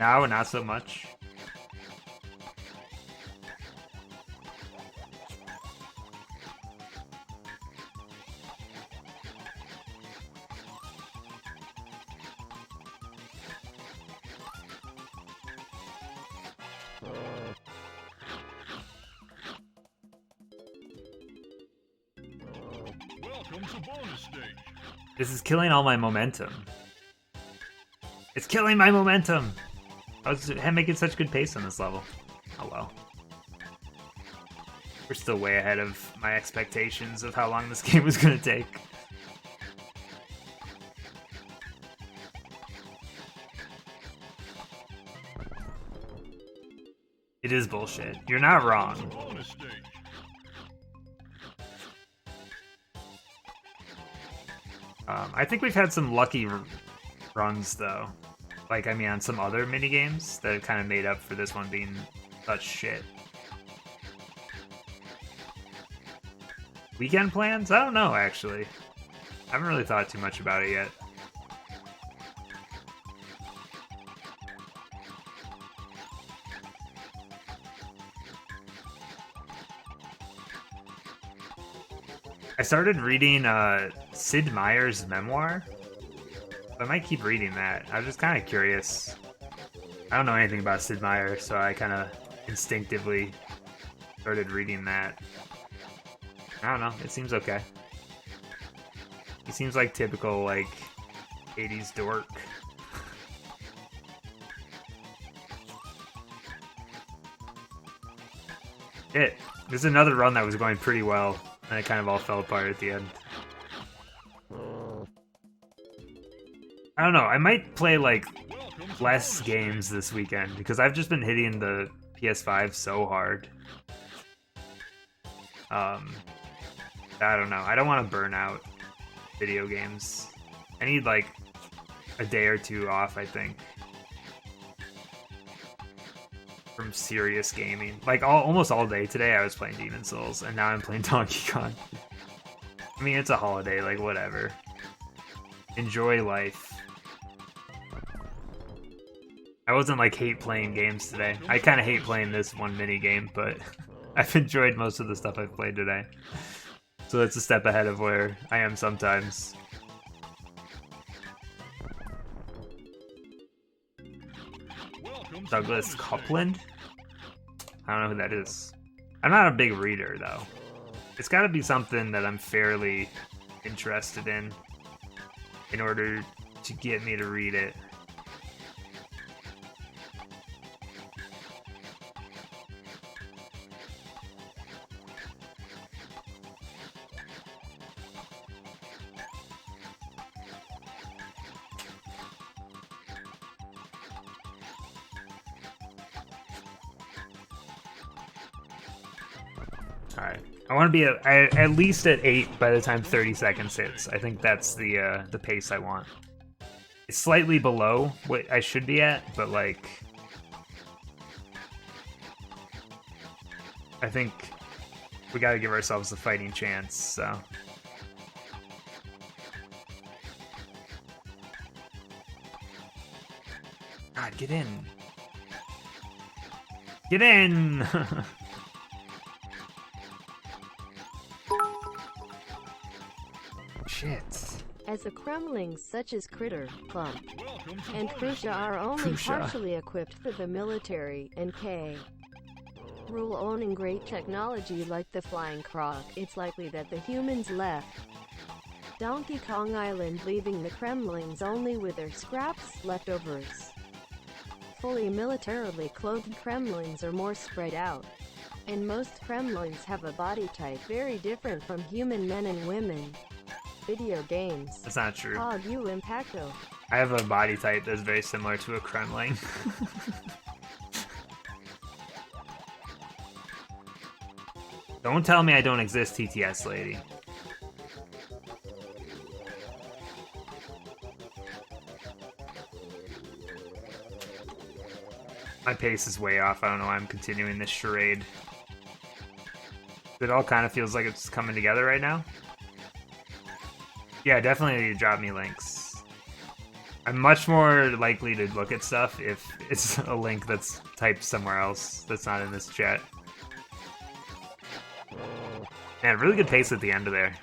Now, not so much. Welcome to bonus stage. This is killing all my momentum. It's killing my momentum! I was making such good pace on this level. Oh well. We're still way ahead of my expectations of how long this game was gonna take. It is bullshit. You're not wrong. Bonus stage. I think we've had some lucky runs, though. Like, I mean, on some other minigames that have kind of made up for this one being such shit. Weekend plans? I don't know, actually. I haven't really thought too much about it yet. I started reading Sid Meier's memoir. I might keep reading that. I was just kind of curious. I don't know anything about Sid Meier, so I kind of instinctively started reading that. I don't know. It seems okay. He seems like typical, like, 80s dork. This is another run that was going pretty well, and it kind of all fell apart at the end. I don't know. I might play, like, less games this weekend, because I've just been hitting the PS5 so hard. I don't know. I don't want to burn out video games. I need, like, a day or two off, I think, from serious gaming. Like, almost all day today I was playing Demon's Souls, and now I'm playing Donkey Kong. I mean, it's a holiday, like, whatever. Enjoy life. I wasn't, like, hate playing games today. I kind of hate playing this one mini game, but I've enjoyed most of the stuff I've played today. So that's a step ahead of where I am sometimes. Douglas Copeland? I don't know who that is. I'm not a big reader, though. It's got to be something that I'm fairly interested in order to get me to read it. Alright. I want to be at least at 8 by the time 30 seconds hits. I think that's the pace I want. It's slightly below what I should be at, but like... I think we gotta give ourselves a fighting chance, so... God, get in! Get in! Shit. As the Kremlings such as Critter, Clump, Welcome to and bonus Krusha are only Krusha. partially equipped for the military, and K. Rule owning great technology like the flying croc, it's likely that the humans left Donkey Kong Island, leaving the Kremlings only with their scraps, leftovers. Fully militarily clothed Kremlings are more spread out, and most Kremlings have a body type very different from human men and women. Video games. That's not true. Hog you Impacto. I have a body type that's very similar to a Kremling. Don't tell me I don't exist, TTS lady. My pace is way off. I don't know why I'm continuing this charade. It all kind of feels like it's coming together right now. Yeah, definitely drop me links. I'm much more likely to look at stuff if it's a link that's typed somewhere else that's not in this chat. Man, really good pace at the end of there.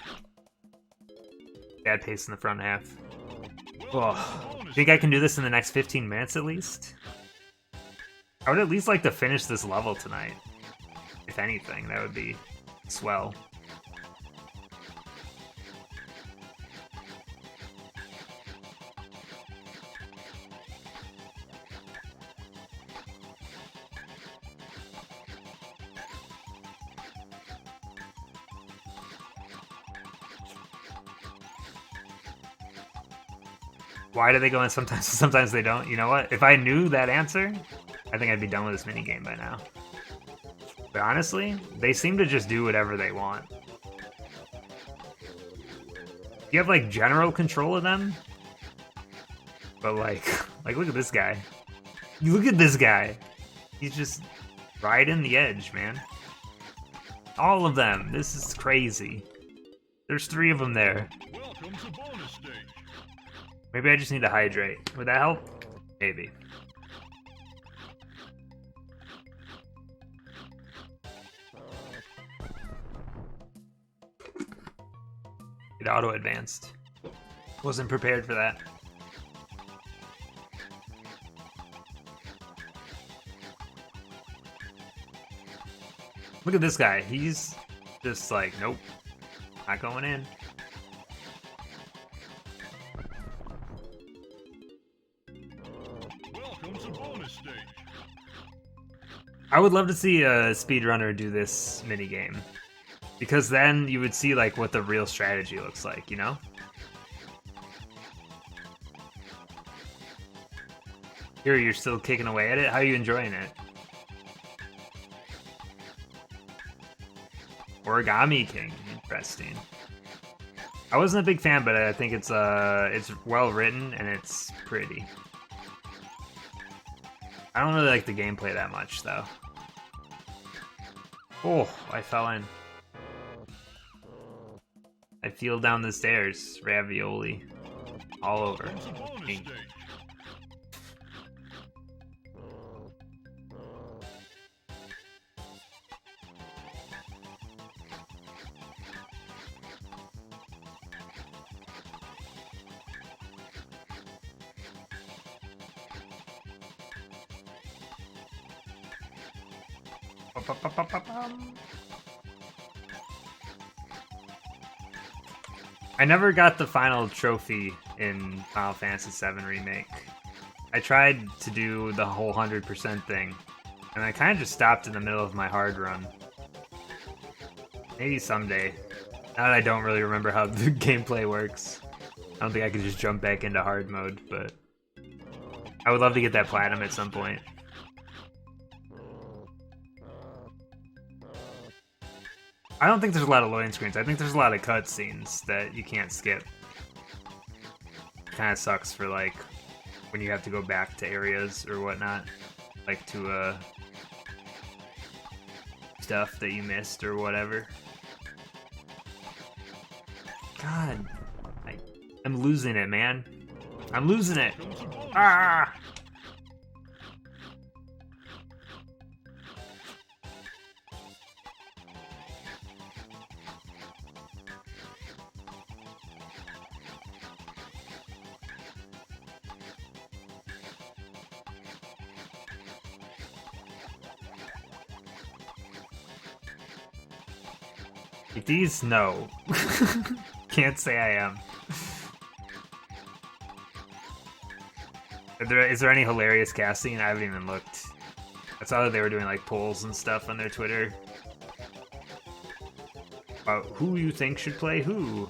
Bad pace in the front half. Oh, think I can do this in the next 15 minutes at least? I would at least like to finish this level tonight. If anything, that would be swell. Why do they go in sometimes? Sometimes they don't. You know what? If I knew that answer, I think I'd be done with this minigame by now. But honestly, they seem to just do whatever they want. You have like general control of them, but like look at this guy. You look at this guy. He's just riding the edge, man. All of them. This is crazy. There's 3 of them there. Welcome to bonus stage. Maybe I just need to hydrate. Would that help? Maybe. It auto-advanced. Wasn't prepared for that. Look at this guy. He's just like, nope, not going in. Welcome to bonus stage. I would love to see a speedrunner do this minigame. Because then you would see like what the real strategy looks like, you know? Here, you're still kicking away at it? How are you enjoying it? Origami King, interesting. I wasn't a big fan, but I think it's well written and it's pretty. I don't really like the gameplay that much, though. Oh, I fell in. I feel down the stairs. Ravioli. All over. Welcome to bonus King. stage. I never got the final trophy in Final Fantasy VII Remake. I tried to do the whole 100% thing, and I kind of just stopped in the middle of my hard run. Maybe someday. Now that I don't really remember how the gameplay works. I don't think I could just jump back into hard mode, but I would love to get that platinum at some point. I don't think there's a lot of loading screens. I think there's a lot of cutscenes that you can't skip. Kind of sucks for like when you have to go back to areas or whatnot, like to stuff that you missed or whatever. God, I'm losing it, man. I'm losing it. Ah! These, no. Can't say I am. Is there any hilarious casting? I haven't even looked. I saw that they were doing like polls and stuff on their Twitter about who you think should play who.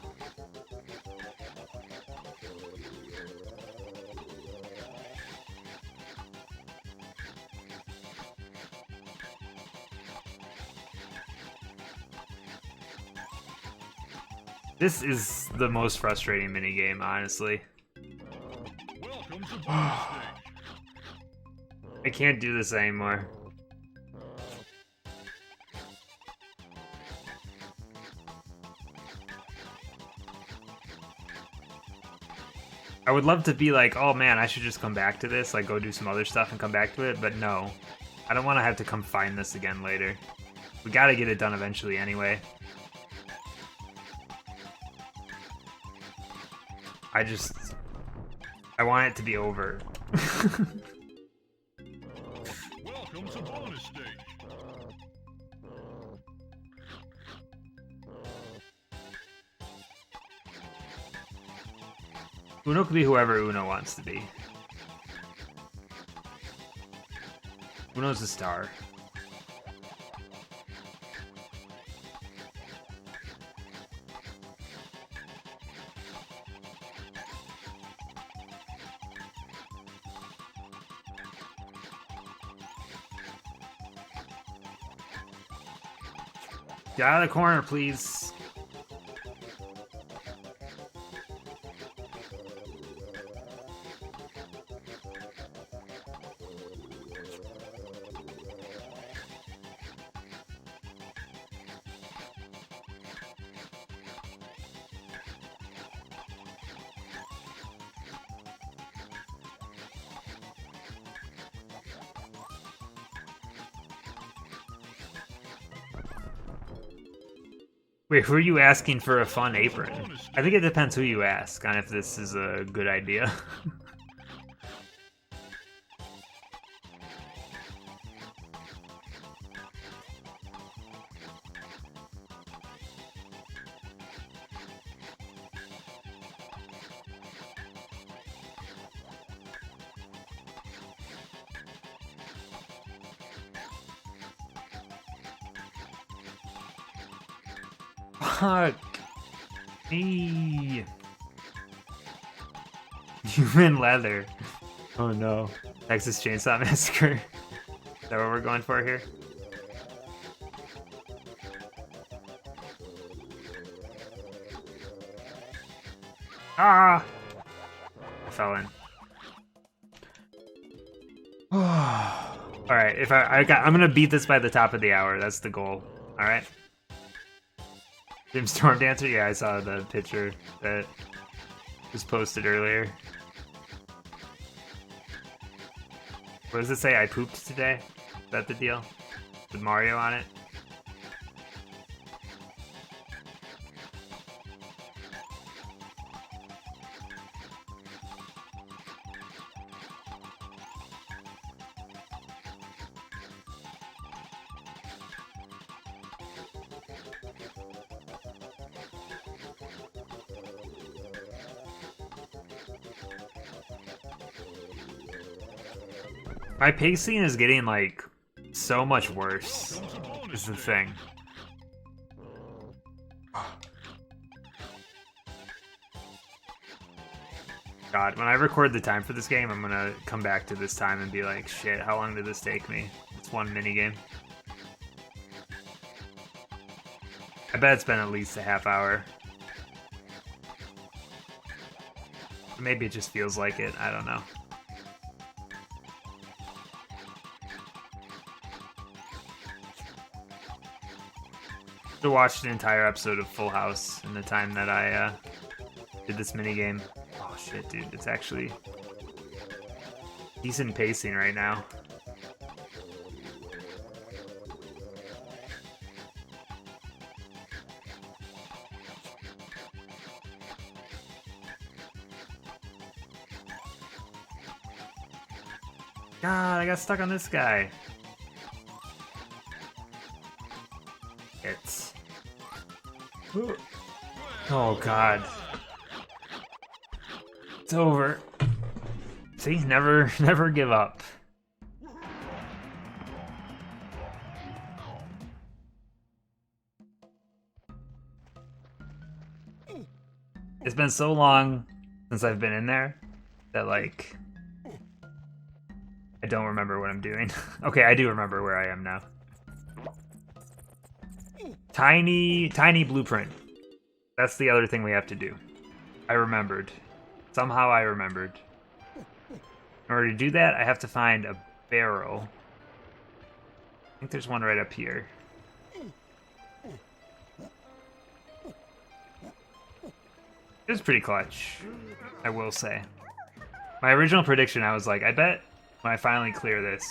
This is the most frustrating minigame, honestly. Welcome to bonus stage. I can't do this anymore. I would love to be like, oh man, I should just come back to this, like go do some other stuff and come back to it, but no. I don't want to have to come find this again later. We gotta get it done eventually anyway. I want it to be over. Welcome to bonus stage. Uno could be whoever Uno wants to be. Uno's a star. Get out of the corner, please. Wait, who are you asking for a fun apron? I think it depends who you ask on if this is a good idea. Fuck me. Human leather. Oh no. Texas Chainsaw Massacre. Is that what we're going for here? Ah! I fell in. Alright, if I'm gonna beat this by the top of the hour. That's the goal. Alright? Jim Storm Dancer? Yeah, I saw the picture that was posted earlier. What does it say? I pooped today? Is that the deal? With Mario on it? My pacing is getting like so much worse. Welcome to bonus Is the stage. thing. God, when I record the time for this game, I'm gonna come back to this time and be like, shit, how long did this take me? It's one minigame. I bet it's been at least a half hour. Maybe it just feels like it, I don't know. To watch an entire episode of Full House in the time that I did this minigame. Oh shit, dude, it's actually decent pacing right now. God, I got stuck on this guy. It's... Oh god. It's over. See, never give up. It's been so long since I've been in there that like I don't remember what I'm doing. Okay, I do remember where I am now. Tiny blueprint. That's the other thing we have to do. I remembered. Somehow I remembered. In order to do that, I have to find a barrel. I think there's one right up here. It was pretty clutch, I will say. My original prediction, I was like, I bet when I finally clear this,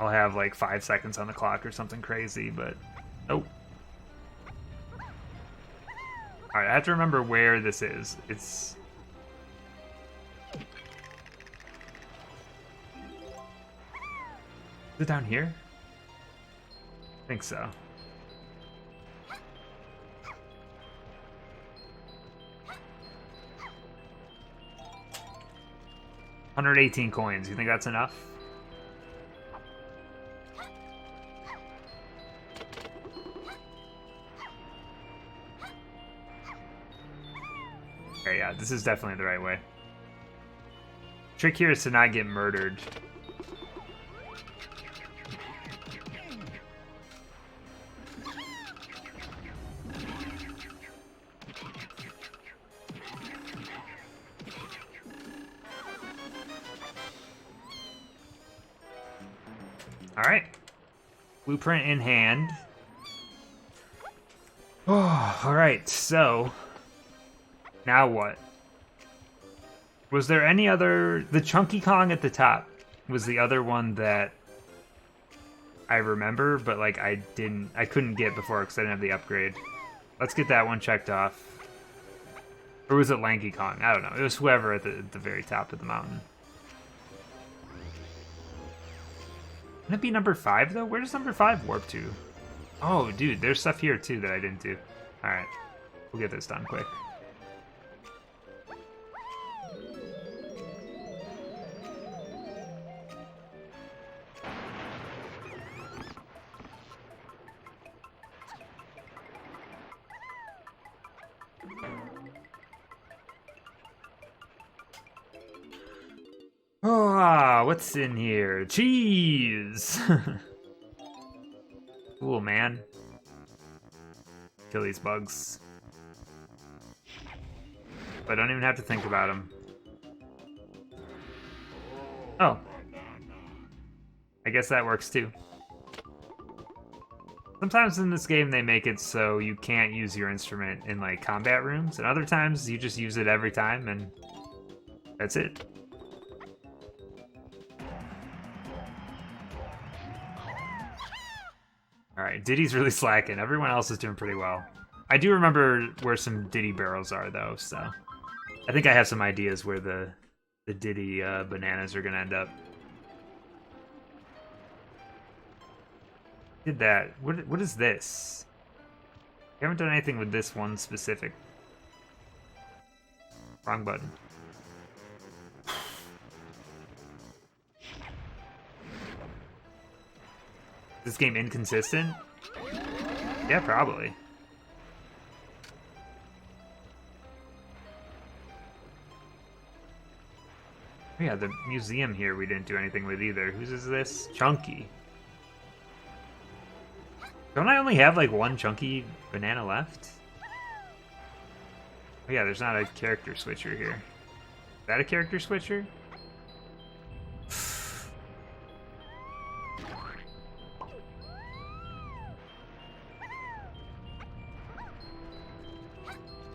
I'll have like 5 seconds on the clock or something crazy, but nope. Alright, I have to remember where this is. It's... Is it down here? I think so. $118 coins. You think that's enough? Okay, yeah, this is definitely the right way. Trick here is to not get murdered. Alright. Blueprint in hand. Oh, alright, so... Now what? Was there any other... The Chunky Kong at the top was the other one that I remember, but like I couldn't get before because I didn't have the upgrade. Let's get that one checked off. Or was it Lanky Kong? I don't know. It was whoever at the very top of the mountain. Wouldn't it be number 5 though? Where does number 5 warp to? Oh, dude, there's stuff here too that I didn't do. Alright. We'll get this done quick. Ah, what's in here? Cheese! Cool, man. Kill these bugs. But I don't even have to think about them. Oh. I guess that works too. Sometimes in this game they make it so you can't use your instrument in like combat rooms, and other times you just use it every time and that's it. Alright, Diddy's really slacking. Everyone else is doing pretty well. I do remember where some Diddy barrels are, though, so... I think I have some ideas where the Diddy bananas are gonna end up. Did that. What is this? I haven't done anything with this one specific. Wrong button. This game inconsistent? Yeah, probably. Yeah, the museum here we didn't do anything with either. Whose is this? Chunky. Don't I only have like one chunky banana left? Oh yeah, there's not a character switcher here. Is that a character switcher?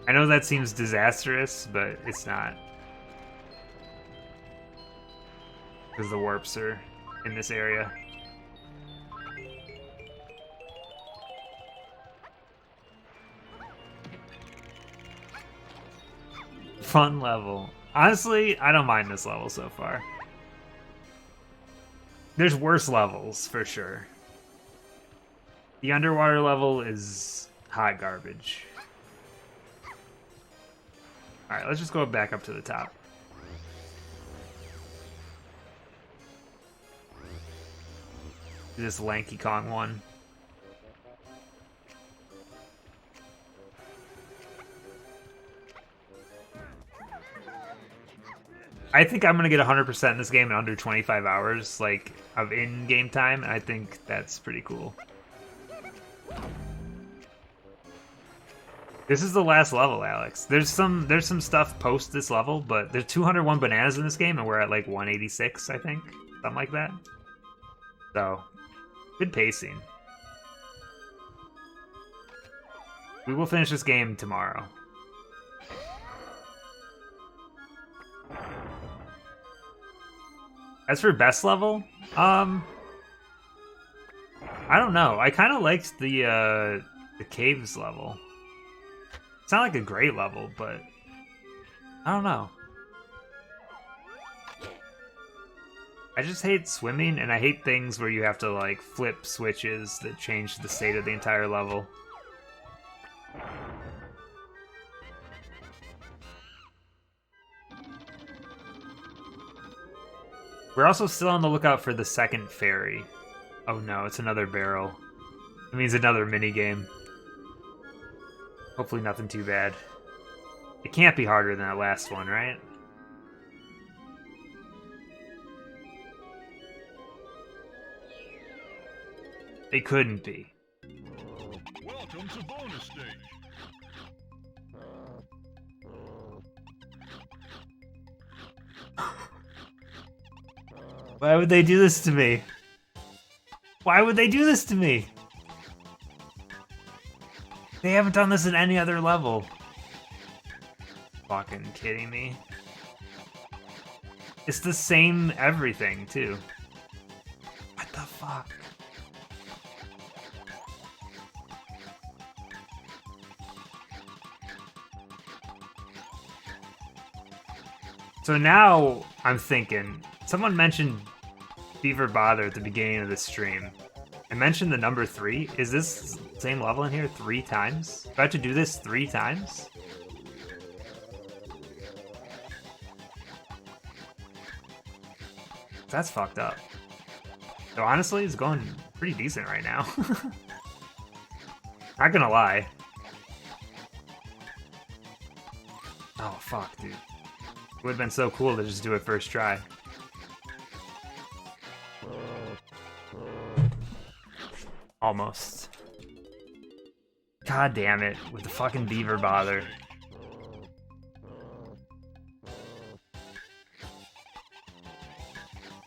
I know that seems disastrous, but it's not. Because the warps are in this area. Fun level. Honestly, I don't mind this level so far. There's worse levels, for sure. The underwater level is hot garbage. Alright, let's just go back up to the top. This Lanky Kong one. I think I'm gonna get 100% in this game in under 25 hours, like, of in-game time, and I think that's pretty cool. This is the last level, Alex. There's some stuff post this level, but there's 201 bananas in this game, and we're at like 186, I think, something like that. So, good pacing. We will finish this game tomorrow. As for best level, I don't know. I kind of liked the caves level. It's not like a great level, but I don't know. I just hate swimming, and I hate things where you have to like flip switches that change the state of the entire level. We're also still on the lookout for the second fairy. Oh no, it's another barrel. It means another minigame. Hopefully nothing too bad. It can't be harder than that last one, right? It couldn't be. Welcome to bonus stage. Why would they do this to me? Why would they do this to me? They haven't done this in any other level. Fucking kidding me? It's the same everything, too. What the fuck? So now I'm thinking, someone mentioned Beaver Bother at the beginning of the stream. I mentioned the number 3. Is this same level in here 3 times? Do I have to do this 3 times? That's fucked up. So honestly, it's going pretty decent right now. Not gonna lie. Oh fuck, dude. It would have been so cool to just do it first try. Almost. God damn it, with the fucking Beaver Bother.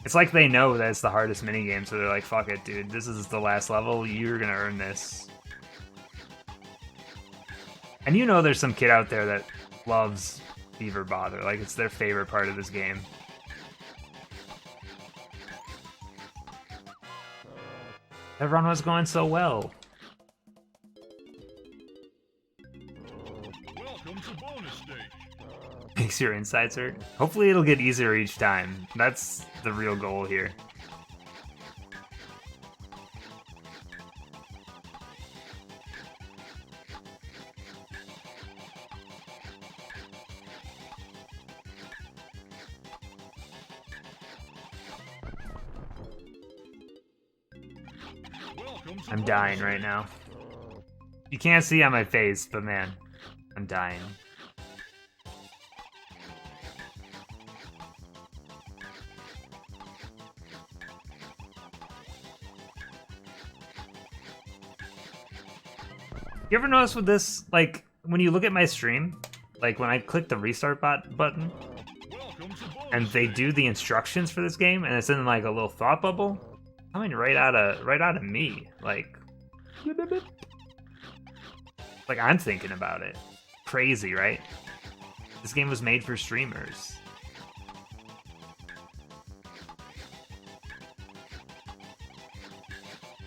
It's like they know that it's the hardest minigame, so they're like, fuck it, dude. This is the last level. You're gonna earn this. And you know there's some kid out there that loves Beaver Bother. Like, it's their favorite part of this game. That run was going so well. Welcome to bonus stage. Makes your insides hurt. Hopefully it'll get easier each time. That's the real goal here. Welcome to I'm bonus dying right now. You can't see on my face, but man, I'm dying. You ever notice with this, like, when you look at my stream, like when I click the restart button, Welcome to bonus and they do the instructions for this game, and it's in like a little thought bubble, coming right out of me, like I'm thinking about it. Crazy, right? This game was made for streamers.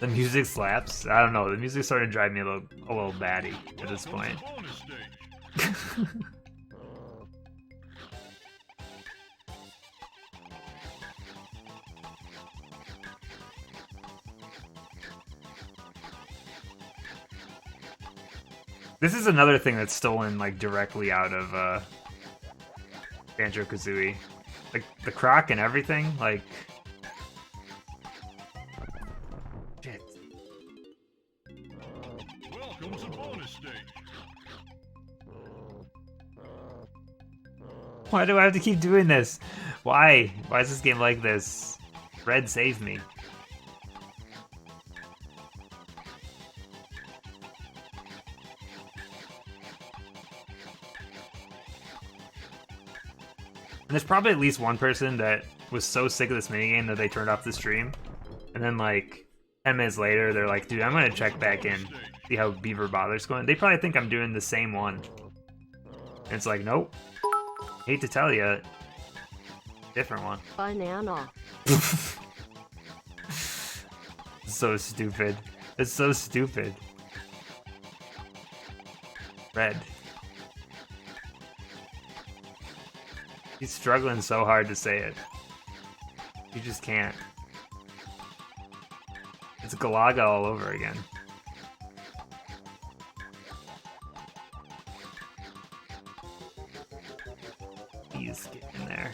The music slaps. I don't know. The music started to drive me a little batty at this Welcome point. to bonus stage. This is another thing that's stolen like directly out of Banjo-Kazooie. Like the croc and everything, like shit. Welcome to bonus stage. Why do I have to keep doing this? Why? Why is this game like this? Red, save me. And there's probably at least one person that was so sick of this minigame that they turned off the stream. And then like 10 minutes later, they're like, dude, I'm gonna check back in, see how Beaver Bother's going. They probably think I'm doing the same one. And it's like, nope. Hate to tell you, different one. Banana. So stupid. It's so stupid. Red. He's struggling so hard to say it. You just can't. It's Galaga all over again. Please get in there.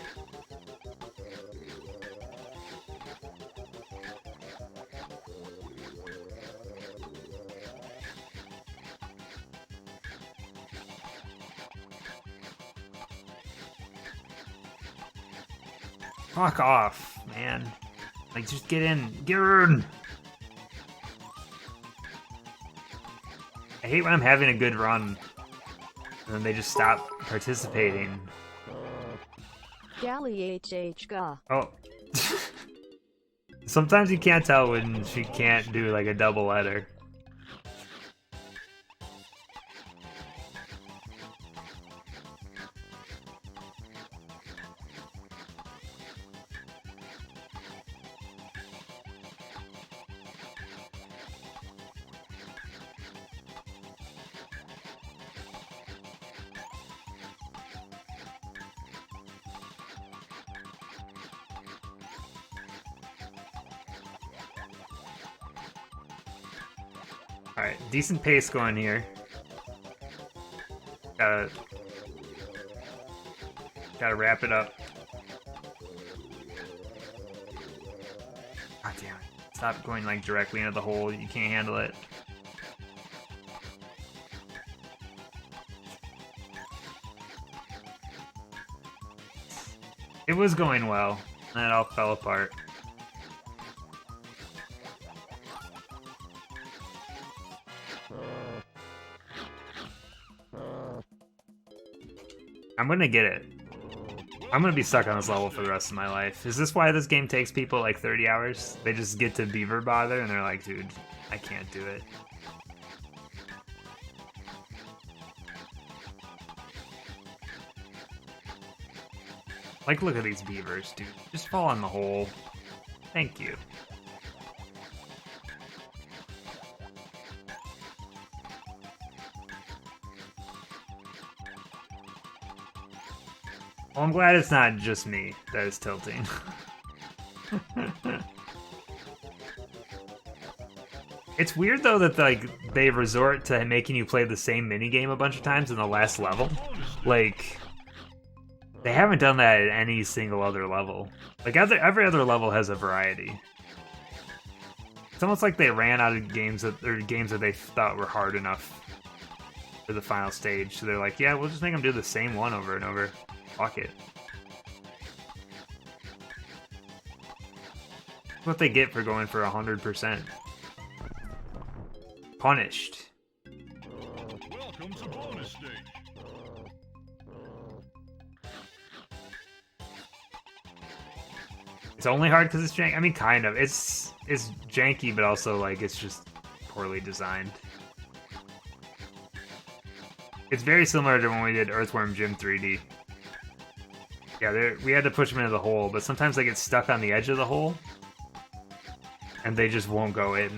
Fuck off, man. Like, just get in. Get in! I hate when I'm having a good run and then they just stop participating. Gally HH. Oh. Sometimes you can't tell when she can't do like a double letter. Alright, decent pace going here. Gotta wrap it up. God damn it. Stop going like directly into the hole. You can't handle it. It was going well, and it all fell apart. I'm gonna get it. I'm gonna be stuck on this level for the rest of my life. Is this why this game takes people like 30 hours? They just get to Beaver Bother and they're like, dude, I can't do it. Like, look at these beavers, dude. Just fall in the hole. Thank you. Well, I'm glad it's not just me that is tilting. It's weird though that like they resort to making you play the same minigame a bunch of times in the last level. Like, they haven't done that at any single other level. Like every other level has a variety. It's almost like they ran out of games that they thought were hard enough for the final stage. So they're like, yeah, we'll just make them do the same one over and over. Fuck it. That's what they get for going for 100%. Punished. Welcome to bonus stage. It's only hard because it's janky. I mean, kind of. It's janky, but also like it's just poorly designed. It's very similar to when we did Earthworm Jim 3D. Yeah, we had to push them into the hole, but sometimes they get stuck on the edge of the hole, and they just won't go in.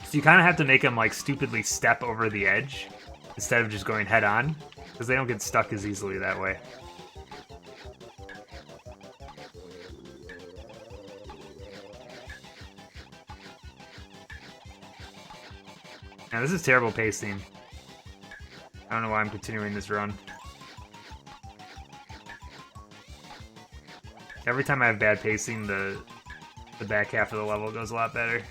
So you kind of have to make them like stupidly step over the edge instead of just going head on, because they don't get stuck as easily that way. Now this is terrible pacing. I don't know why I'm continuing this run. Every time I have bad pacing, the back half of the level goes a lot better.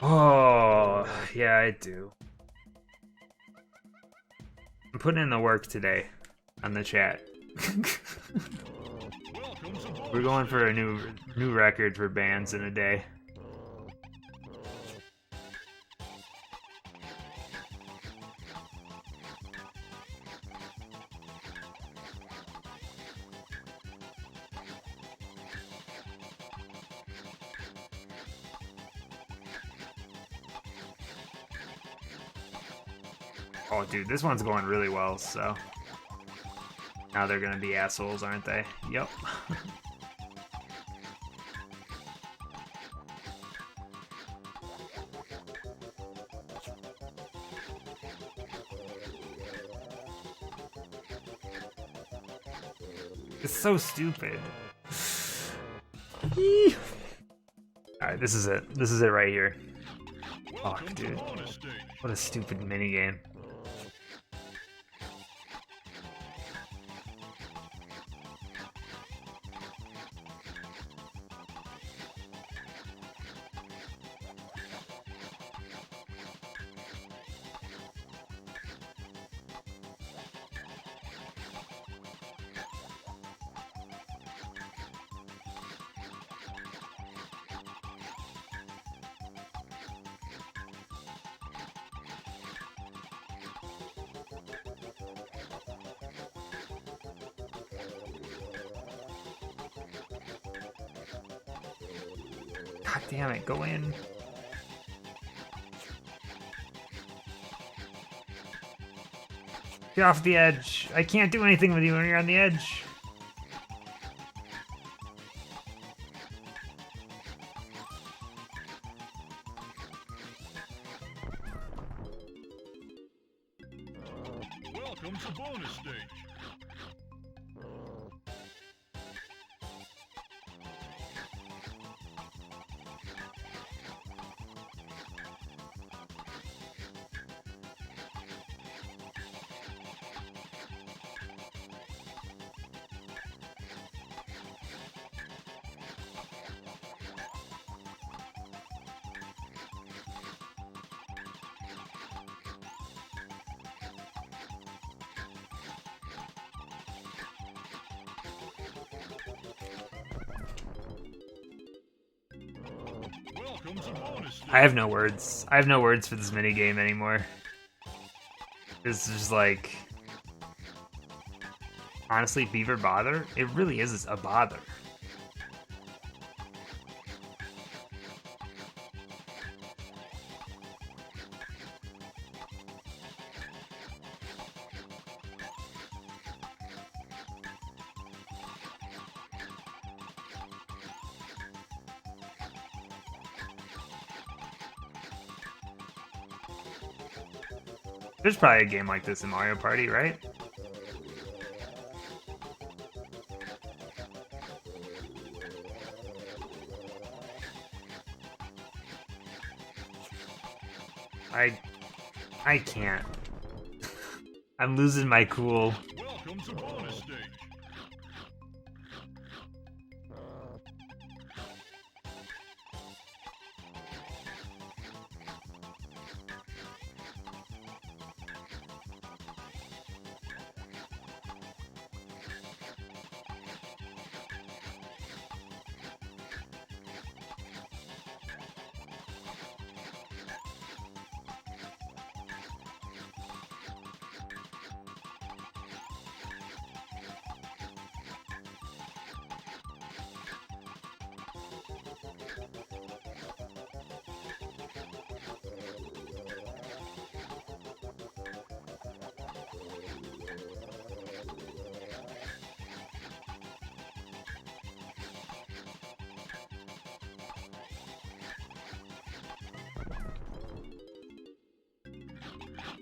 Oh, yeah, I do. I'm putting in the work today on the chat. We're going for a new record for bands in a day. Oh, dude, this one's going really well, so... Now they're gonna be assholes, aren't they? Yep. It's so stupid. Alright, this is it. This is it right here. Fuck, dude. What a stupid minigame. God damn it, go in. Get off the edge. I can't do anything with you when you're on the edge. Welcome to bonus stage. Welcome to bonus stage. I have no words. I have no words for this minigame anymore. This is just like... Honestly, Beaver Bother? It really is a bother. There's probably a game like this in Mario Party, right? I can't. I'm losing my cool. Welcome to bonus stage.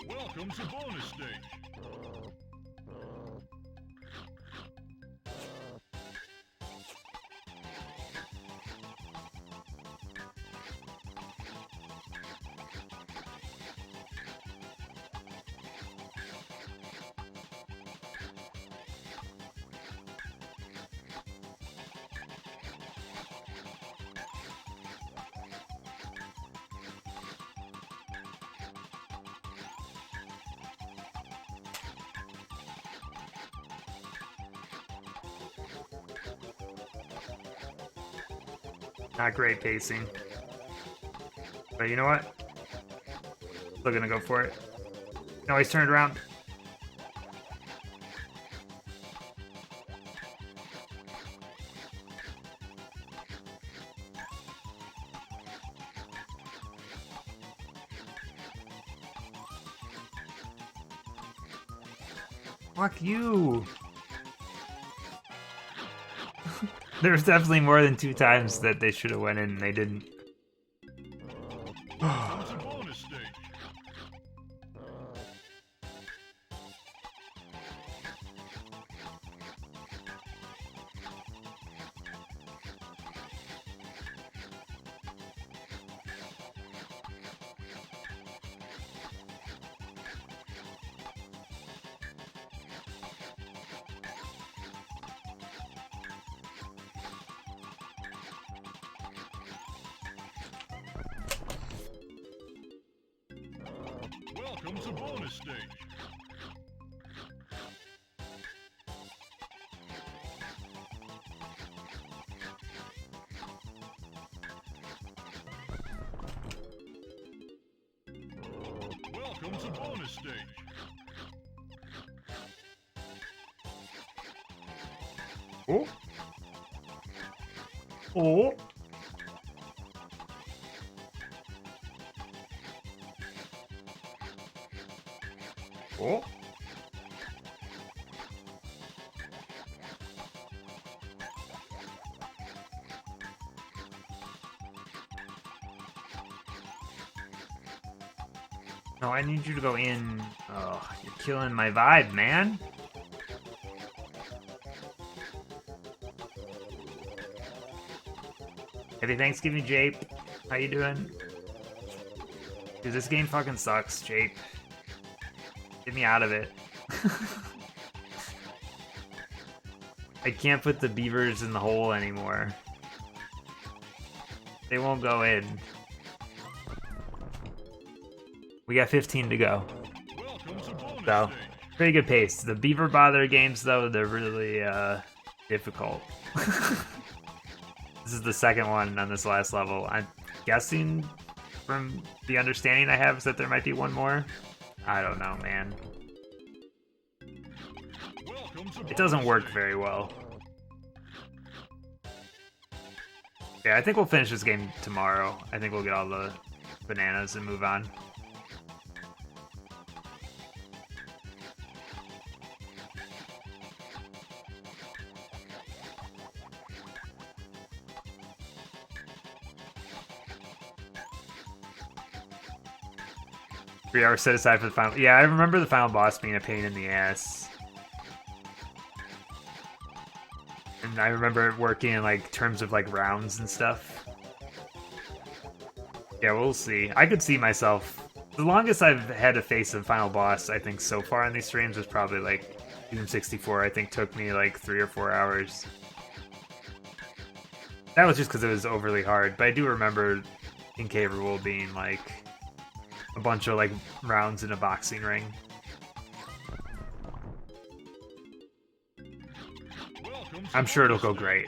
Welcome to bonus stage. Not great pacing. But you know what? Still gonna go for it. No, he's turned around. Fuck you! There's definitely more than 2 times that they should have went in and they didn't. Welcome to bonus stage. Welcome to bonus stage. Welcome to bonus stage. Oh. Oh. Oh. No, I need you to go in. Oh, you're killing my vibe, man. Happy Thanksgiving, Jape. How you doing? Dude, this game fucking sucks, Jape. Get me out of it. I can't put the beavers in the hole anymore. They won't go in. We got 15 to go. Welcome to bonus So, stage. pretty good pace. The beaver bother games, though, they're really difficult. This is the second one on this last level. I'm guessing from the understanding I have is that there might be one more. I don't know, man. Welcome to It doesn't bonus work stage. very well. Yeah, I think we'll finish this game tomorrow. I think we'll get all the bananas and move on. Three hours set aside for the final. Yeah, I remember the final boss being a pain in the ass. And I remember it working in like terms of like rounds and stuff. Yeah, we'll see. I could see myself The longest I've had to face a final boss, I think, so far in these streams was probably like N64. I think took me like 3 or 4 hours. That was just because it was overly hard. But I do remember Incapable being like a bunch of like rounds in a boxing ring. I'm sure it'll go great.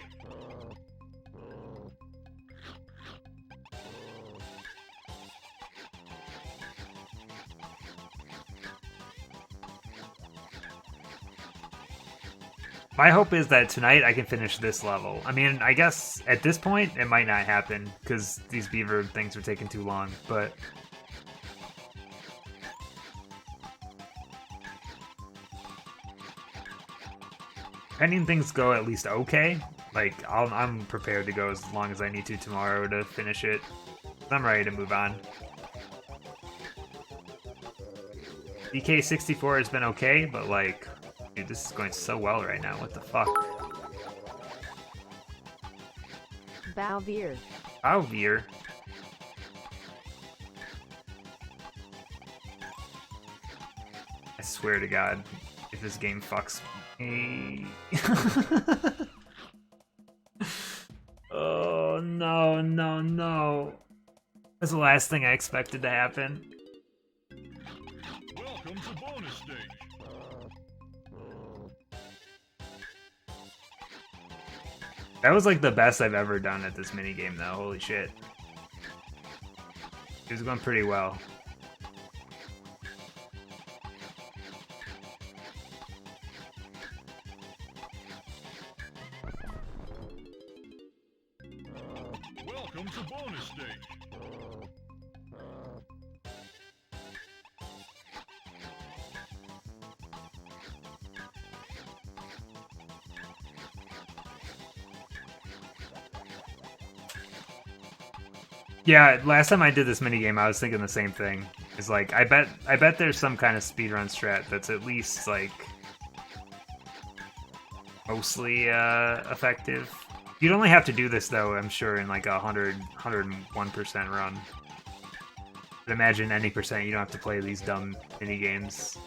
My hope is that tonight I can finish this level. I mean, I guess at this point it might not happen because these beaver things are taking too long, but pending things go at least okay, like I'm prepared to go as long as I need to tomorrow to finish it. I'm ready to move on. DK64 has been okay, but like, dude, this is going so well right now. What the fuck? Bowveer. Bowveer? I swear to God, if this game fucks me. Oh, no, no, no. That's the last thing I expected to happen. Welcome to bonus stage. That was like the best I've ever done at this minigame, though. Holy shit. It was going pretty well. Welcome to bonus stage. Yeah, last time I did this minigame, I was thinking the same thing. It's like, I bet there's some kind of speedrun strat that's at least, like, mostly, effective. You'd only have to do this, though, I'm sure, in, like, 101% run. But imagine any percent, you don't have to play these dumb minigames.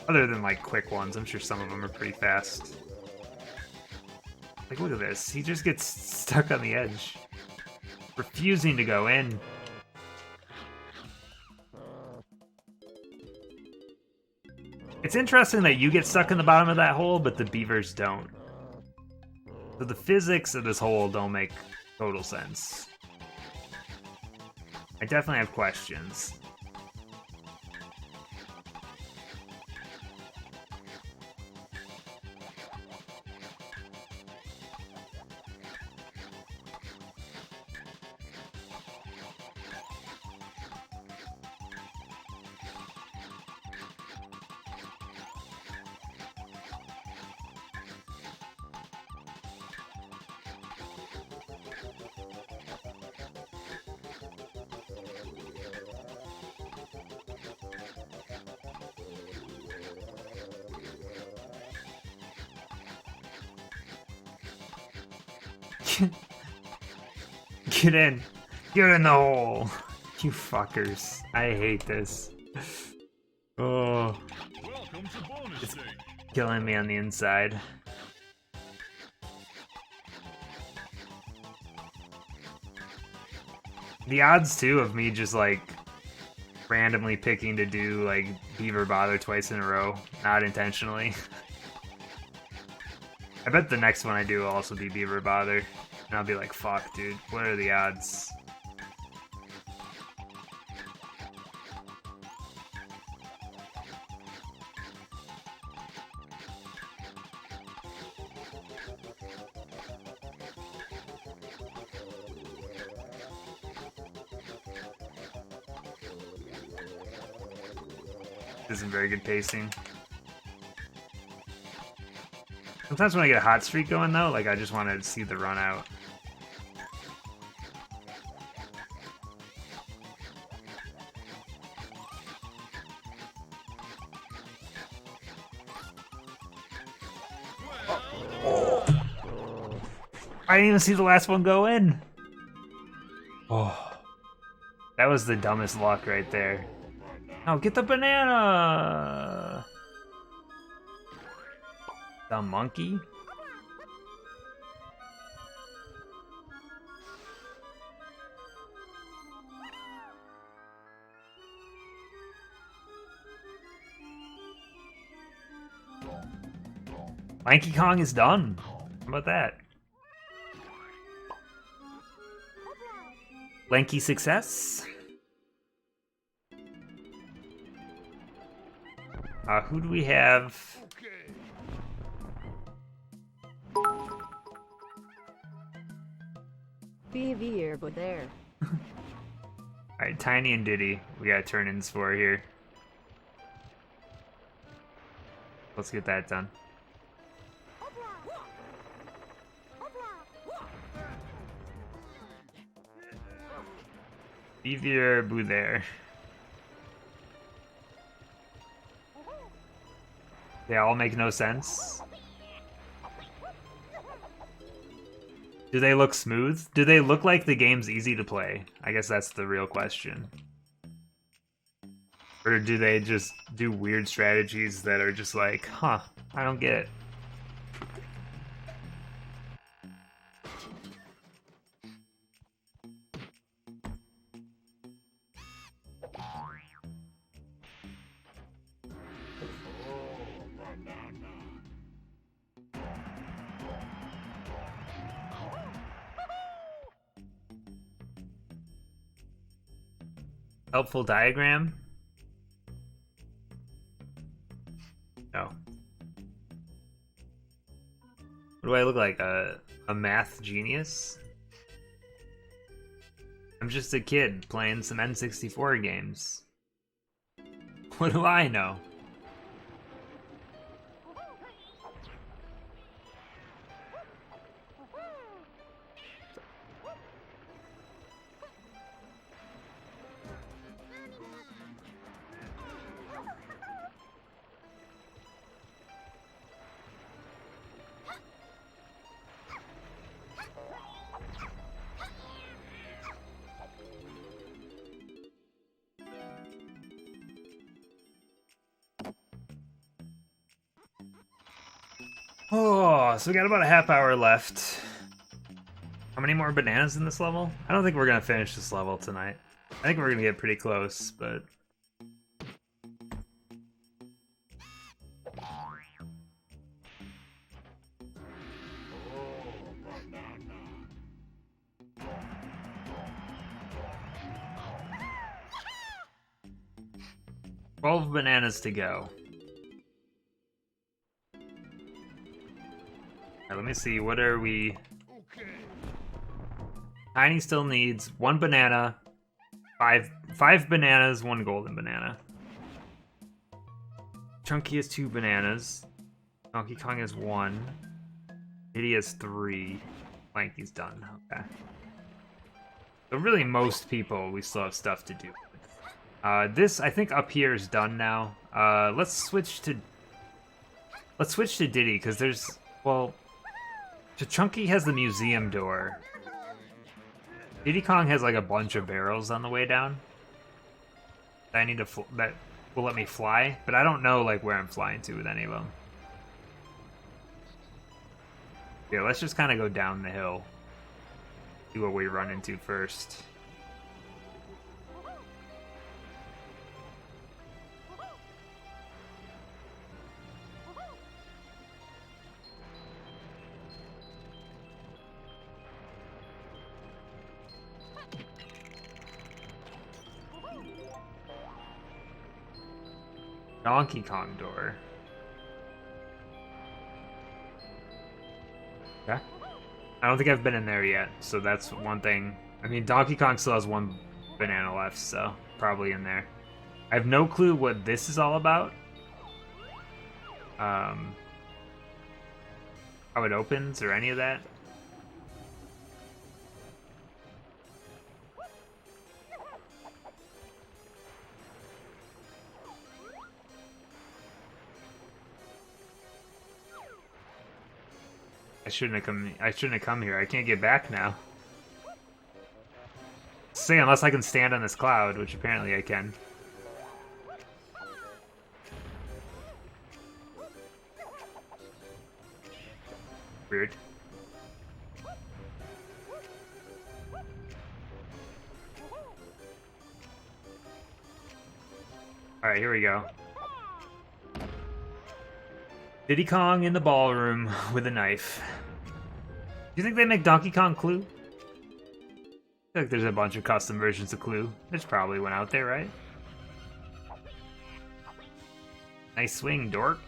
Other than, like, quick ones, I'm sure some of them are pretty fast. Like, look at this. He just gets stuck on the edge. Refusing to go in. It's interesting that you get stuck in the bottom of that hole, but the beavers don't. So the physics of this hole don't make total sense. I definitely have questions. Get in. Get in the hole. You fuckers. I hate this. Oh. Welcome to bonus It's stage. killing me on the inside. The odds, too, of me just, like, randomly picking to do, like, Beaver Bother twice in a row, not intentionally. I bet the next one I do will also be Beaver Bother. And I'll be like, fuck, dude, what are the odds? This isn't very good pacing. Sometimes when I get a hot streak going, though, like, I just want to see the run out. I didn't even see the last one go in. That was the dumbest luck right there. Oh, get the banana! The monkey? Lanky Kong is done. How about that? Lanky success? Who do we have? BV but there. Alright, Tiny and Diddy. We got turn-ins for here. Let's get that done. Beavier, Boo there. They all make no sense. Do they look smooth? Do they look like the game's easy to play? I guess that's the real question. Or do they just do weird strategies that are just like, huh, I don't get it. Helpful diagram? No. What do I look like? A math genius? I'm just a kid playing some N64 games. What do I know? Oh, so we got about a half hour left. How many more bananas in this level? I don't think we're gonna finish this level tonight. I think we're gonna get pretty close, but... $12 bananas to go. Let me see, what are we... Tiny still needs 1 banana, five bananas, 1 golden banana. Chunky has 2 bananas. Donkey Kong has 1. Diddy has 3. Lanky's done, okay. So really most people, we still have stuff to do. This, I think up here is done now. Let's switch to Diddy, because there's, well... Chunky has the museum door. Diddy Kong has like a bunch of barrels on the way down. That I need to that will let me fly, but I don't know like where I'm flying to with any of them. Yeah, let's just kind of go down the hill. See what we run into first. Donkey Kong door. Okay. I don't think I've been in there yet, so that's one thing. I mean, Donkey Kong still has 1 banana left, so probably in there. I have no clue what this is all about. How it opens or any of that. I shouldn't have come here. I can't get back now. say, unless I can stand on this cloud, which apparently I can. Weird. Alright, here we go. Diddy Kong in the ballroom with a knife. Do you think they make Donkey Kong Clue? I feel like there's a bunch of custom versions of Clue. There's probably one out there, right? Nice swing, dork.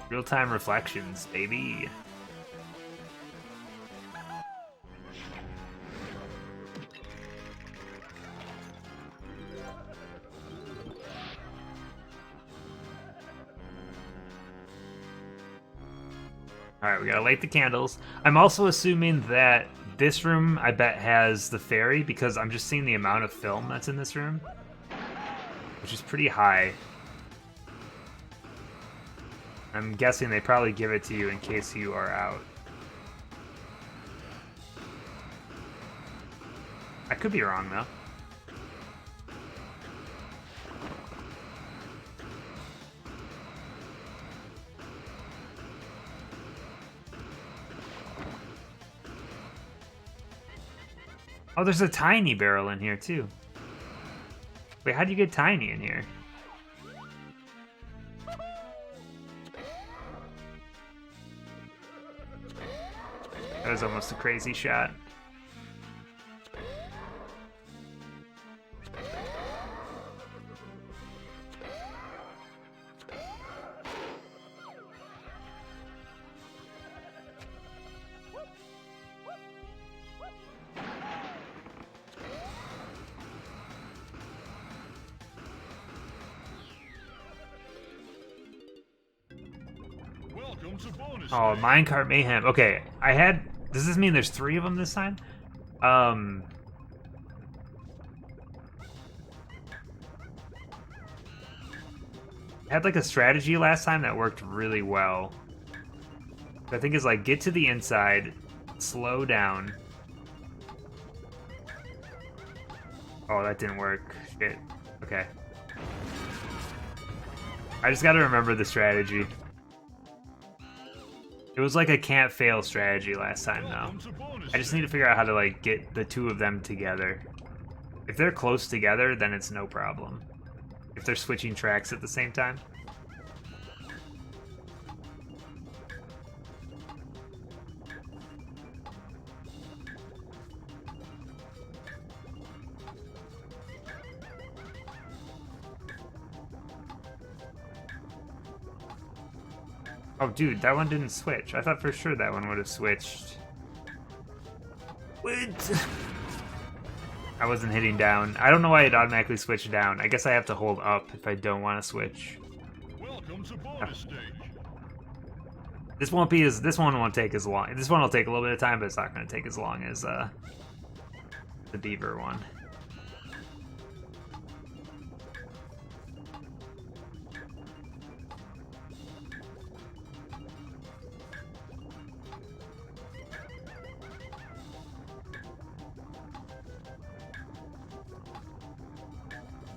Real-time reflections, baby. Alright, we gotta light the candles. I'm also assuming that this room, I bet, has the fairy, because I'm just seeing the amount of film that's in this room, which is pretty high. I'm guessing they probably give it to you in case you are out. I could be wrong, though. Oh, there's a tiny barrel in here, too. Wait, how do you get tiny in here? That was almost a crazy shot. Welcome to bonus Oh, day. minecart mayhem. Okay, I had... Does this mean there's 3 of them this time? I had like a strategy last time that worked really well. I think it's like get to the inside, slow down. Oh, that didn't work. Shit. Okay. I just gotta remember the strategy. It was like a can't fail strategy last time, though. Welcome to bonus I just day. need to figure out how to like get the 2 of them together. If they're close together, then it's no problem. If they're switching tracks at the same time. Oh, dude, that one didn't switch. I thought for sure that one would have switched. Wait. I wasn't hitting down. I don't know why it automatically switched down. I guess I have to hold up if I don't want to switch. Welcome to bonus stage. This won't be as. This one won't take as long. This one will take a little bit of time, but it's not going to take as long as the beaver one.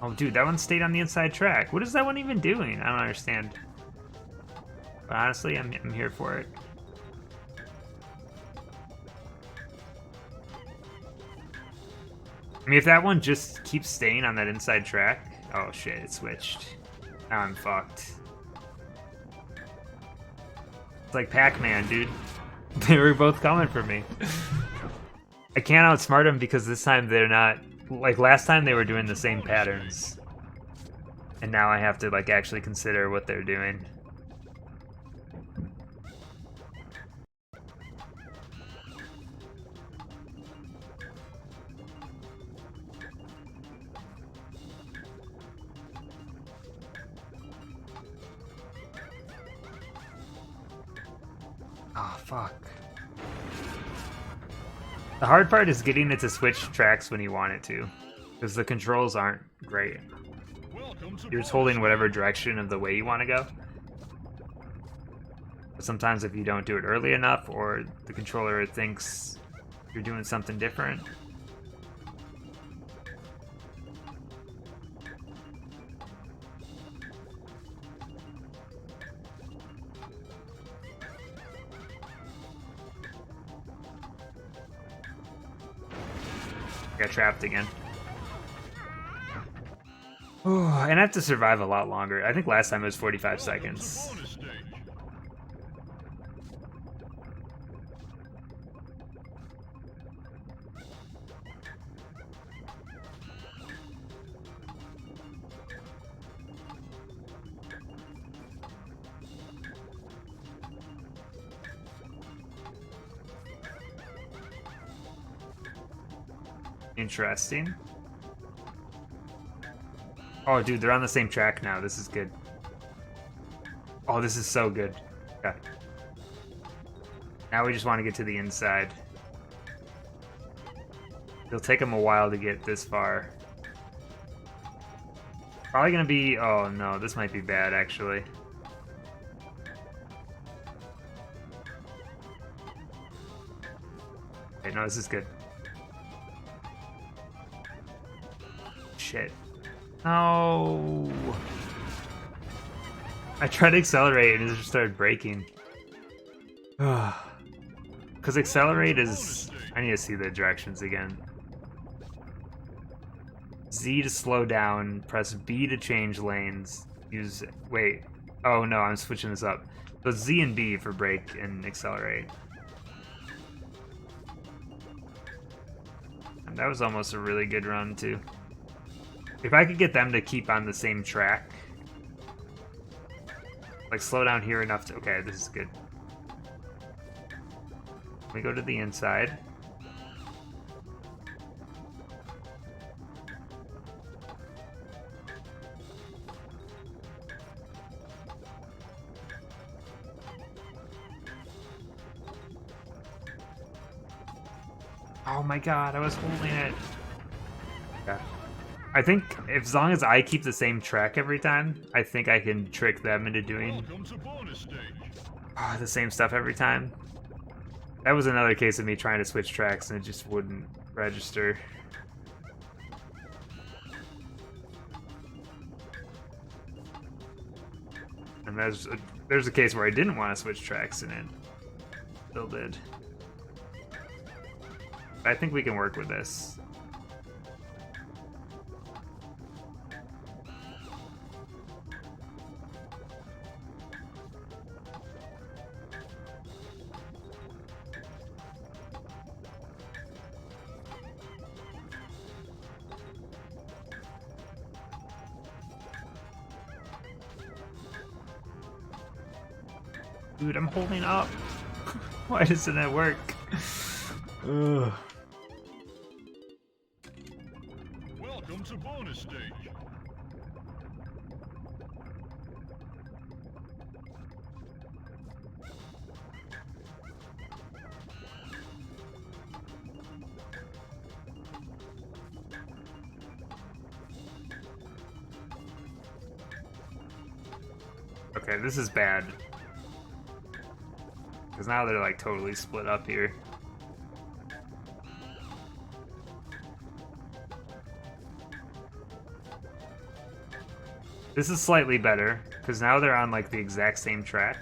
Oh, dude, that one stayed on the inside track. What is that one even doing? I don't understand. But honestly, I'm here for it. I mean, if that one just keeps staying on that inside track... Oh, shit, it switched. Now I'm fucked. It's like Pac-Man, dude. They were both coming for me. I can't outsmart them because this time they're not... Like, last time they were doing the same patterns. And now I have to, like, actually consider what they're doing. Oh, fuck. The hard part is getting it to switch tracks when you want it to. Because the controls aren't great. Welcome to You're just bonus holding stage. whatever direction of the way you want to go. But sometimes if you don't do it early enough, or the controller thinks you're doing something different. Got trapped again. Oh, and I have to survive a lot longer. I think last time it was 45 Welcome to seconds. bonus stage. Interesting. Oh, dude, they're on the same track now. This is good. Oh, this is so good. Okay. Now we just want to get to the inside. It'll take them a while to get this far. Probably gonna be... Oh, no, this might be bad, actually. Okay, no, this is good. Shit. No. I tried to accelerate and it just started braking. Because accelerate is... I need to see the directions again. Z to slow down, press B to change lanes, use... Wait. Oh no, I'm switching this up. So it's Z and B for brake and accelerate. And that was almost a really good run too. If I could get them to keep on the same track, like slow down here enough to... Okay, this is good. We go to the inside. Oh my god, I was holding it. Yeah. I think as long as I keep the same track every time, I think I can trick them into doing Welcome to bonus stage. the same stuff every time. That was another case of me trying to switch tracks and it just wouldn't register. And there's a case where I didn't want to switch tracks and it still did. I think we can work with this. Dude, I'm holding up. Why doesn't it work? Ugh. Welcome to bonus stage. Okay, this is bad. Because now they're like totally split up here. This is slightly better, because now they're on like the exact same track.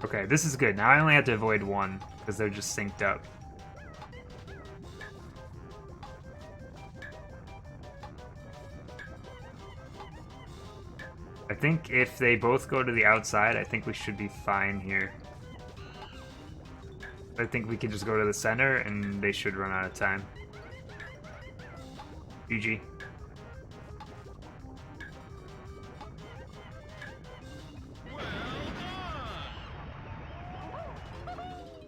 Okay, this is good. Now I only have to avoid one, because they're just synced up. I think if they both go to the outside, I think we should be fine here. I think we can just go to the center, and they should run out of time. GG.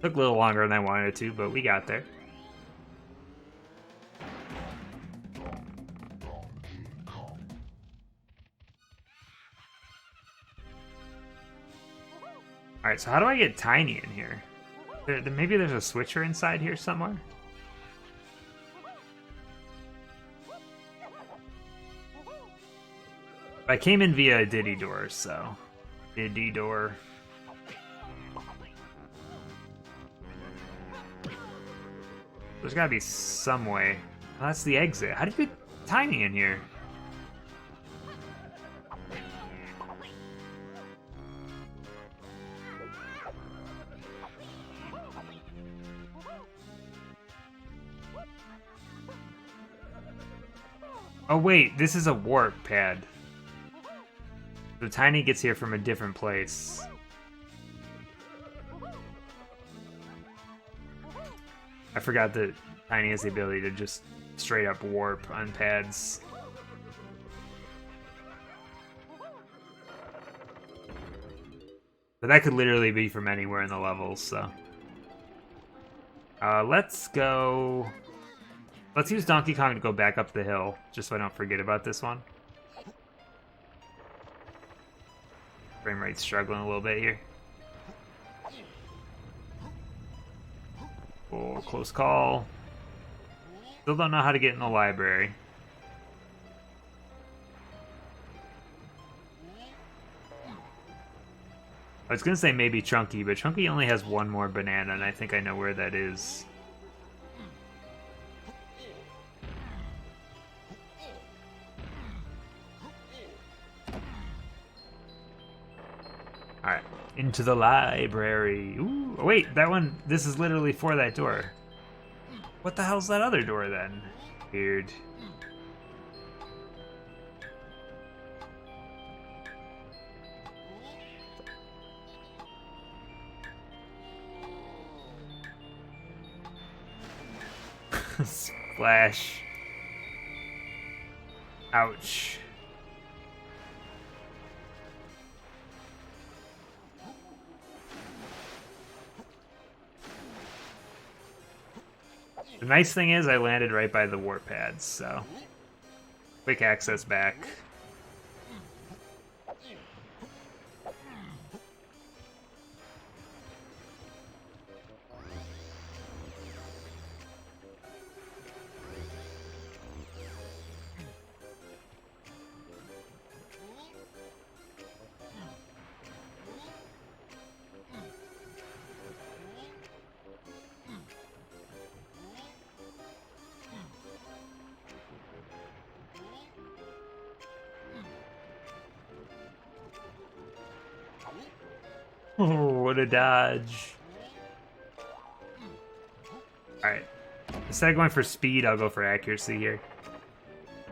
Took a little longer than I wanted it to, but we got there. Alright, so how do I get Tiny in here? Maybe there's a switcher inside here somewhere? I came in via a Diddy door, so Diddy door. There's gotta be some way. Oh, that's the exit. How did you get Tiny in here? Oh wait, this is a warp pad. So Tiny gets here from a different place. I forgot that Tiny has the ability to just straight up warp on pads. But that could literally be from anywhere in the levels, so. Let's go... Let's use Donkey Kong to go back up the hill, just so I don't forget about this one. Frame rate's struggling a little bit here. Oh, close call. Still don't know how to get in the library. I was gonna say maybe Chunky, but Chunky only has one more banana, and I think I know where that is. Alright, into the library. Ooh, oh wait, that one, this is literally for that door. What the hell's that other door then? Weird. Splash. Ouch. The nice thing is I landed right by the warp pads, so quick access back. Oh, what a dodge. Alright. Instead of going for speed, I'll go for accuracy here.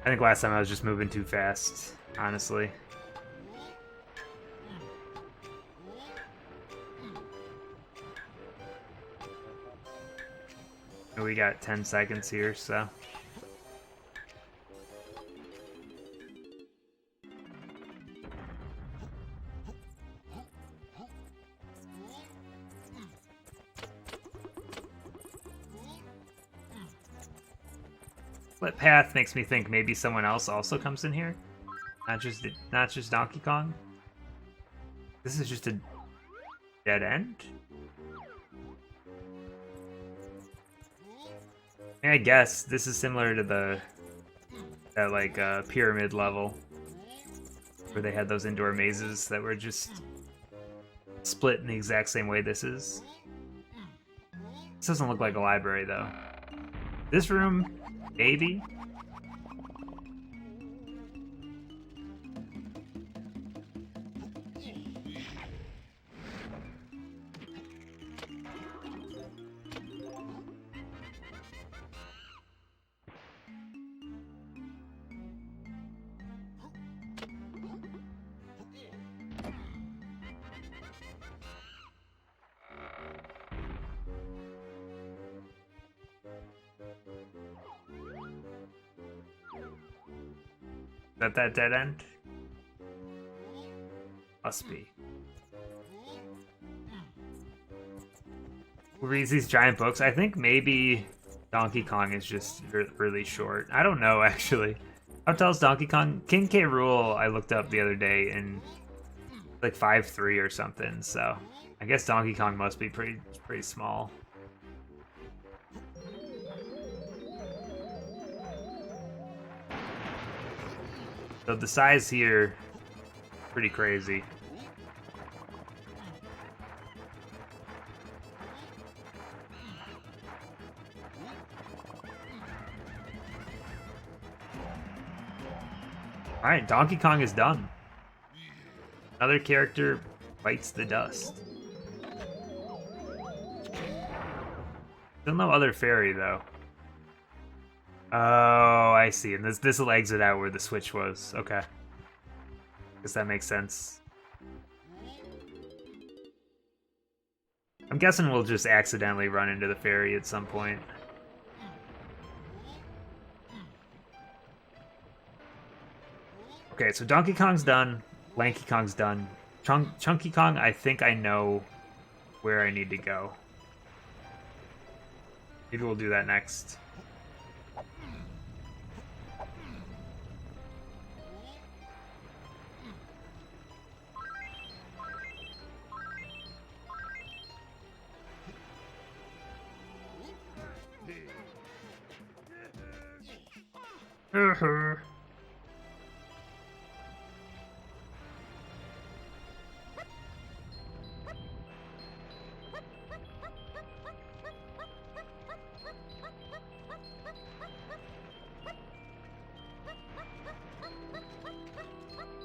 I think last time I was just moving too fast, honestly. And we got 10 seconds here, so... Split path makes me think maybe someone else also comes in here. Not just Donkey Kong. This is just a dead end? I guess this is similar to that pyramid level where they had those indoor mazes that were just split in the exact same way this is. This doesn't look like a library though. This room, maybe? Is that dead end? Must be. Who reads these giant books? I think maybe Donkey Kong is just really short. I don't know, actually. How tall is Donkey Kong? King K. Rool I looked up the other day and like 5'3" or something, so I guess Donkey Kong must be pretty small. So the size here pretty crazy. Alright, Donkey Kong is done. Another character bites the dust. Still no other fairy, though. Oh, I see. And this will exit out where the switch was. Okay. Guess that makes sense. I'm guessing we'll just accidentally run into the fairy at some point. Okay, so Donkey Kong's done. Lanky Kong's done. Chunky Kong, I think I know where I need to go. Maybe we'll do that next.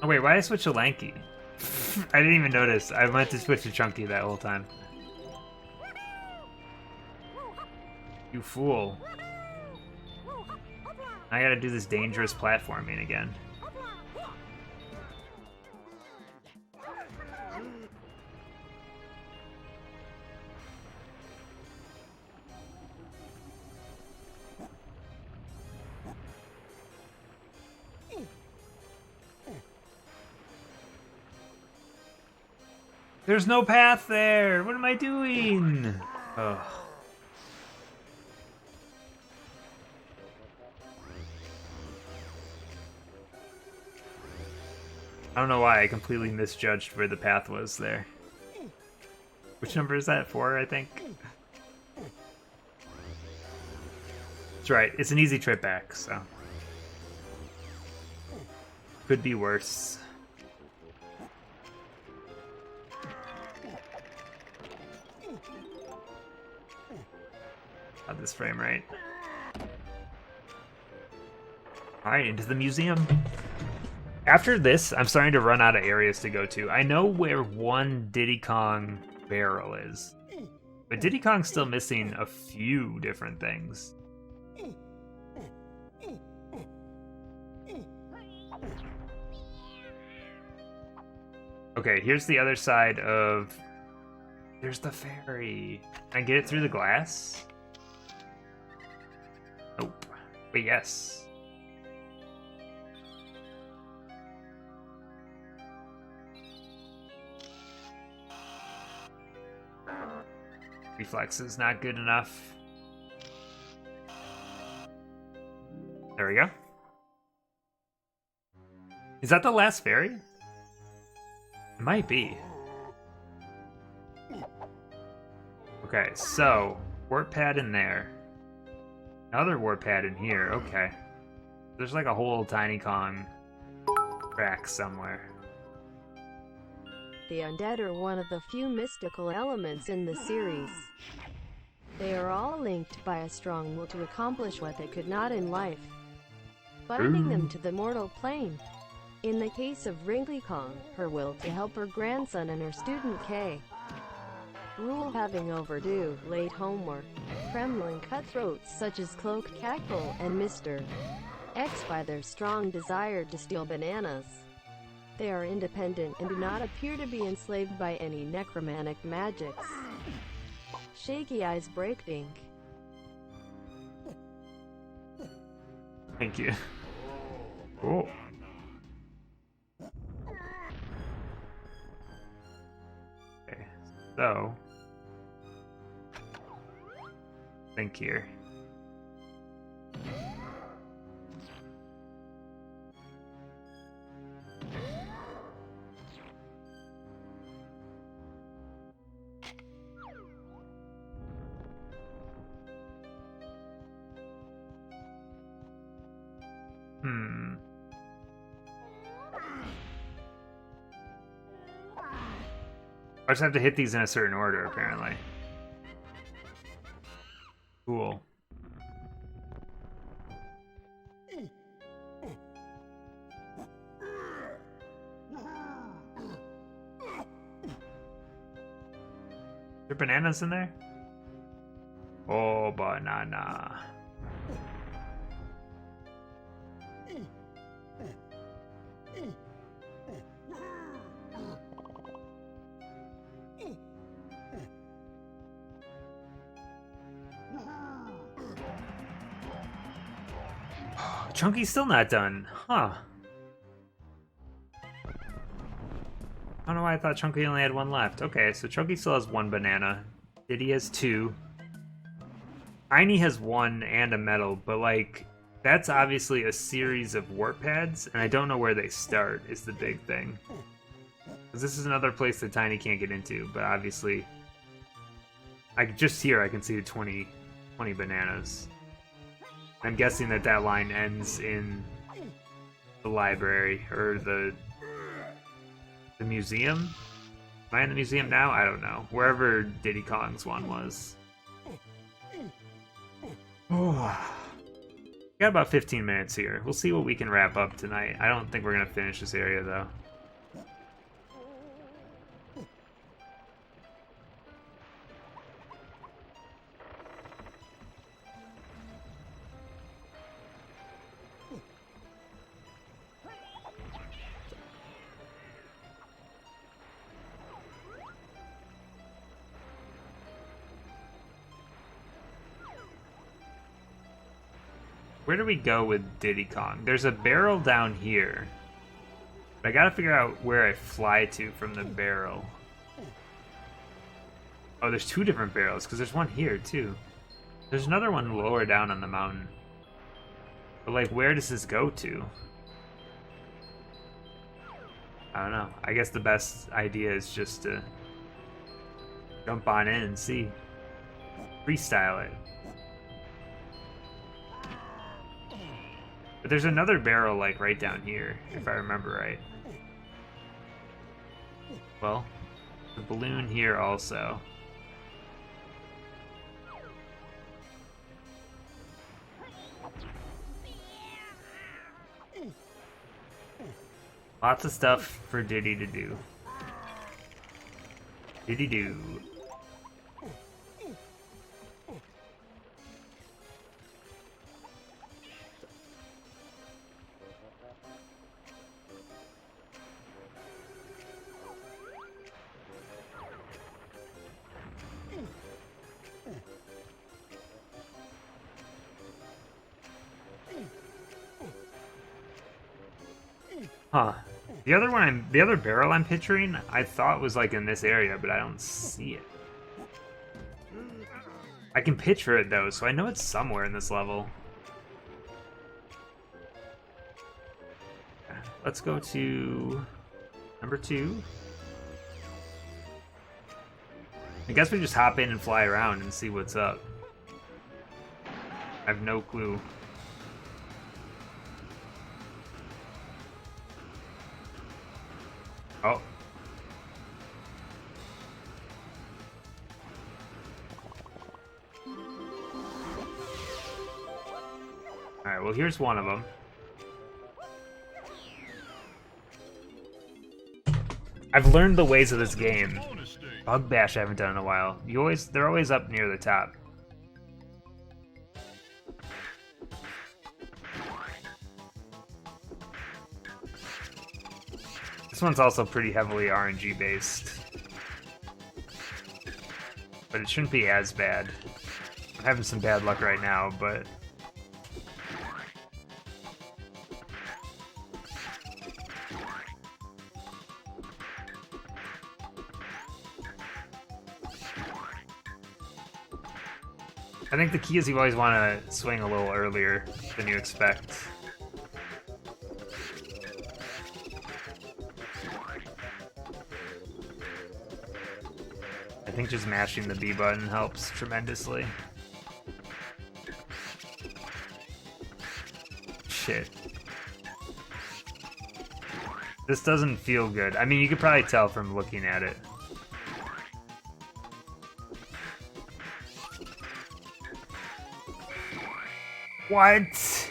Oh wait, why did I switch to Lanky? I didn't even notice. I meant to switch to Chunky that whole time. You fool. I gotta do this dangerous platforming again. There's no path there! What am I doing? Ugh. I don't know why I completely misjudged where the path was there. Which number is that? 4, I think? That's right, it's an easy trip back, so. Could be worse. Got this frame right. Alright, into the museum. After this, I'm starting to run out of areas to go to. I know where one Diddy Kong barrel is. But Diddy Kong's still missing a few different things. Okay, here's the other side of... There's the ferry. Can I get it through the glass? Nope. But yes. Reflex is not good enough. There we go. Is that the last fairy? It might be. Okay, so warp pad in there. Another warp pad in here. Okay. There's like a whole Tiny Kong track somewhere. The undead are one of the few mystical elements in the series. They are all linked by a strong will to accomplish what they could not in life, binding them to the mortal plane. In the case of Wrinkly Kong, her will to help her grandson and her student Kay. Rule having overdue, late homework. Kremlin cutthroats such as Cloak Cackle and Mr. X by their strong desire to steal bananas. They are independent and do not appear to be enslaved by any necromantic magics. Shaky Eyes Breakdink. Thank you. Cool. Okay, so... think here. I just have to hit these in a certain order, apparently. Cool. Are there bananas in there? Oh, banana. Chunky's still not done. Huh. I don't know why I thought Chunky only had one left. Okay, so Chunky still has one banana. Diddy has two. Tiny has one and a medal, but like, that's obviously a series of warp pads, and I don't know where they start is the big thing. Because this is another place that Tiny can't get into, but obviously, just here I can see the 20 bananas. I'm guessing that that line ends in the library, or the museum? Am I in the museum now? I don't know. Wherever Diddy Kong's one was. Got about 15 minutes here. We'll see what we can wrap up tonight. I don't think we're going to finish this area, though. Where do we go with Diddy Kong? There's a barrel down here. But I gotta figure out where I fly to from the barrel. Oh, there's two different barrels, because there's one here, too. There's another one lower down on the mountain. But, like, where does this go to? I don't know. I guess the best idea is just to jump on in and see. Freestyle it. But there's another barrel, like, right down here, if I remember right. Well, the balloon here also. Lots of stuff for Diddy to do. Diddy do. Huh. The other barrel I'm picturing, I thought was like in this area, but I don't see it. I can picture it though, so I know it's somewhere in this level. Let's go to number 2. I guess we just hop in and fly around and see what's up. I have no clue. Oh. Alright, well here's one of them. I've learned the ways of this game. Bug Bash I haven't done in a while. They're always up near the top. This one's also pretty heavily RNG based. But it shouldn't be as bad. I'm having some bad luck right now, but... I think the key is you always want to swing a little earlier than you expect. I think just mashing the B button helps tremendously. Shit. This doesn't feel good. I mean, you could probably tell from looking at it. What?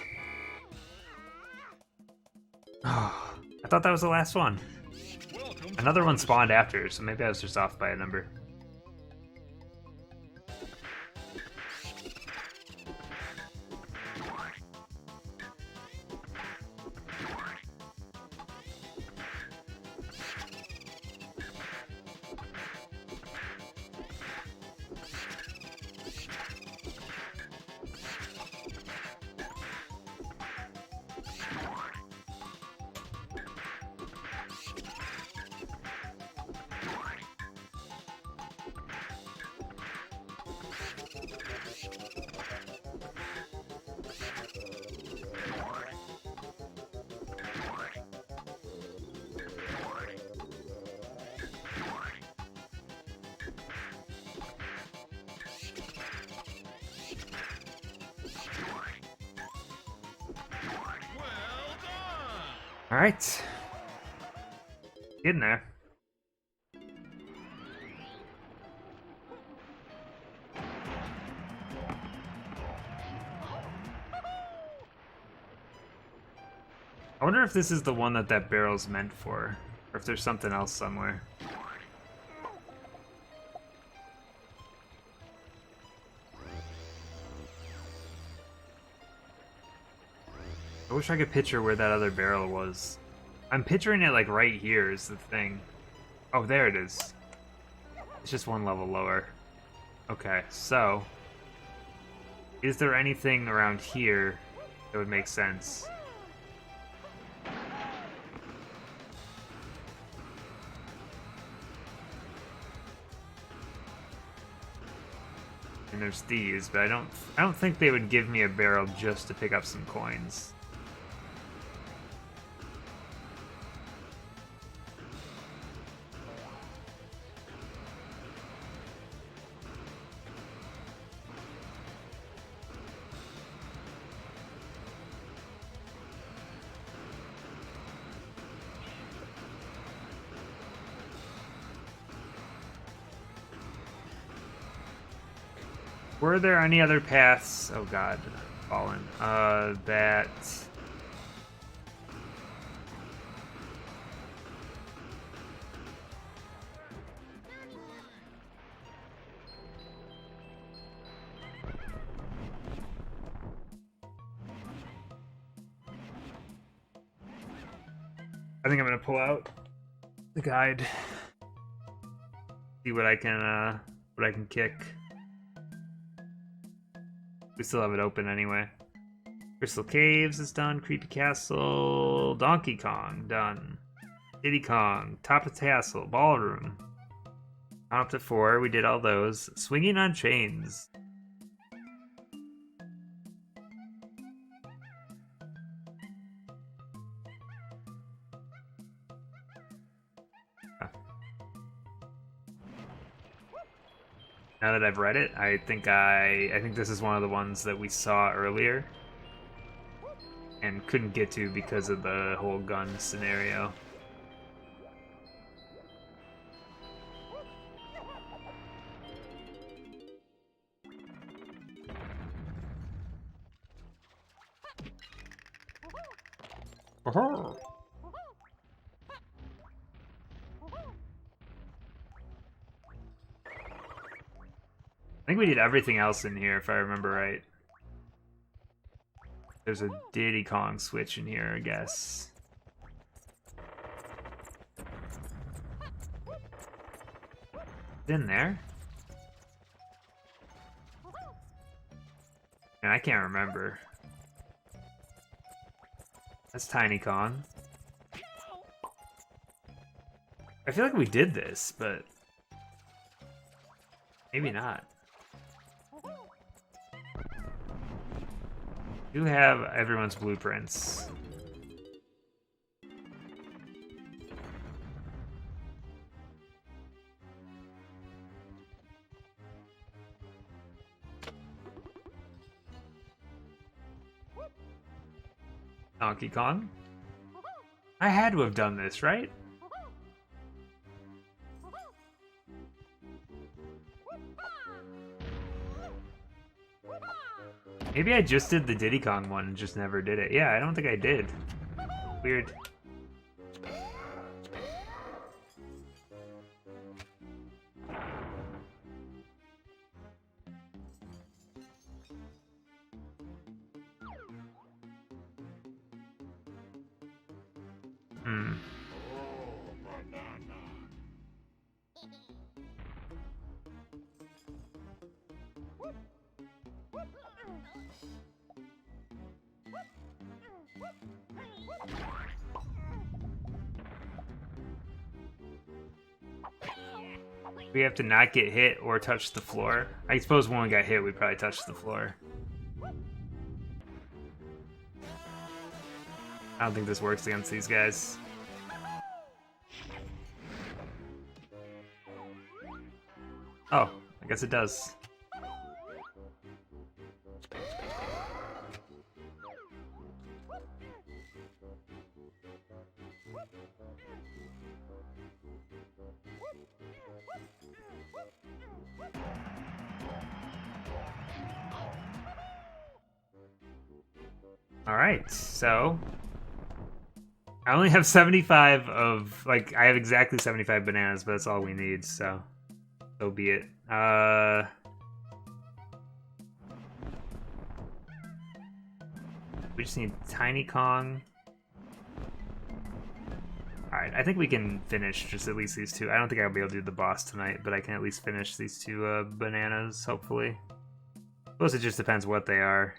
Oh, I thought that was the last one. Welcome to Another one bonus spawned after, so maybe I was just off by a number. Well done! All right, getting there. I wonder if this is the one that that barrel's meant for, or if there's something else somewhere. I wish I could picture where that other barrel was. I'm picturing it like right here is the thing. Oh, there it is. It's just one level lower. Okay, so is there anything around here that would make sense? And there's these, but I don't think they would give me a barrel just to pick up some coins. Were there any other paths? Oh god, fallen. That... I think I'm gonna pull out the guide. See what I can kick. We still have it open anyway. Crystal Caves is done. Creepy Castle. Donkey Kong, done. Diddy Kong. Top of Tassel. Ballroom. On up to 4. We did all those. Swinging on Chains. Now that I've read it, I think this is one of the ones that we saw earlier and couldn't get to because of the whole gun scenario. Oh. I think we did everything else in here, if I remember right. There's a Diddy Kong switch in here, I guess. It's in there? Man, I can't remember. That's Tiny Kong. I feel like we did this, but maybe not. Do have everyone's blueprints. Donkey Kong? I had to have done this, right? Maybe I just did the Diddy Kong one and just never did it. Yeah, I don't think I did. Weird. Hmm. We have to not get hit or touch the floor. I suppose when we got hit, we probably touched the floor. I don't think this works against these guys. Oh, I guess it does. Alright, so I only have 75 of, like, I have exactly 75 bananas, but that's all we need, so be it. We just need Tiny Kong. Alright, I think we can finish just at least these two. I don't think I'll be able to do the boss tonight, but I can at least finish these two bananas, hopefully. I suppose it just depends what they are.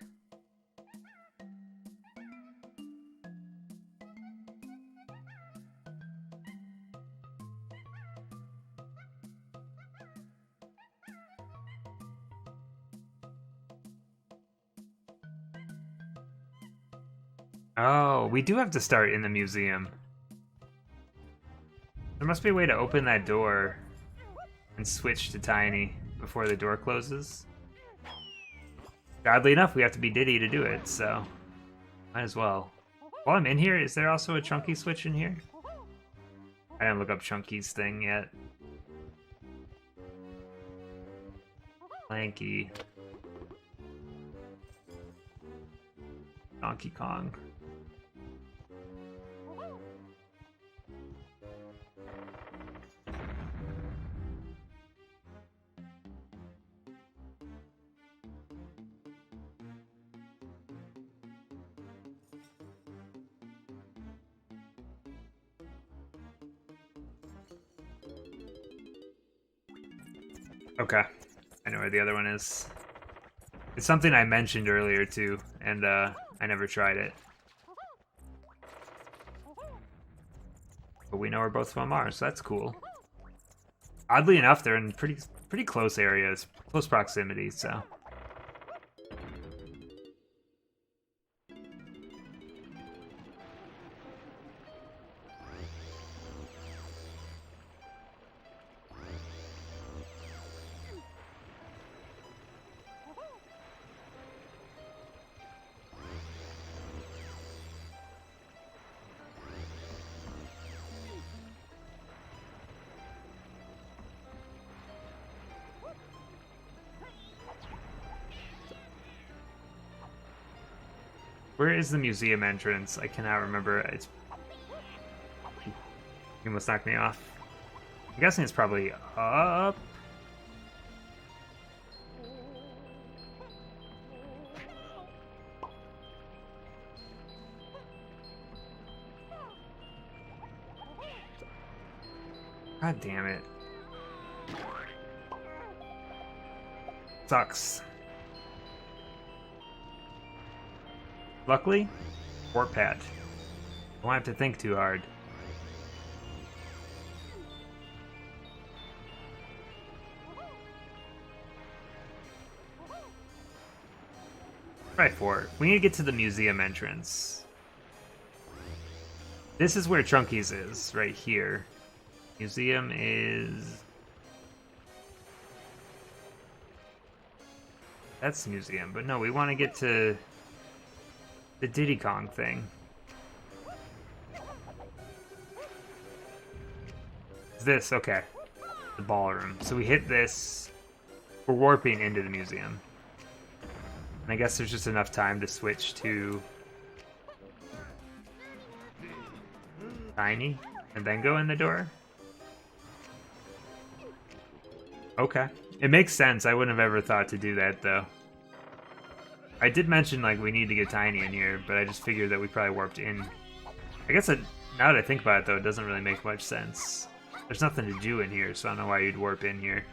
Oh, we do have to start in the museum. There must be a way to open that door and switch to Tiny before the door closes. Oddly enough, we have to be Diddy to do it, so might as well. While I'm in here, is there also a Chunky switch in here? I didn't look up Chunky's thing yet. Lanky. Donkey Kong. Okay, I know where the other one is. It's something I mentioned earlier too, and I never tried it. But we know where both of them are, so that's cool. Oddly enough, they're in pretty close areas, close proximity, so. Where is the museum entrance? I cannot remember. It's... You almost knocked me off. I'm guessing it's probably up. God damn it. Sucks. Luckily, warp pad. Don't have to think too hard. Right for it. We need to get to the museum entrance. This is where Chunky's is, right here. Museum is... That's the museum, but no, we want to get to the Diddy Kong thing. This, okay. The ballroom. So we hit this. We're warping into the museum. And I guess there's just enough time to switch to Tiny and then go in the door. Okay. It makes sense. I wouldn't have ever thought to do that, though. I did mention, like, we need to get Tiny in here, but I just figured that we probably warped in. I guess now that I think about it, though, it doesn't really make much sense. There's nothing to do in here, so I don't know why you'd warp in here.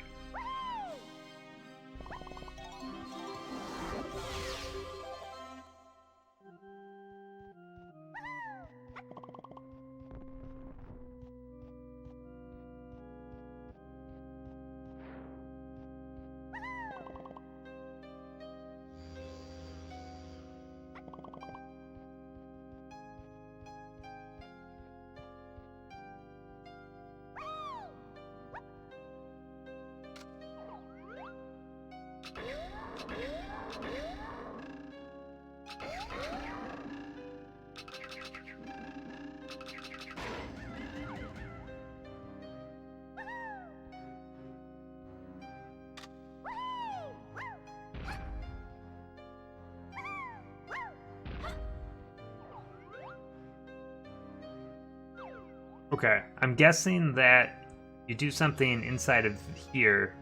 Okay, I'm guessing that you do something inside of here,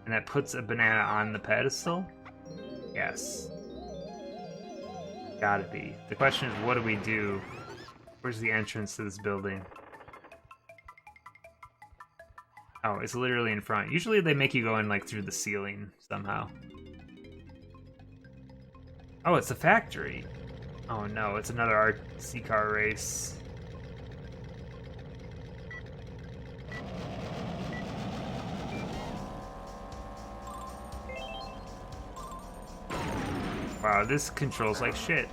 and that puts a banana on the pedestal? Yes. Gotta be. The question is, what do we do? Where's the entrance to this building? Oh, it's literally in front. Usually they make you go in, like, through the ceiling somehow. Oh, it's a factory. Oh no, it's another RC car race. Wow, this controls like shit.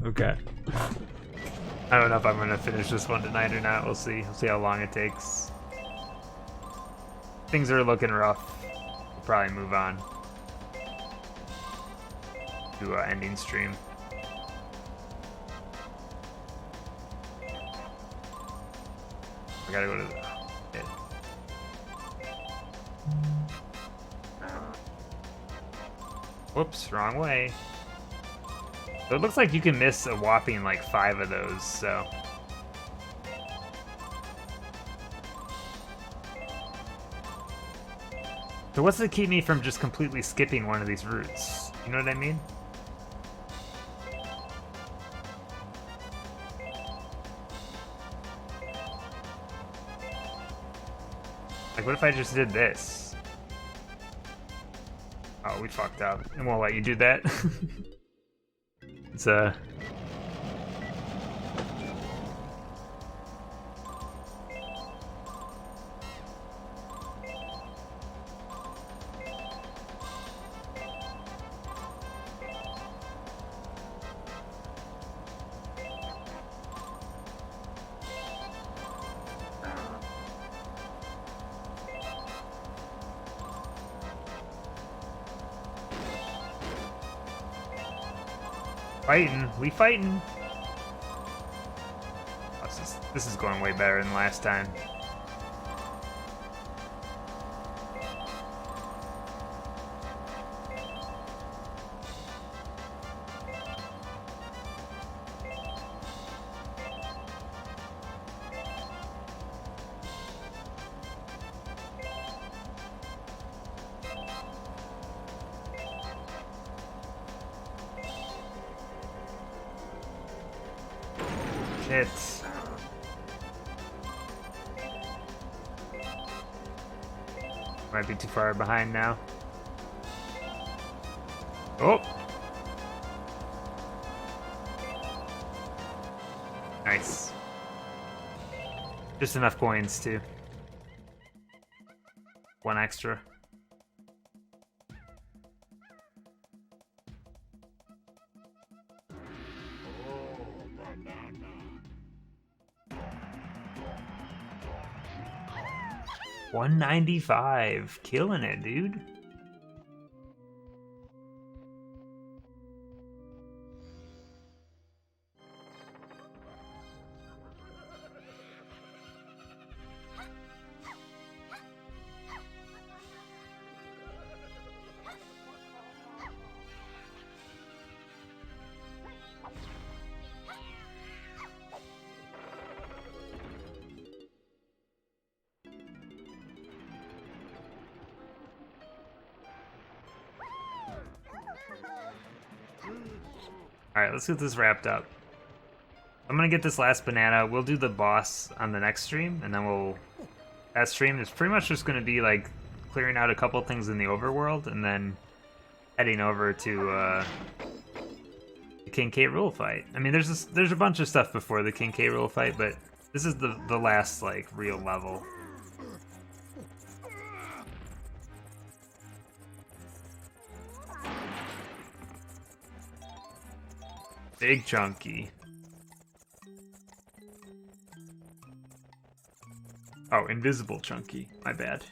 Okay. I don't know if I'm gonna finish this one tonight or not. We'll see. We'll see how long it takes. Things are looking rough. We'll probably move on to ending stream. I gotta go to the... Whoops, wrong way. So it looks like you can miss a whopping like 5 of those, so. So what's to keep me from just completely skipping one of these routes? You know what I mean? Like, what if I just did this? Oh, we fucked up. And won't let you do that. It's fighting. We fighting. Oh, this is going way better than last time. Shit. Might be too far behind now. Oh! Nice. Just enough coins, too. 1 extra. $195, killing it, dude. Alright, let's get this wrapped up. I'm gonna get this last banana. We'll do the boss on the next stream, and then that stream is pretty much just gonna be like clearing out a couple things in the overworld, and then heading over to the King K. Rool fight. I mean, there's a bunch of stuff before the King K. Rool fight, but this is the last like real level. Big Chunky. Oh, Invisible Chunky. My bad.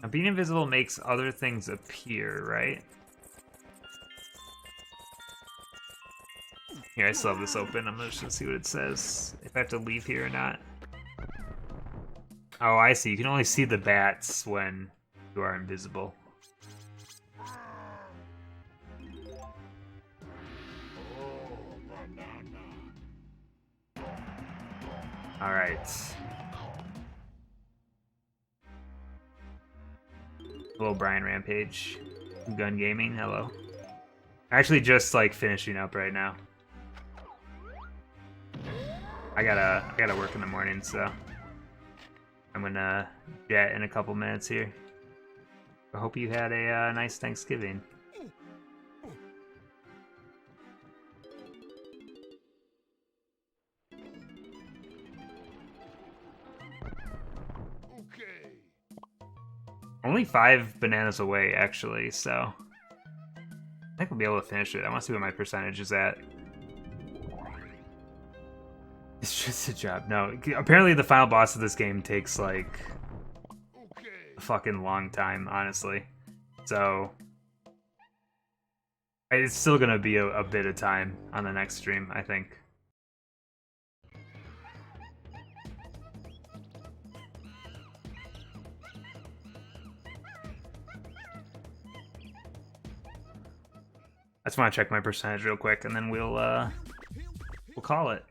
Now, being invisible makes other things appear, right? Here, I still have this open. I'm just gonna see what it says. If I have to leave here or not. Oh, I see. You can only see the bats when you are invisible. Alright. Hello, Brian Rampage. Gun Gaming, hello. Actually just like finishing up right now. I gotta work in the morning, so I'm gonna jet in a couple minutes here. I hope you had a nice Thanksgiving. Okay. Only 5 bananas away, actually, so I think we'll be able to finish it. I want to see what my percentage is at. It's just a job. No, apparently the final boss of this game takes like a fucking long time, honestly. So it's still gonna be a bit of time on the next stream, I think. I just want to check my percentage real quick, and then we'll call it.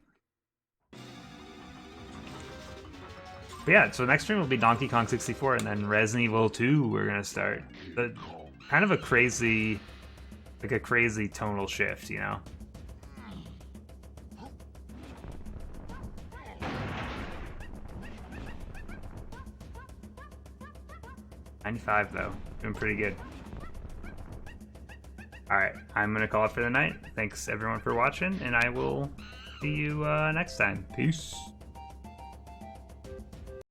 But yeah, so next stream will be Donkey Kong 64, and then Resident Evil 2 we're gonna start. But kind of a crazy tonal shift, you know? $95 though, doing pretty good. Alright, I'm gonna call it for the night. Thanks everyone for watching, and I will see you next time. Peace.